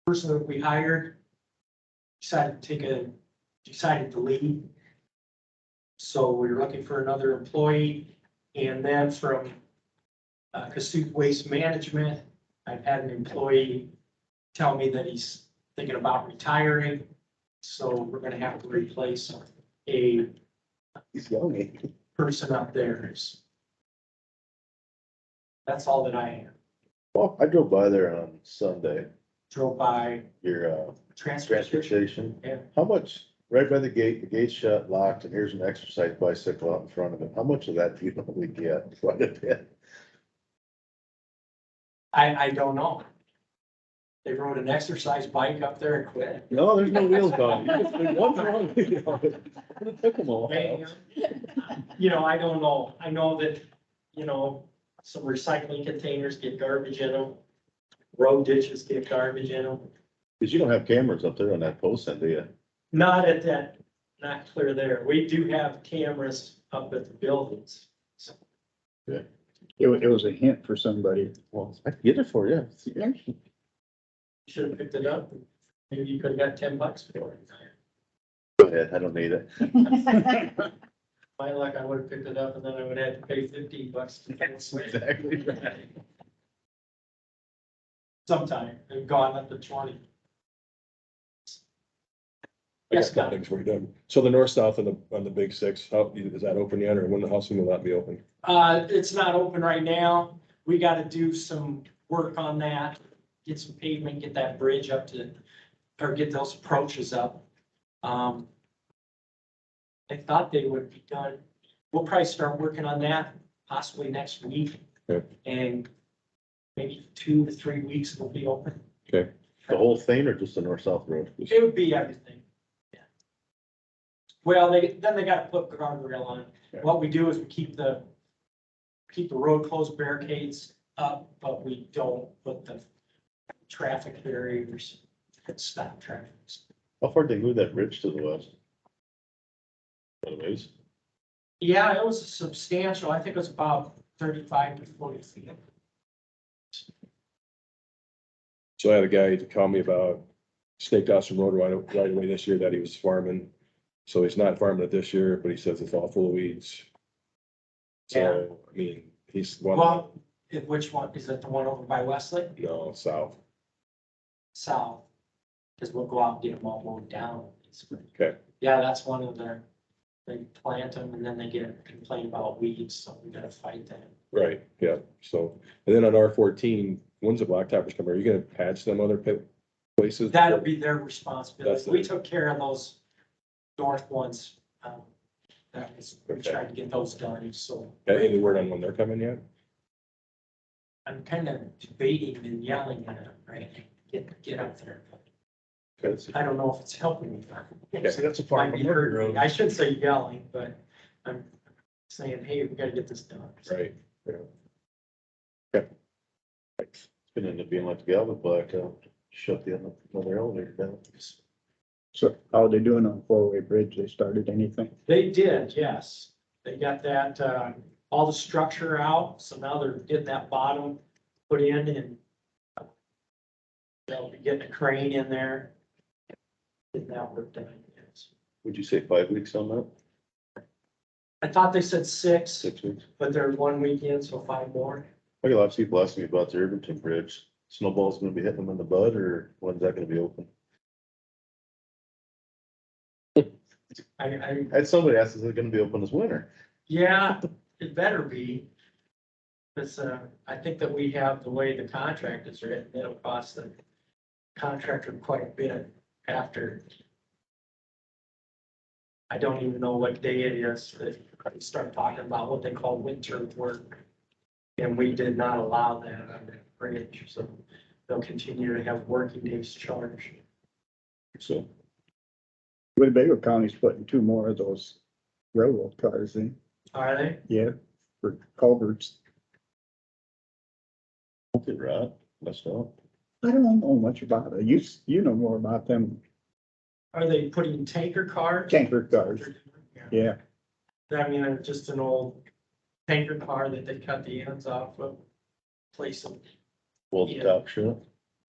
Person that we hired decided to leave. So we're looking for another employee. And then from Kossuth Waste Management, I've had an employee tell me that he's thinking about retiring. So we're gonna have to replace a He's young. person up there. That's all that I have. Well, I drove by there on Sunday, Drove by your, transfer transfer station. station. Yeah. How much, right by the gate's shut, locked, and here's an exercise bicycle out in front of it. How much of that do you normally get? Quite a bit. I don't know. They rode an exercise bike up there and quit. No, there's no wheels on it. What's wrong with you? It took them a while. You know, I don't know. I know that, you know, some recycling containers get garbage in them. Road ditches get garbage in them. Cause you don't have cameras up there on that post end, do you? Not at that, not clear there. We do have cameras up at the buildings. So It was a hint for somebody. Well, I can get it for you. you should have picked it up. Maybe you could have got $10 for it. Go ahead, I don't need it. My luck, I would have picked it up and then I would have to pay $15 to get it away. Exactly right. Sometime, and gone up to 20. I Yes, got a couple Scott. things for you, Doug. So the north-south on the big six, how, is that open yet, or how soon will that be open? It's not open right now. We gotta do some work on that, get some pavement, get that bridge up to, or get those approaches up. I thought they would be done. We'll probably start working on that possibly next week. Okay. And maybe 2 to 3 weeks it'll be open. The whole thing or just the north-south road? It would be everything. Yeah. Well, then they gotta put guardrail on. Okay. What we do is we keep the road closed barricades up, but we don't put the traffic barriers that stop traffic. How far did they move that bridge to the west? Anyways, Yeah, it was substantial. I think it was about 35 to 40 feet. So I had a guy to call me about staked out some road right away this year that he was farming. So he's not farming it this year, but he says it's all full of weeds. So, I mean, he's one, Well, which one? Is that the one over by Wesley? no, south. South. Because we'll go out and get them all mowed down. Okay. Yeah, that's one of their, they plant them and then they get complained about weeds, so we gotta fight that. Right, yeah, so, and then on R14, when's the blacktoppers come, are you gonna patch them other places? That'll be their responsibility. That's We it. took care of those north ones. That was, we Okay. tried to get those done, so. Any word on when they're coming yet? I'm kind of debating and yelling at them, right? Get up there. I don't know if it's helping me. Okay. see, that's a Might farm. be hurting me. I should say yelling, but I'm saying, hey, we gotta get this done. Right, yeah. It's gonna end up being like the Galvin blacktop, shut the other elevator down. So how are they doing on four-way bridge? They started anything? They did, yes. They got that, all the structure out, so now they're getting that bottom put in and they'll be getting a crane in there. Getting that work done, yes. Would you say 5 weeks on that? I thought they said 6, 6 weeks? but there's 1 weekend, so 5 more. I got lots of people asking me about the Irvington Bridge. Snowball's gonna be hitting them in the bud, or when's that gonna be open? I, I had somebody ask, is it gonna be open this winter? yeah, it better be. Because, I think that we have the way the contract is written, it'll cost the contractor quite a bit after. I don't even know what day it is, they start talking about what they call winter work. And we did not allow that on that bridge, so they'll continue to have working days charged. So, Winnebago County's putting 2 more of those railroad cars in. Are they? Yeah, for culverts. did right, messed up. I don't know much about it. You know more about them Are they putting tanker cars? tanker cars. Yeah, I mean, they're just an old tanker car that they cut the ends off of, place them, Weld the Yeah. top shut,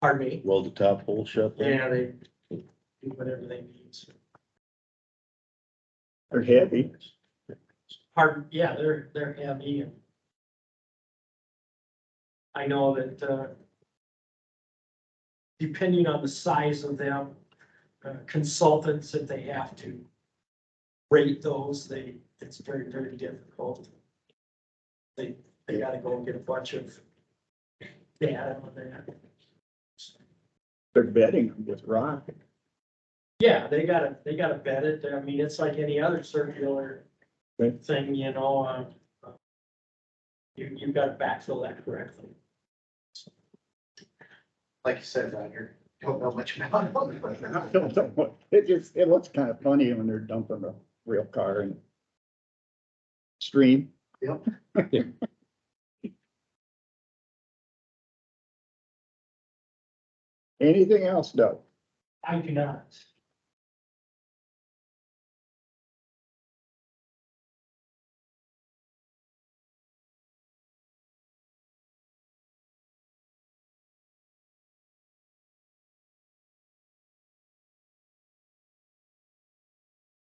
pardon me. weld the top hole shut. there. Yeah, they do whatever they need. they're heavy. Pardon, yeah, they're heavy. And I know that, depending on the size of them, consultants, if they have to rate those, it's very, very difficult. They gotta go and get a bunch of data on that. They're bedding them with rock. Yeah, they gotta vet it. I mean, it's like any other circular Okay. thing, you know, you've got to backfill that correctly. Like you said, Roger, don't know much about it. I don't know what- it looks kind of funny when they're dumping a real car in stream. Yep. Anything else, Doug? I do not.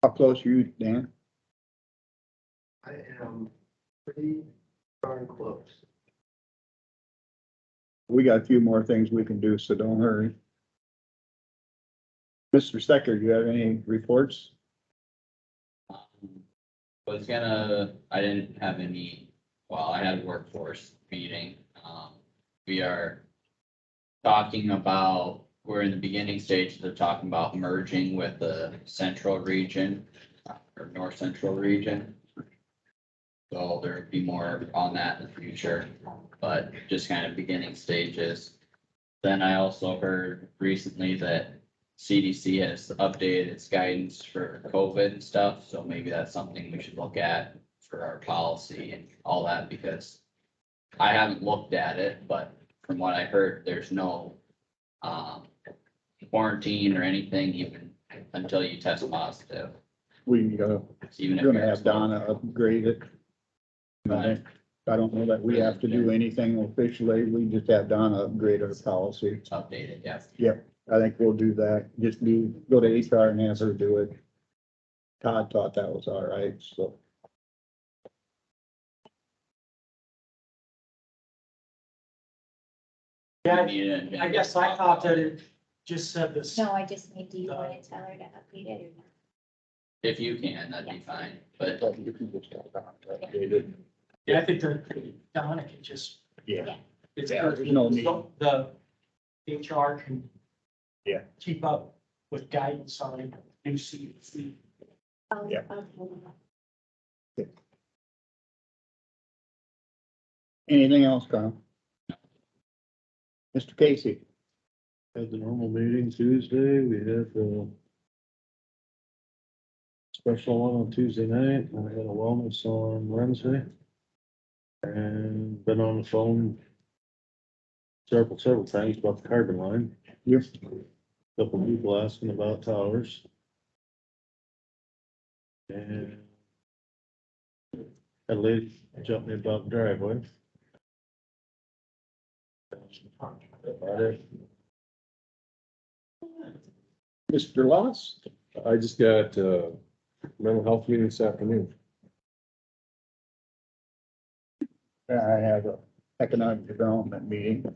How close are you, Dan? I am pretty darn close. We got a few more things we can do, so don't hurry. Mr. Stecker, you have any reports? I didn't have any, well, I had a workforce meeting. We are talking about, we're in the beginning stages of talking about merging with the central region or north central region. So there would be more on that in the future, but just kind of beginning stages. Then I also heard recently that CDC has updated its guidance for COVID and stuff, so maybe that's something we should look at for our policy and all that, because I haven't looked at it, but from what I heard, there's no quarantine or anything even until you test positive. We, Even if gonna you're have Donna upgrade it. I don't know that we have to do anything officially. We just have Donna upgrade our policy. updated, yeah. Yep, I think we'll do that. Just go to HR and have her do it. Todd thought that was all right, so. Yeah, Yeah, I guess I thought that it just said this. No, I just need, do you want to tell her to update it or not? if you can, that'd be fine, but You can just tell Donna to update it. Yeah, I think that Donna can just. Yeah. It's, Yeah, there's no need. the HR can. Yeah. Keep up with guidance on new CDC. Yeah. Anything else, Kyle? Mr. Casey? Had the normal meeting Tuesday, we had the special one on Tuesday night, and we had a wellness on Wednesday. And been on the phone several times about the carbon line. Yep. Couple of people asking about towers. And had a lady jump me about the driveway. About it. Mr. Loss? I just got, mental health meeting this afternoon. I have a economic development meeting.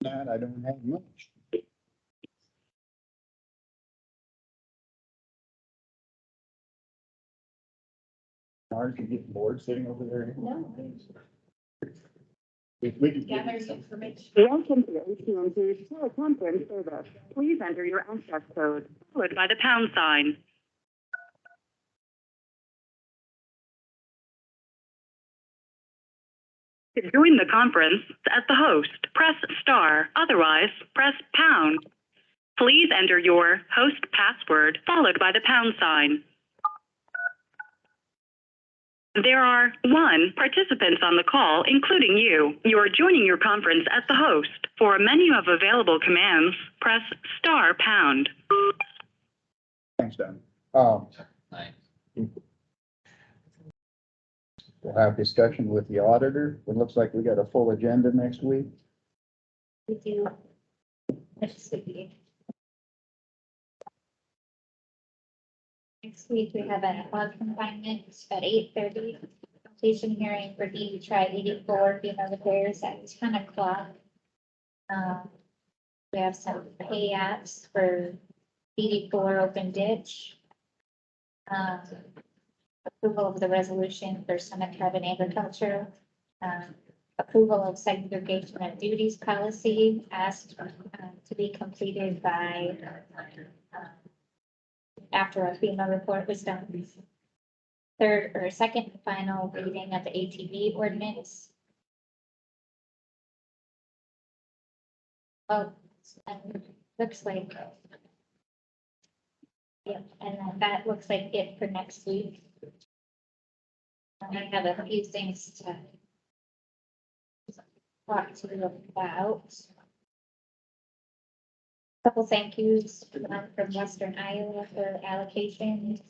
That I don't have much. Marge, you get bored sitting over there? No. We could get Gather some information. Welcome to the AT&T teleconference service. Please enter your access code, followed by the pound sign. To join the conference as the host, press star. Otherwise, press pound. Please enter your host password, followed by the pound sign. There are 1 participants on the call, including you. You are joining your conference as the host. For a menu of available commands, press star pound. Thanks, Don. thanks. We'll have discussion with the auditor. It looks like we got a full agenda next week. We do. Next week. Next week, we have a hog confinement at 8:30. Completion hearing for DD Tri 84, female affairs at 10 o'clock. We have some pay apps for DD 4 open ditch. Approval of the resolution for Summit Carbon Agriculture. approval of segregation of duties policy asked to be completed by after our FEMA report was done. Third or second and final reading of the ATV ordinance. Oh, and looks like. Yep, and then that looks like it for next week. I have a few things to talk to you about. Couple thank yous, one from Western Iowa for allocation,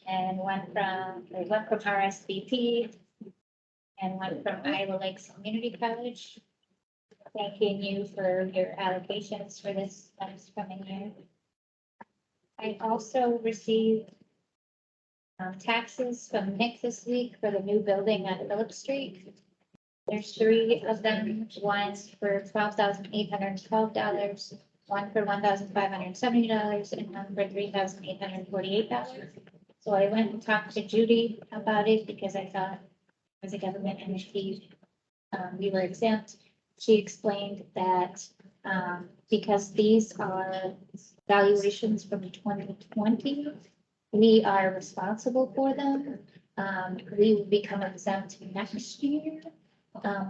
and one from RSVP, and one from Iowa Lakes Community College. Thanking you for your allocations for this coming year. I also received taxes from Nick this week for the new building on Phillip Street. There's 3 of them, one for $12,812, one for $1,570, and one for $3,848. So I went and talked to Judy about it because I thought as a government entity, we were exempt. She explained that because these are valuations from 2020, we are responsible for them. We will become exempt next year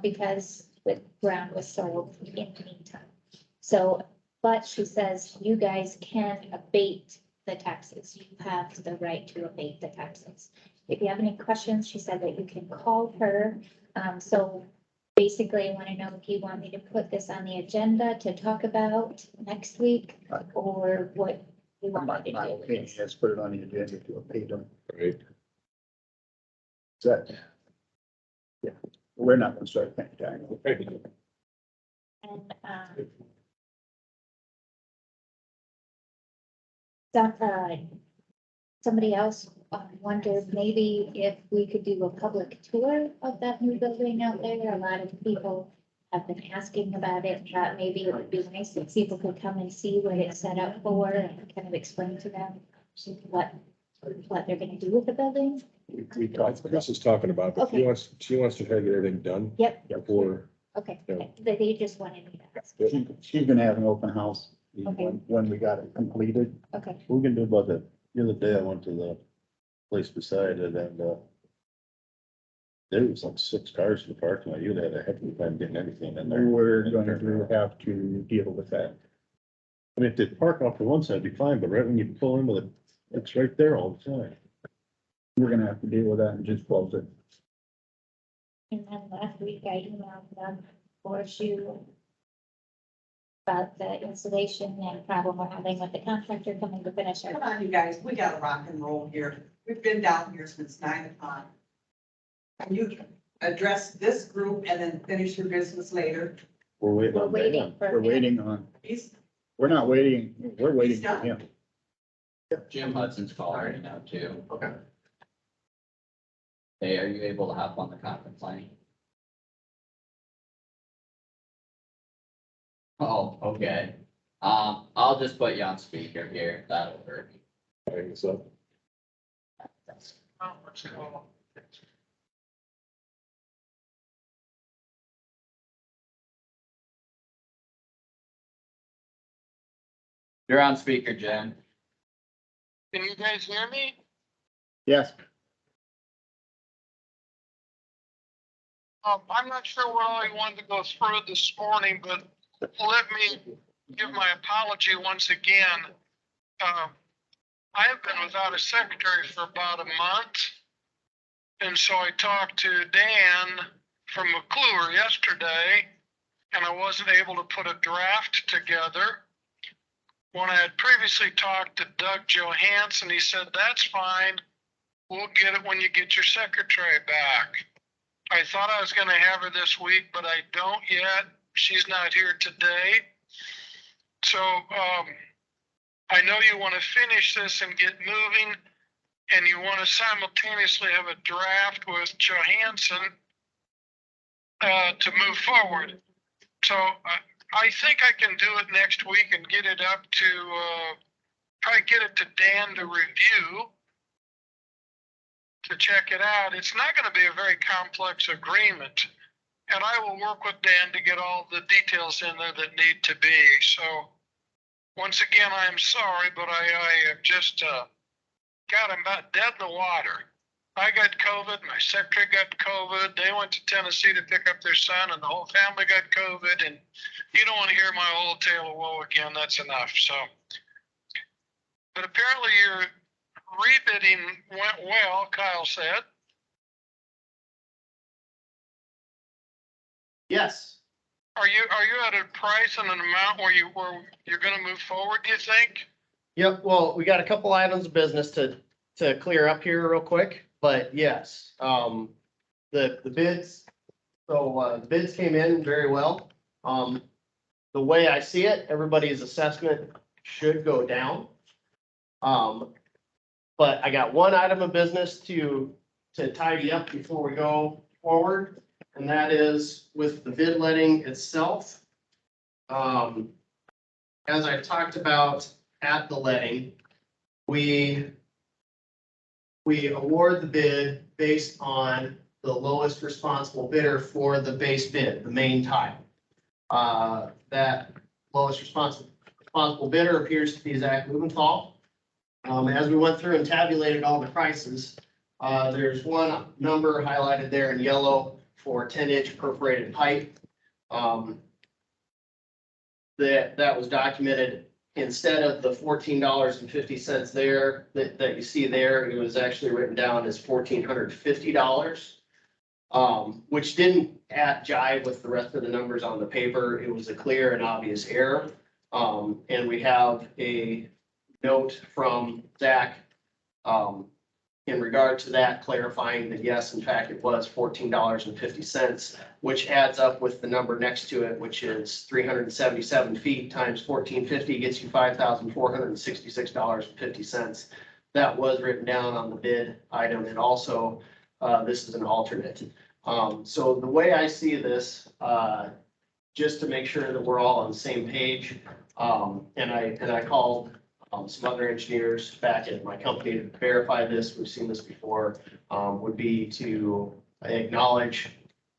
because the ground was sold in the meantime. So, but she says you guys can abate the taxes. You have the right to abate the taxes. If you have any questions, she said that you can call her. So basically, I want to know if you want me to put this on the agenda to talk about next week or what you want me to My do. with opinion this. is put it on the agenda to abate them. Right. That, yeah, we're not gonna start paying tax. And, somebody else wondered maybe if we could do a public tour of that new building out there. A lot of people have been asking about it. Thought maybe it would be nice if people could come and see what it's set up for and kind of explain to them what they're gonna do with the building. We talked, Chris is talking about, but Okay. she wants to try to get everything done Yep, before. okay. Yeah. They just wanted me to ask. she's gonna have an open house Okay. when we got it completed. Okay, We can do about that. The other day I went to the place beside it and, there was like 6 cars in the parking lot. You'd had a heck of a time getting anything in there. We're going to have to deal with that. I mean, if they park off to one side, it'd be fine, but right when you pull into it's right there all the time. We're gonna have to deal with that and just close it. and then last week I emailed them for you about the installation and problem we're having with the contractor coming to finish Come our. on, you guys, we gotta rock and roll here. We've been down here since 9 o'clock. Can you address this group and then finish your business later? We're waiting We're on waiting Dan. for. We're waiting on, He's, we're not waiting, we're waiting for done. him. Jim Hudson's calling right now too. Okay. Hey, are you able to hop on the conference line? Oh, okay. I'll just put you on speaker here. That'll work. Hang this up. You're on speaker, Jim. Can you guys hear me? Yes, I'm not sure where all I wanted to go through this morning, but let me give my apology once again. I have been without a secretary for about a month. And so I talked to Dan from McClure yesterday, and I wasn't able to put a draft together. When I had previously talked to Doug Johansson, he said, that's fine. We'll get it when you get your secretary back. I thought I was going to have her this week, but I don't yet. She's not here today. So I know you want to finish this and get moving, and you want to simultaneously have a draft with Johansson to move forward. So I think I can do it next week and get it up to, probably get it to Dan to review, to check it out. It's not going to be a very complex agreement. and I will work with Dan to get all the details in there that need to be. So once again, I'm sorry, but I have just got about dead in the water. I got COVID, my secretary got COVID, they went to Tennessee to pick up their son, and the whole family got COVID, and you don't want to hear my whole tale of woe again, that's enough, so. But apparently your rebidding went well, Kyle said. Yes. Are you at a price and an amount where you're gonna move forward, do you think? Yep, well, we got a couple items of business to clear up here real quick, but yes, the bids, the bids came in very well. The way I see it, everybody's assessment should go down. But I got one item of business to tidy up before we go forward, and that is with the bid letting itself. As I talked about at the letting, we award the bid based on the lowest responsible bidder for the base bid, the main tile. That lowest responsible bidder appears to be Zach Lubenthal. As we went through and tabulated all the prices, there's one number highlighted there in yellow for 10-inch perforated pipe. That was documented. Instead of the $14.50 there that you see there, it was actually written down as $1,450, which didn't jive with the rest of the numbers on the paper. It was a clear and obvious error. And we have a note from Zach in regard to that, clarifying that yes, in fact, it was $14.50, which adds up with the number next to it, which is 377 feet times 1450 gets you $5,466.50. That was written down on the bid item, and also this is an alternate. So the way I see this, just to make sure that we're all on the same page, and I called some other engineers back at my company to verify this, we've seen this before, would be to acknowledge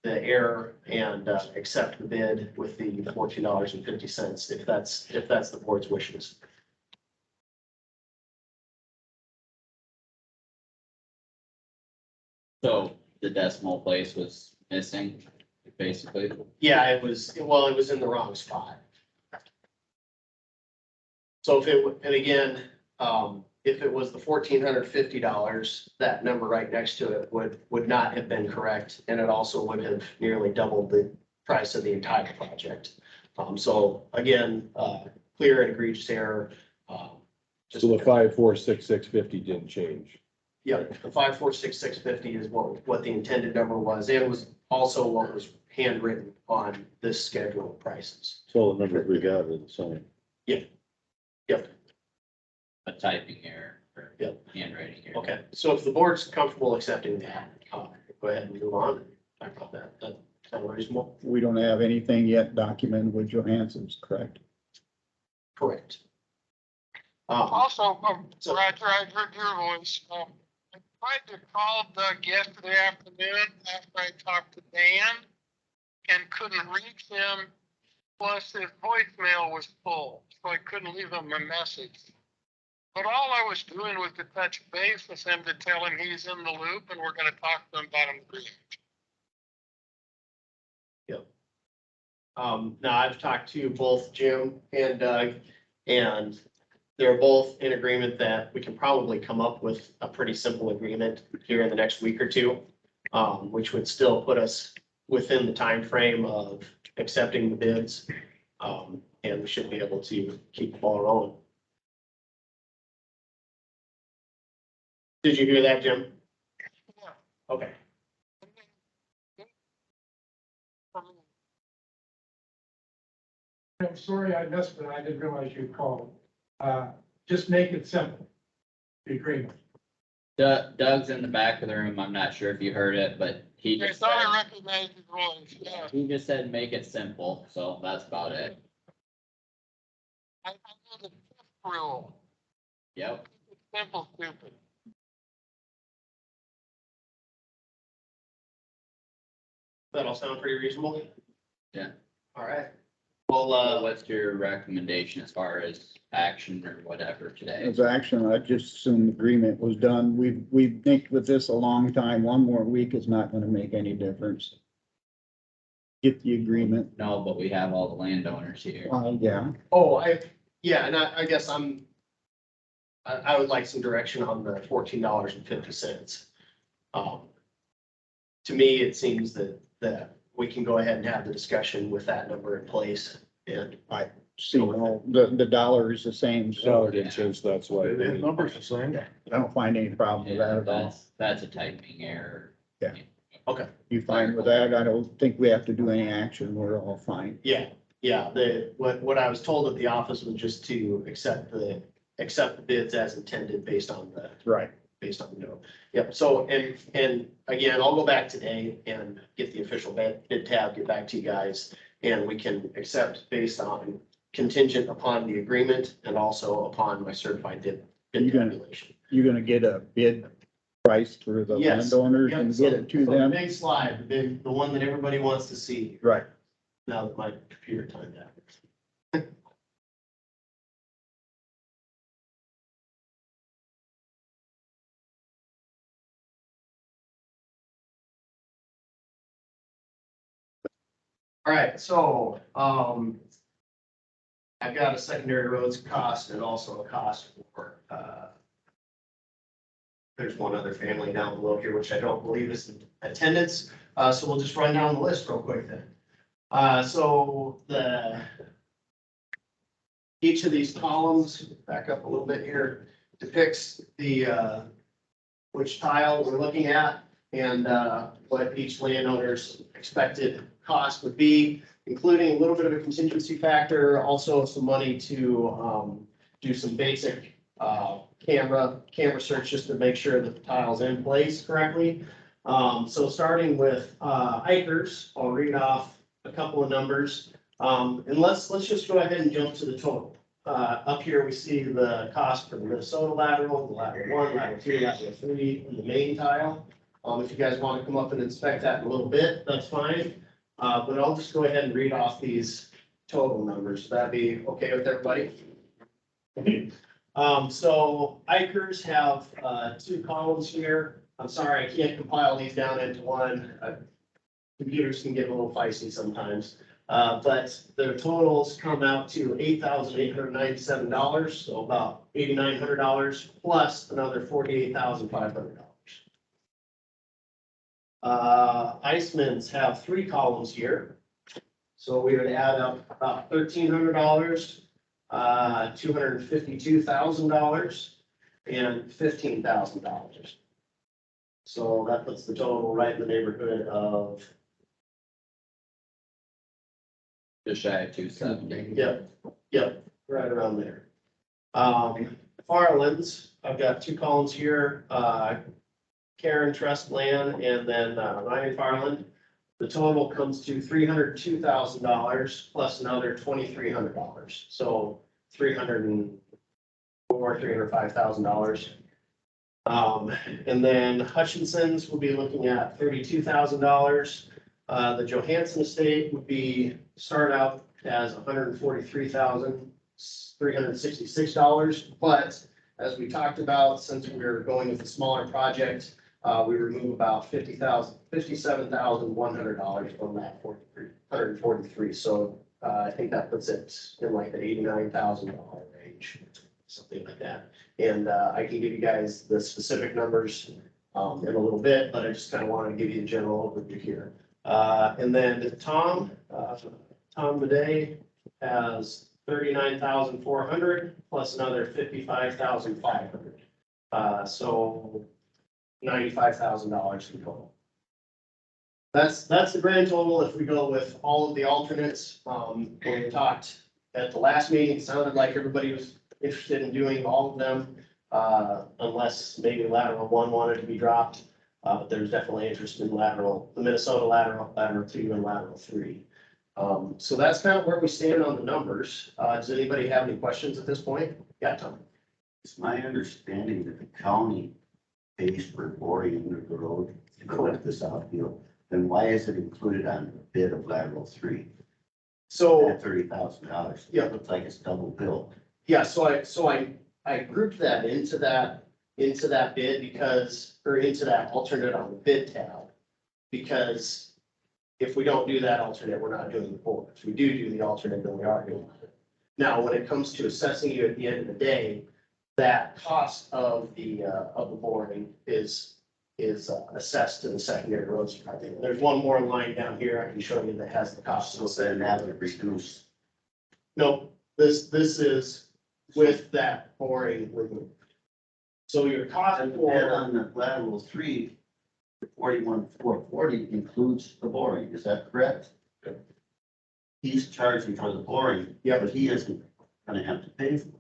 the error and accept the bid with the $14.50, if that's the board's wishes. So the decimal place was missing, basically. Yeah, it was in the wrong spot. So if it was the $1,450, that number right next to it would not have been correct, and it also would have nearly doubled the price of the entire project. So again, clear and egregious error. So the 5,466.50 didn't change. Yeah, the 5,466.50 is what the intended number was. It was also what was handwritten on this schedule of prices. So the numbers we got are the same. Yep. A typing error or Yep. handwriting error. Okay, so if the board's comfortable accepting that, go ahead and move on. I thought that sounded reasonable. We don't have anything yet documented with Johansson's, correct? Correct. Also, Roger, I heard your voice. I tried to call Doug yesterday afternoon after I talked to Dan and couldn't reach him. Plus his voicemail was full, so I couldn't leave him a message. But all I was doing was to touch base with him to tell him he's in the loop and we're gonna talk to him about him. Yep. Now I've talked to both Jim and Doug, and they're both in agreement that we can probably come up with a pretty simple agreement here in the next week or two, which would still put us within the time frame of accepting the bids. And we should be able to keep the ball rolling. Did you hear that, Jim? Okay. I'm sorry I missed it. I didn't realize you called. Just make it simple. The agreement. Doug's in the back of the room. I'm not sure if you heard it, but he I just thought said, I recognized his voice, yeah. he just said, make it simple. So that's about it. I know the fifth rule. Yep. Simple, stupid. That all sound pretty reasonable? Yeah. All right. Well, What's your recommendation as far as action or whatever today? As action, I just assumed the agreement was done. We've nicked with this a long time. One more week is not gonna make any difference. Get the agreement. No, but we have all the landowners here. Yeah. oh, yeah, and I guess I would like some direction on the $14.50. To me, it seems that we can go ahead and have the discussion with that number in place and. See, well, the dollar is the same, So so it didn't change, that's why. The number's the same. I don't find any problem with that Yeah, at all. that's a typing error. Yeah. Okay. You fine with that? I don't think we have to do any action. We're all fine. Yeah, what I was told at the office was just to accept the bids as intended based on the Right. note. Yep, so, and again, I'll go back today and get the official bid tab, get back to you guys. And we can accept based on contingent upon the agreement and also upon my certified bid tabulation. You're gonna get a bid price for the Yes. landowners Yep, and so- get it to so the them? Big slide, the one that everybody wants to see, Right. now that my computer timed out. All right, so, I've got a secondary roads cost and also a cost for, there's one other family down below here, which I don't believe is in attendance, so we'll just run down the list real quick then. So each of these columns, back up a little bit here, depicts the, which tile we're looking at and, what each landowner's expected cost would be, including a little bit of a contingency factor, also some money to, do some basic, camera search just to make sure that the tile's in place correctly. So starting with, acres, I'll read off a couple of numbers. And let's just go ahead and jump to the total. Up here, we see the cost for the Minnesota lateral, the lateral 1, lateral 2, lateral 3, and the main tile. If you guys want to come up and inspect that in a little bit, that's fine. But I'll just go ahead and read off these total numbers. That'd be okay with everybody? So Ikers have, 2 columns here. I'm sorry, I can't compile these down into one. Computers can get a little feisty sometimes. But their totals come out to $8,897, so about $8,900 plus another $48,500. Iceman's have 3 columns here. So we would add up about $1,300, $252,000 and $15,000. So that puts the total right in the neighborhood of. Just shy of 270. Yep, right around there. Farlands, I've got 2 columns here, Karen Trust Land and then Ryan Farland. The total comes to $302,000 plus another $2,300. So $305,000. And then Hutchinson's will be looking at $32,000. The Johansson estate would be, start out as $143,366, but as we talked about, since we're going with a smaller project, we remove about $57,100 from that 143. So, I think that puts it in like the $89,000 range, something like that. And, I can give you guys the specific numbers, in a little bit, but I just kind of wanted to give you a general overview here. And then Tom Madey has 39,400 plus another 55,500. So $95,000 in total. That's the grand total. If we go with all of the alternates, when we talked at the last meeting, it sounded like everybody was interested in doing all of them, unless maybe lateral 1 wanted to be dropped. But there's definitely interest in the Minnesota lateral 2 and lateral 3. So that's kind of where we stand on the numbers. Does anybody have any questions at this point? Yeah, Tom. It's my understanding that the county pays for boring under the road to go to the south field. then why is it included on the bid of lateral 3 So, at $30,000? Yeah. It looks like it's double billed. yeah, so I grouped that into that bid because, or into that alternate on the bid tab. Because if we don't do that alternate, we're not doing the bore. If we do the alternate, then we are doing it. Now, when it comes to assessing you at the end of the day, that cost of the boring is assessed to the secondary roads project. There's one more line down here I can show you that has the cost. So then that would reduce. No, this is with that boring removed. So your cost And for, on the lateral 3, the 41,440 includes the boring, is that correct? He's charging for the boring, Yeah. but he isn't gonna have to pay for it.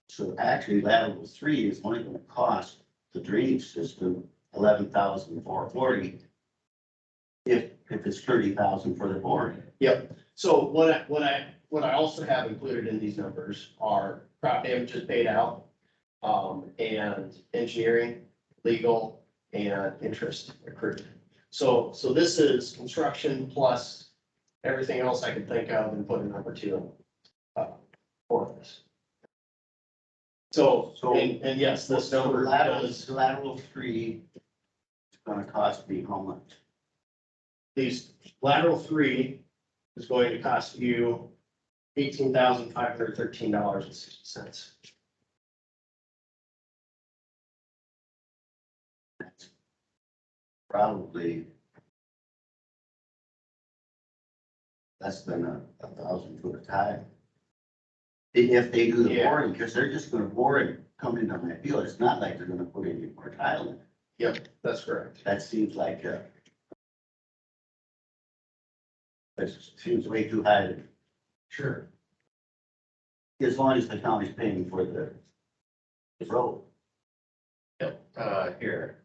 So actually lateral 3 is only gonna cost the drainage system 11,440. If it's 30,000 for the boring. yep. So what I also have included in these numbers are crop damages paid out, and engineering, legal, and interest accrued. So this is construction plus everything else I can think of and put a number to for this. So, and yes, this So number does, lateral 3 is gonna cost me how much? these lateral 3 is going to cost you $18,513.60. Probably less than a 1,000 foot of tile. If they do the Yeah. boring, because they're just gonna bore and come into my field, it's not like they're gonna put any more tile in. Yep, that's correct. That seems like, that seems way too high, Sure. as long as the county's paying for the road. Yep, here.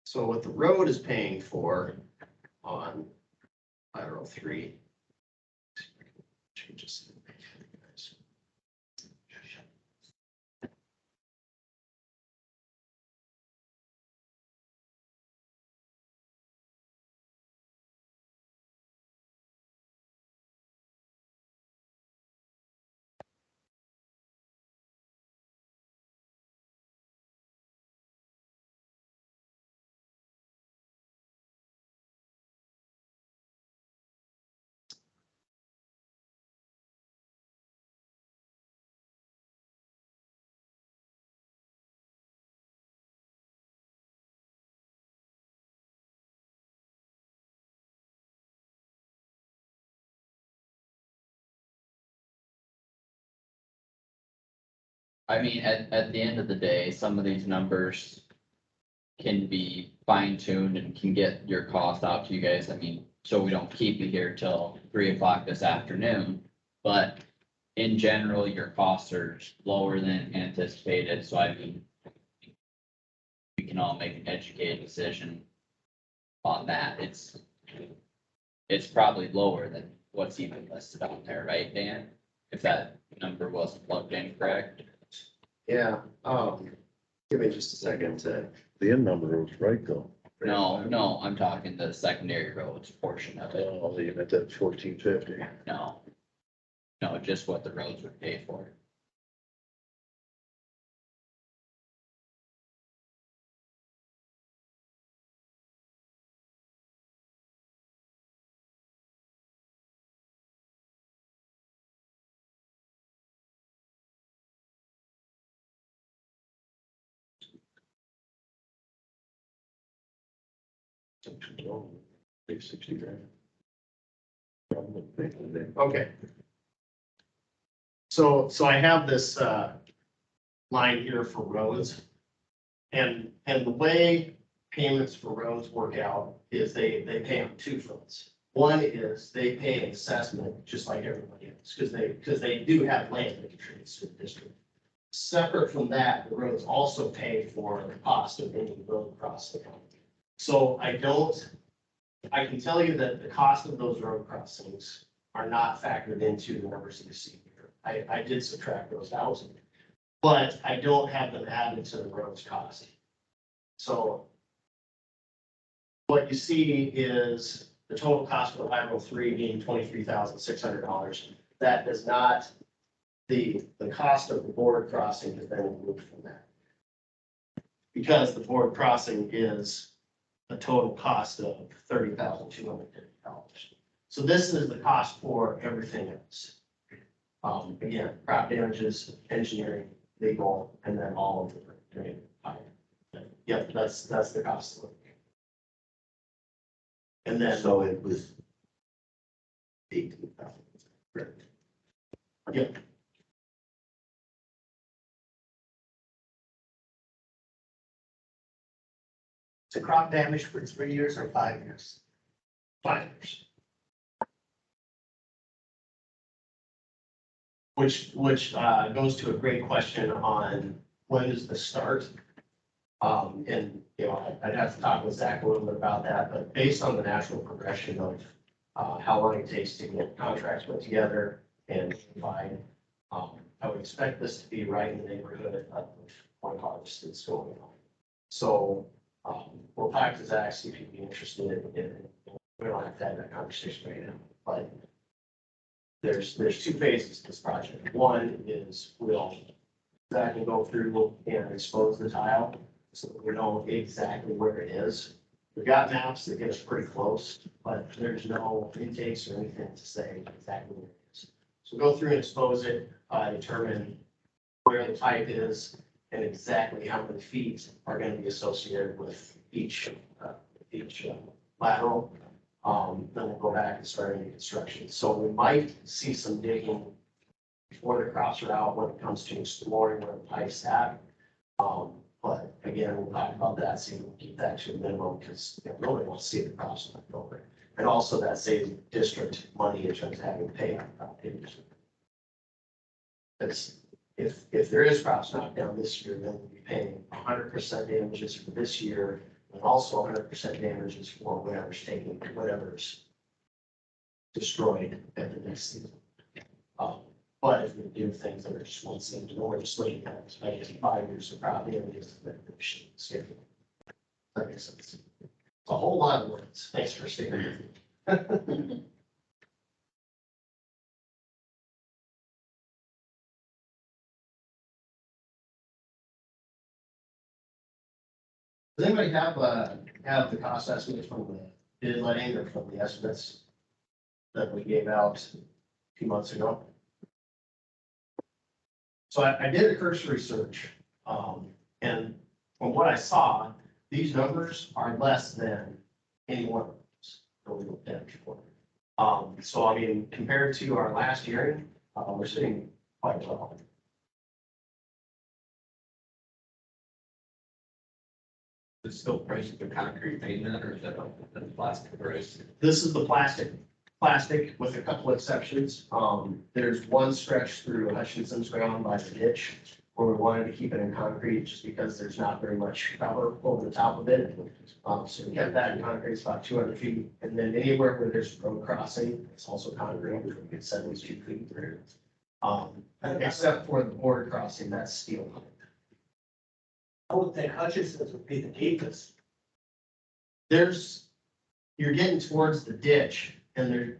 So what the road is paying for on lateral 3. Change this. I mean, at the end of the day, some of these numbers can be fine tuned and can get your cost out to you guys. I mean, so we don't keep you here till 3 o'clock this afternoon. But in general, your costs are lower than anticipated, so I mean, we can all make an educated decision on that. It's probably lower than what's even listed on there, right, Dan? If that number wasn't plugged in correct? Yeah, give me just a second to. The end number was right though. No, I'm talking the secondary roads portion of it. Oh, you meant that 1450. No, just what the roads would pay for. Pay 60 grand. Okay. So I have this, line here for roads. And the way payments for roads work out is they pay on 2 fronts. One is they pay an assessment, just like everybody else, because they do have land that contributes to the district. Separate from that, the roads also pay for the cost of any road across the county. So I don't I can tell you that the cost of those road crossings are not factored into the numbers that you see here. I did subtract those out, but I don't have them added to the roads cost. So what you see is the total cost for lateral 3 being $23,600. That does not, the cost of the board crossing has been removed from that. Because the board crossing is a total cost of $30,250. So this is the cost for everything else. Again, crop damages, engineering, legal, and then all of the. Yep, that's the cost of it. And then. So it was 18,000. Yep. It's a crop damage for 3 years or 5 years? 5 years. Which goes to a great question on when is the start? And, you know, I'd have to talk with Zach a little bit about that, but based on the natural progression of how long it takes to get contracts put together and notified, I would expect this to be right in the neighborhood of when harvest is going on. So, we'll talk to Zach, see if he'd be interested in, we don't have to have that conversation right now, but there's 2 phases to this project. One is Zach will go through and expose the tile so that we know exactly where it is. We've got maps that get us pretty close, but there's no intakes or anything to say exactly where it is. So go through and expose it, determine where the pipe is and exactly how many feet are going to be associated with each lateral. Then we'll go back and start any construction. So we might see some digging before the crops are out when it comes to exploring where the pipe's at. But again, we'll talk about that, see if we can keep that to a minimum because nobody wants to see the crops left over. And also that saves district money in terms of having to pay on crop damage. Because if there is crops knocked down this year, then we'll be paying 100% damages for this year and also 100% damages for whatever's destroyed at the next season. But if we do things that are just one season, we're just looking at, I guess, 5 years of crop damages that we should schedule. That makes sense. It's a whole lot of words. Thanks for staying with me. Does anybody have the cost estimates from the bid letting or from the estimates that we gave out a few months ago? So I did a cursory search, and from what I saw, these numbers are less than any one of those that we looked at before. So I mean, compared to our last hearing, we're sitting quite well. Is it still priced for concrete pavement or is that the plastic price? This is the plastic with a couple exceptions. There's one stretch through Hutchinson's ground by the ditch where we wanted to keep it in concrete just because there's not very much cover over the top of it. So we kept that in concrete, it's about 200 feet. And then anywhere where there's road crossing, it's also concrete, which we get 72 feet through. Except for the border crossing, that's steel. I would think Hutchinson's would be the deepest. You're getting towards the ditch and there,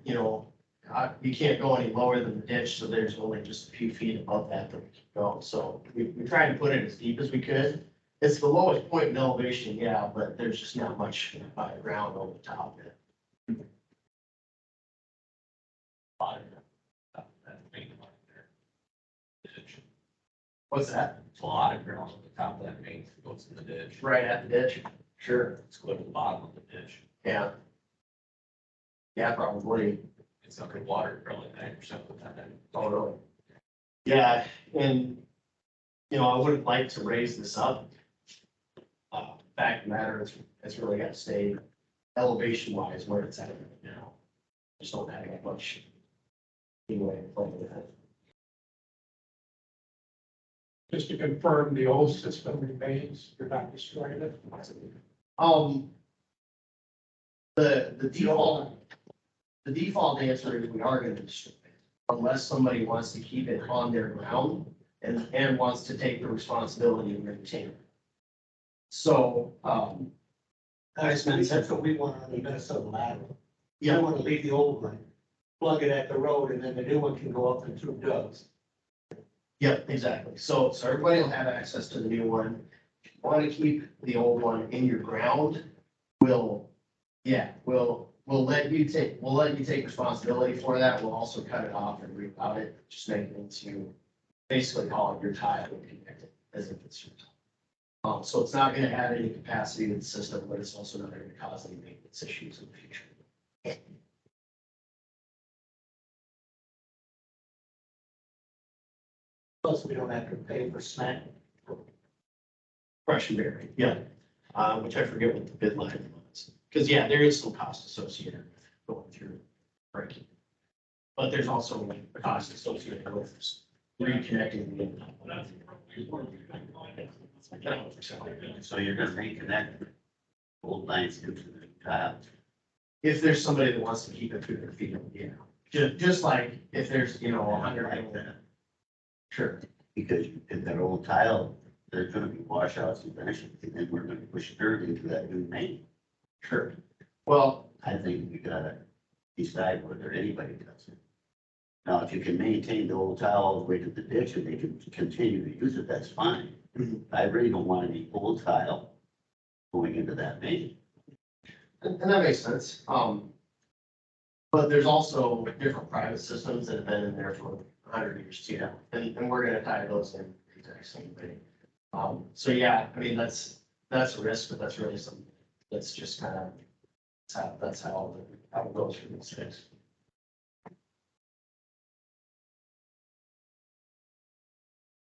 you can't go any lower than the ditch, so there's only just a few feet above that we can go. So we tried to put it as deep as we could. It's the lowest point in elevation, yeah, but there's just not much ground over the top of it. What's that? It's a lot of ground on the top of that main that goes in the ditch. Right at the ditch? Sure. It's close to the bottom of the ditch. Yeah. Yeah, probably. It's underwater probably 90% of the time. Oh, really? Yeah, and, I wouldn't like to raise this up. Fact of the matter, it's really got to stay elevation wise where it's at right now. Just don't have that much anyway to play with it. Just to confirm, the old system remains, you're not destroying it? The default answer is we are gonna destroy it, unless somebody wants to keep it on their ground and wants to take the responsibility and maintain it. So, That's what we want on the Minnesota lateral. You yeah, don't want to leave the old one, plug it at the road, and then the new one can go up and through Doug's. yeah, exactly. So everybody will have access to the new one. If you want to keep the old one in your ground, we'll let you take responsibility for that. We'll also cut it off and reroute it, just make it into basically call it your tile and connect it as if it's your tile. So it's not gonna add any capacity to the system, but it's also not gonna cause any maintenance issues in the future. Plus, we don't have to pay for snack. Crush and bury, yeah. Which I forget what the bid line was. Because, yeah, there is some cost associated with going through breaking. But there's also a cost associated with reconnecting the. So you're gonna reconnect old lines into the tile. If there's somebody that wants to keep it through their field, yeah. Just like if there's, you know, a hundred. Like that. Sure. Because if that old tile, there's gonna be washouts eventually, and then we're gonna push dirt into that new main. Sure. Well, I think we gotta decide whether anybody does it. Now, if you can maintain the old tile all the way to the ditch and they can continue to use it, that's fine. I really don't want any old tile going into that main. and that makes sense. But there's also different private systems that have been in there for 100 years too. And we're gonna tie those in the exact same way. So yeah, I mean, that's a risk, but that's really something that's just kind of, that's how it goes for these things.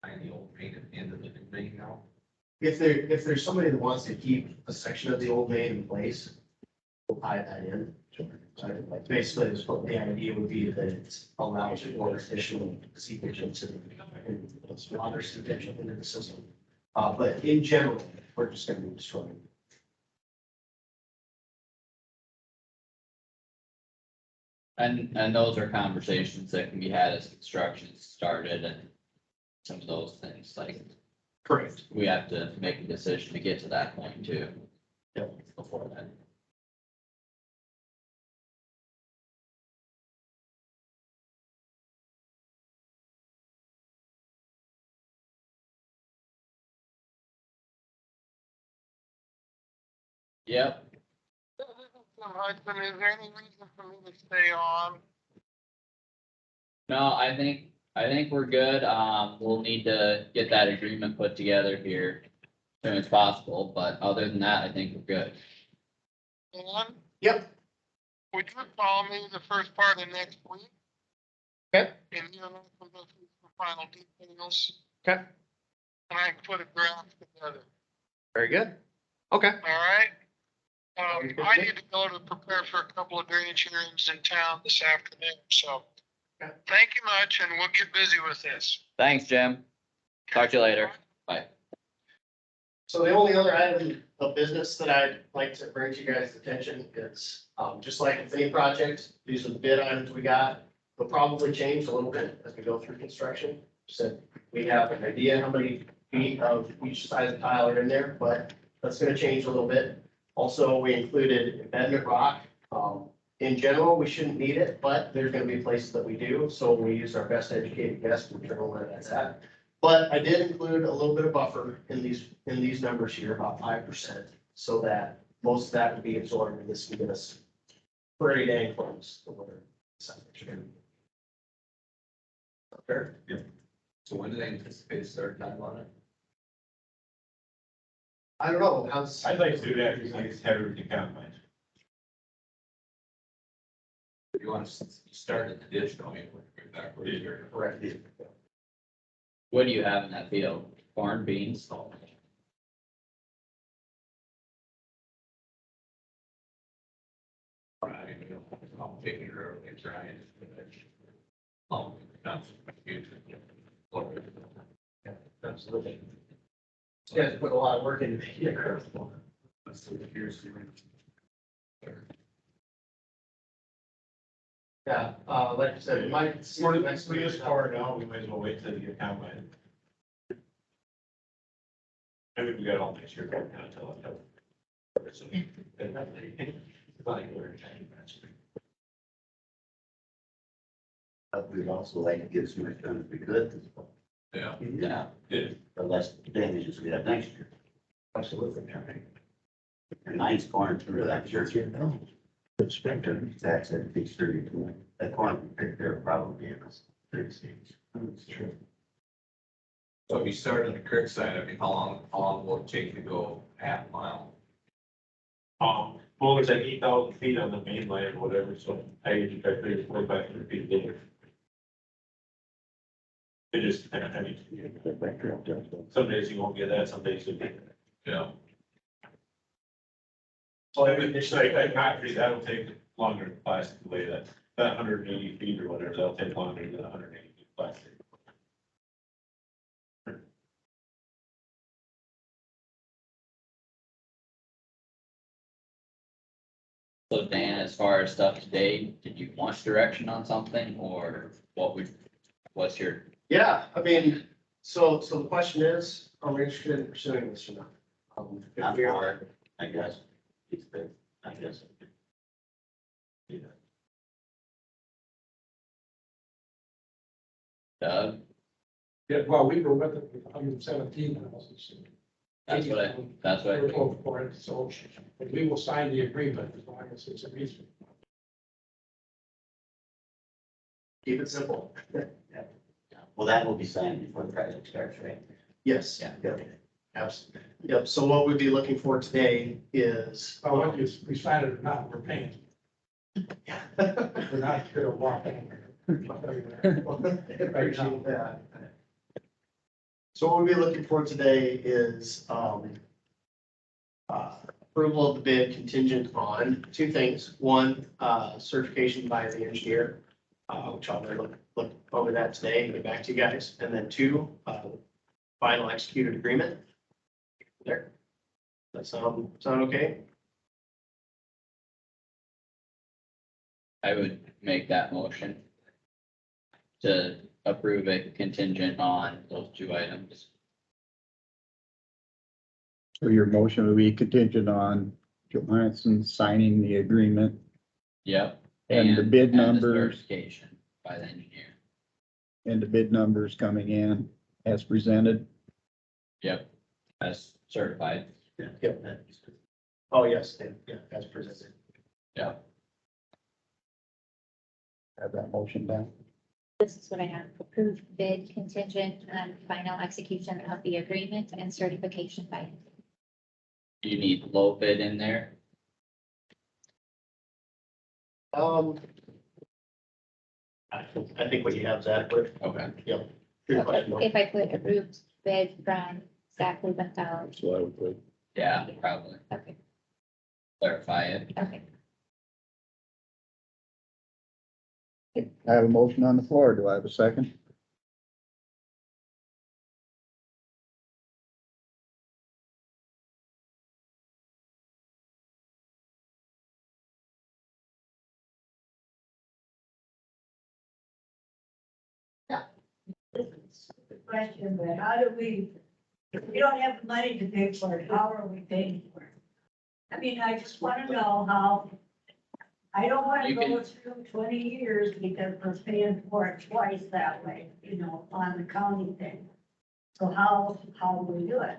And the old main at the end of the new main now. If there's somebody that wants to keep a section of the old main in place, we'll tie that in. Like basically, it's what the idea would be that it allows you more additional seepage into the water seepage into the system. But in general, we're just gonna be destroying. And those are conversations that can be had as construction started and some of those things, like, Correct. we have to make a decision to get to that point too. Yep. Before then. Yep, Hudson, is there any reason for me to stay on? no, I think we're good, we'll need to get that agreement put together here as soon as possible, but other than that, I think we're good. Dan? Yep. Would you call me the first part of next week? Okay. And you and I can go through the final details, Okay. and I can put a draft together, Very good. Okay. all right? I need to go to prepare for a couple of drainage hearings in town this afternoon, so. Okay. Thank you much, and we'll get busy with this. Thanks, Jim. Talk to you later. Bye. So the only other item of business that I'd like to bring to you guys' attention is, just like with any project, these are the bid items we got. They'll probably change a little bit as we go through construction. So we have an idea how many feet of each size of tile are in there, but that's gonna change a little bit. Also, we included embedment rock. In general, we shouldn't need it, but there's gonna be places that we do, so we use our best educated guess to determine where that's at. But I did include a little bit of buffer in these numbers here, about 5%, so that most of that would be absorbed, and this can get us pretty dang close to where it's gonna be. Fair? So when do they anticipate start time on it? I don't know, how's, I'd like to do that because I just have everything combined. You want to start at the ditch, don't you? Exactly. correct. What do you have in that field? Corn, beans? Right, I'll take it early and try it. Oh, that's huge. Absolutely. You guys put a lot of work into making it curved. Yeah, like I said, it might. For this part now, we might as well wait till you get combine. Maybe we got all next year, but not until October. But we'd also like to get as much done as we could this fall. Yeah. Yeah. The less damages we have next year. Absolutely. And nice corn through that church. It's springtime. That's at least 30 to that corn picked there probably in us 36. That's true. So if you start on the creek side, I mean, how long will it take to go half a mile? Well, there's like 8,000 feet on the mainland, whatever, so I usually try to figure 4,500 feet a day. It just, I mean, some days you won't get that, some days you get that. Yeah. So it's like concrete, that'll take longer than plastic, the way that 180 feet or whatever, that'll take longer than 180 feet plastic. So Dan, as far as stuff today, did you want direction on something or what's your, Yeah, I mean, so the question is, are we interested in pursuing this or not? If I'm we for are, it, I guess. It's been, I guess. Doug? Yeah, well, we were with it with 117 houses. That's what I We're think. both for it, so we will sign the agreement as long as it's a reason. keep it simple. Well, that will be signed before the project starts, right? Yes. Yeah. Absolutely. Yep, so what we'd be looking for today is. Well, whether we sign it or not, we're paying. We're not gonna walk in. Appreciate that. So what we'll be looking for today is, approval of the bid contingent on two things. One, certification by the engineer, which I'll look over that today and get back to you guys. And then two, final executed agreement. There. That sound okay? I would make that motion to approve it contingent on those two items. So your motion will be contingent on Johansson signing the agreement Yep. and the bid and the numbers, Certification by the engineer. and the bid numbers coming in as presented. Yep. As certified. Yep. Oh, yes, yeah, as presented. Yeah. Have that motion down. This is what I have, approved bid contingent on final execution of the agreement and certification by. You need low bid in there. I think what you have is adequate. Okay. Yep. Good question. If I put approved bid from exactly $1,000. That's what I would put. Yeah, probably. Okay, Clarify it. okay. I have a motion on the floor. Do I have a second? Question, but how do we don't have the money to pay for it, how are we paying for it? I mean, I just want to know how, I don't want to You go through 20 years because we're paying for it twice that way, on the county thing. So how do we do it?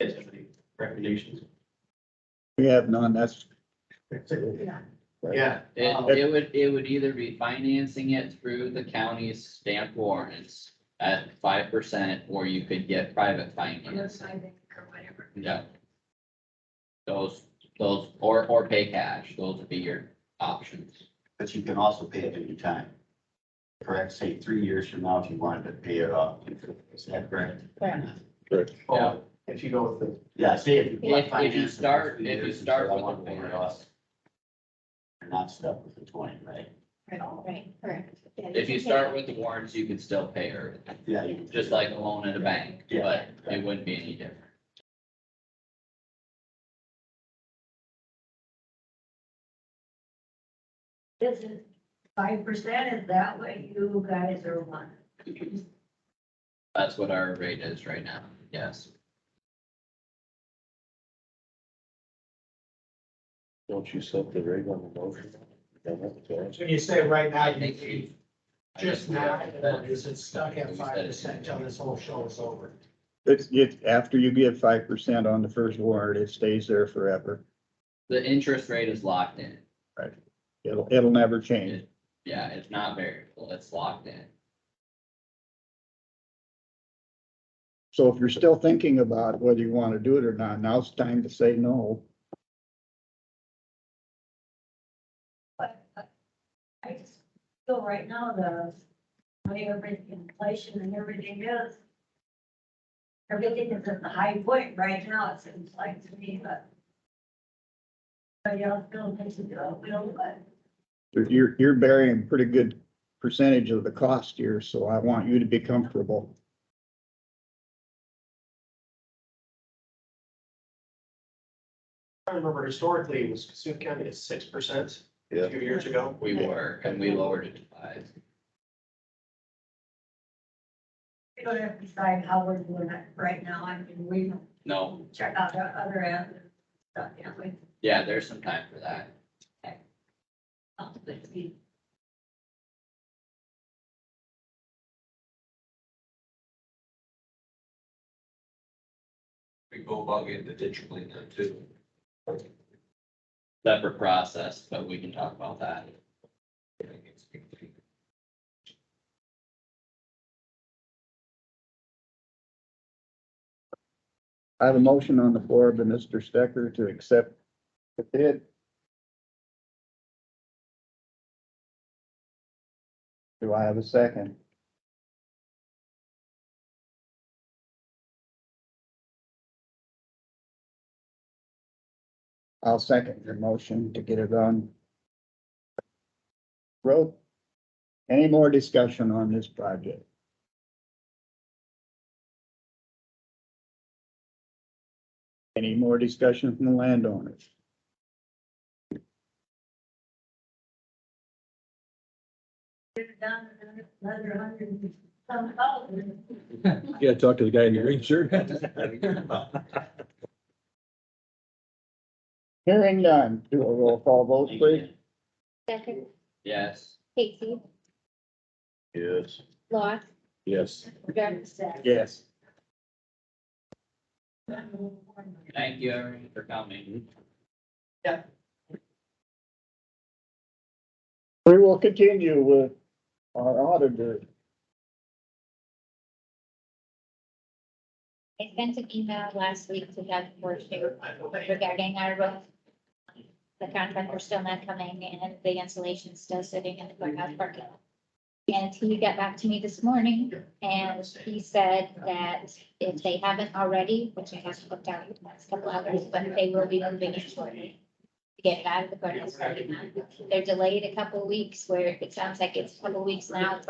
Guys have any recommendations? We have none. That's. Yeah. It would either be financing it through the county's stamp warrants at 5%, or you could get private financing. Yeah. Those, or pay cash, those would be your options. But you can also pay it any time. Correct, say 3 years from now, if you wanted to pay it off, is that correct? Correct. Correct. Yeah. If you go with the. Yeah, say if you. If you start with the warrants. warrants. You're not stuck with the 20, right? Right, correct. Yeah, If you can start pay with the warrants, you can still pay her, Yeah. You can- just like a loan at a bank, Yeah. but it wouldn't be any different. This is 5%, is that what you guys are wanting? That's what our rate is right now, yes. Don't you set the rate on the motion? Don't have to ask. So you say right now, I you think need I just think we now, already or is it stuck We at said it. 5% until this whole show is over? After you give 5% on the first warrant, it stays there forever. The interest rate is locked in. It'll never change. Yeah, it's not variable, it's locked in. So if you're still thinking about whether you want to do it or not, now's the time to say no. But I just feel right now, the way everything, inflation and everything is, everything is at the high point right now, it seems like to me, but everybody else still thinks it's a will, but You're bearing a pretty good percentage of the cost here, so I want you to be comfortable. I remember historically, it was Kossuth County at 6% Yeah. a few years ago. We were, and we lowered it to 5. we don't have to decide how we're doing it right now. I mean, we No, check out the other end and stuff, can't we? yeah, there's some time for that. Let's see. We go about getting the ditch cleaned up too. Separate process, but we can talk about that. I have a motion on the floor by Mr. Stecker to accept the bid. Do I have a second? I'll second your motion to get it on road. Any more discussion on this project? Any more discussion from the landowners? Get it done in another 100 and some thousand. You gotta talk to the guy in the green shirt. Hearing none, do a roll call vote, please. Stecker, Yes, Casey, Yes. Lost, Yes. Jarvis. Yes. thank you everyone for coming. We will continue with our auditor. I sent an email last week to Doug Forster regarding our roof. The contractor's still not coming and the installation's still sitting in the courthouse parking lot. And he got back to me this morning and he said that if they haven't already, which I haven't looked out in the next couple hours, but they will be moving it shortly. To get it out of the courthouse parking lot. They're delayed a couple of weeks where it sounds like it's a couple of weeks now,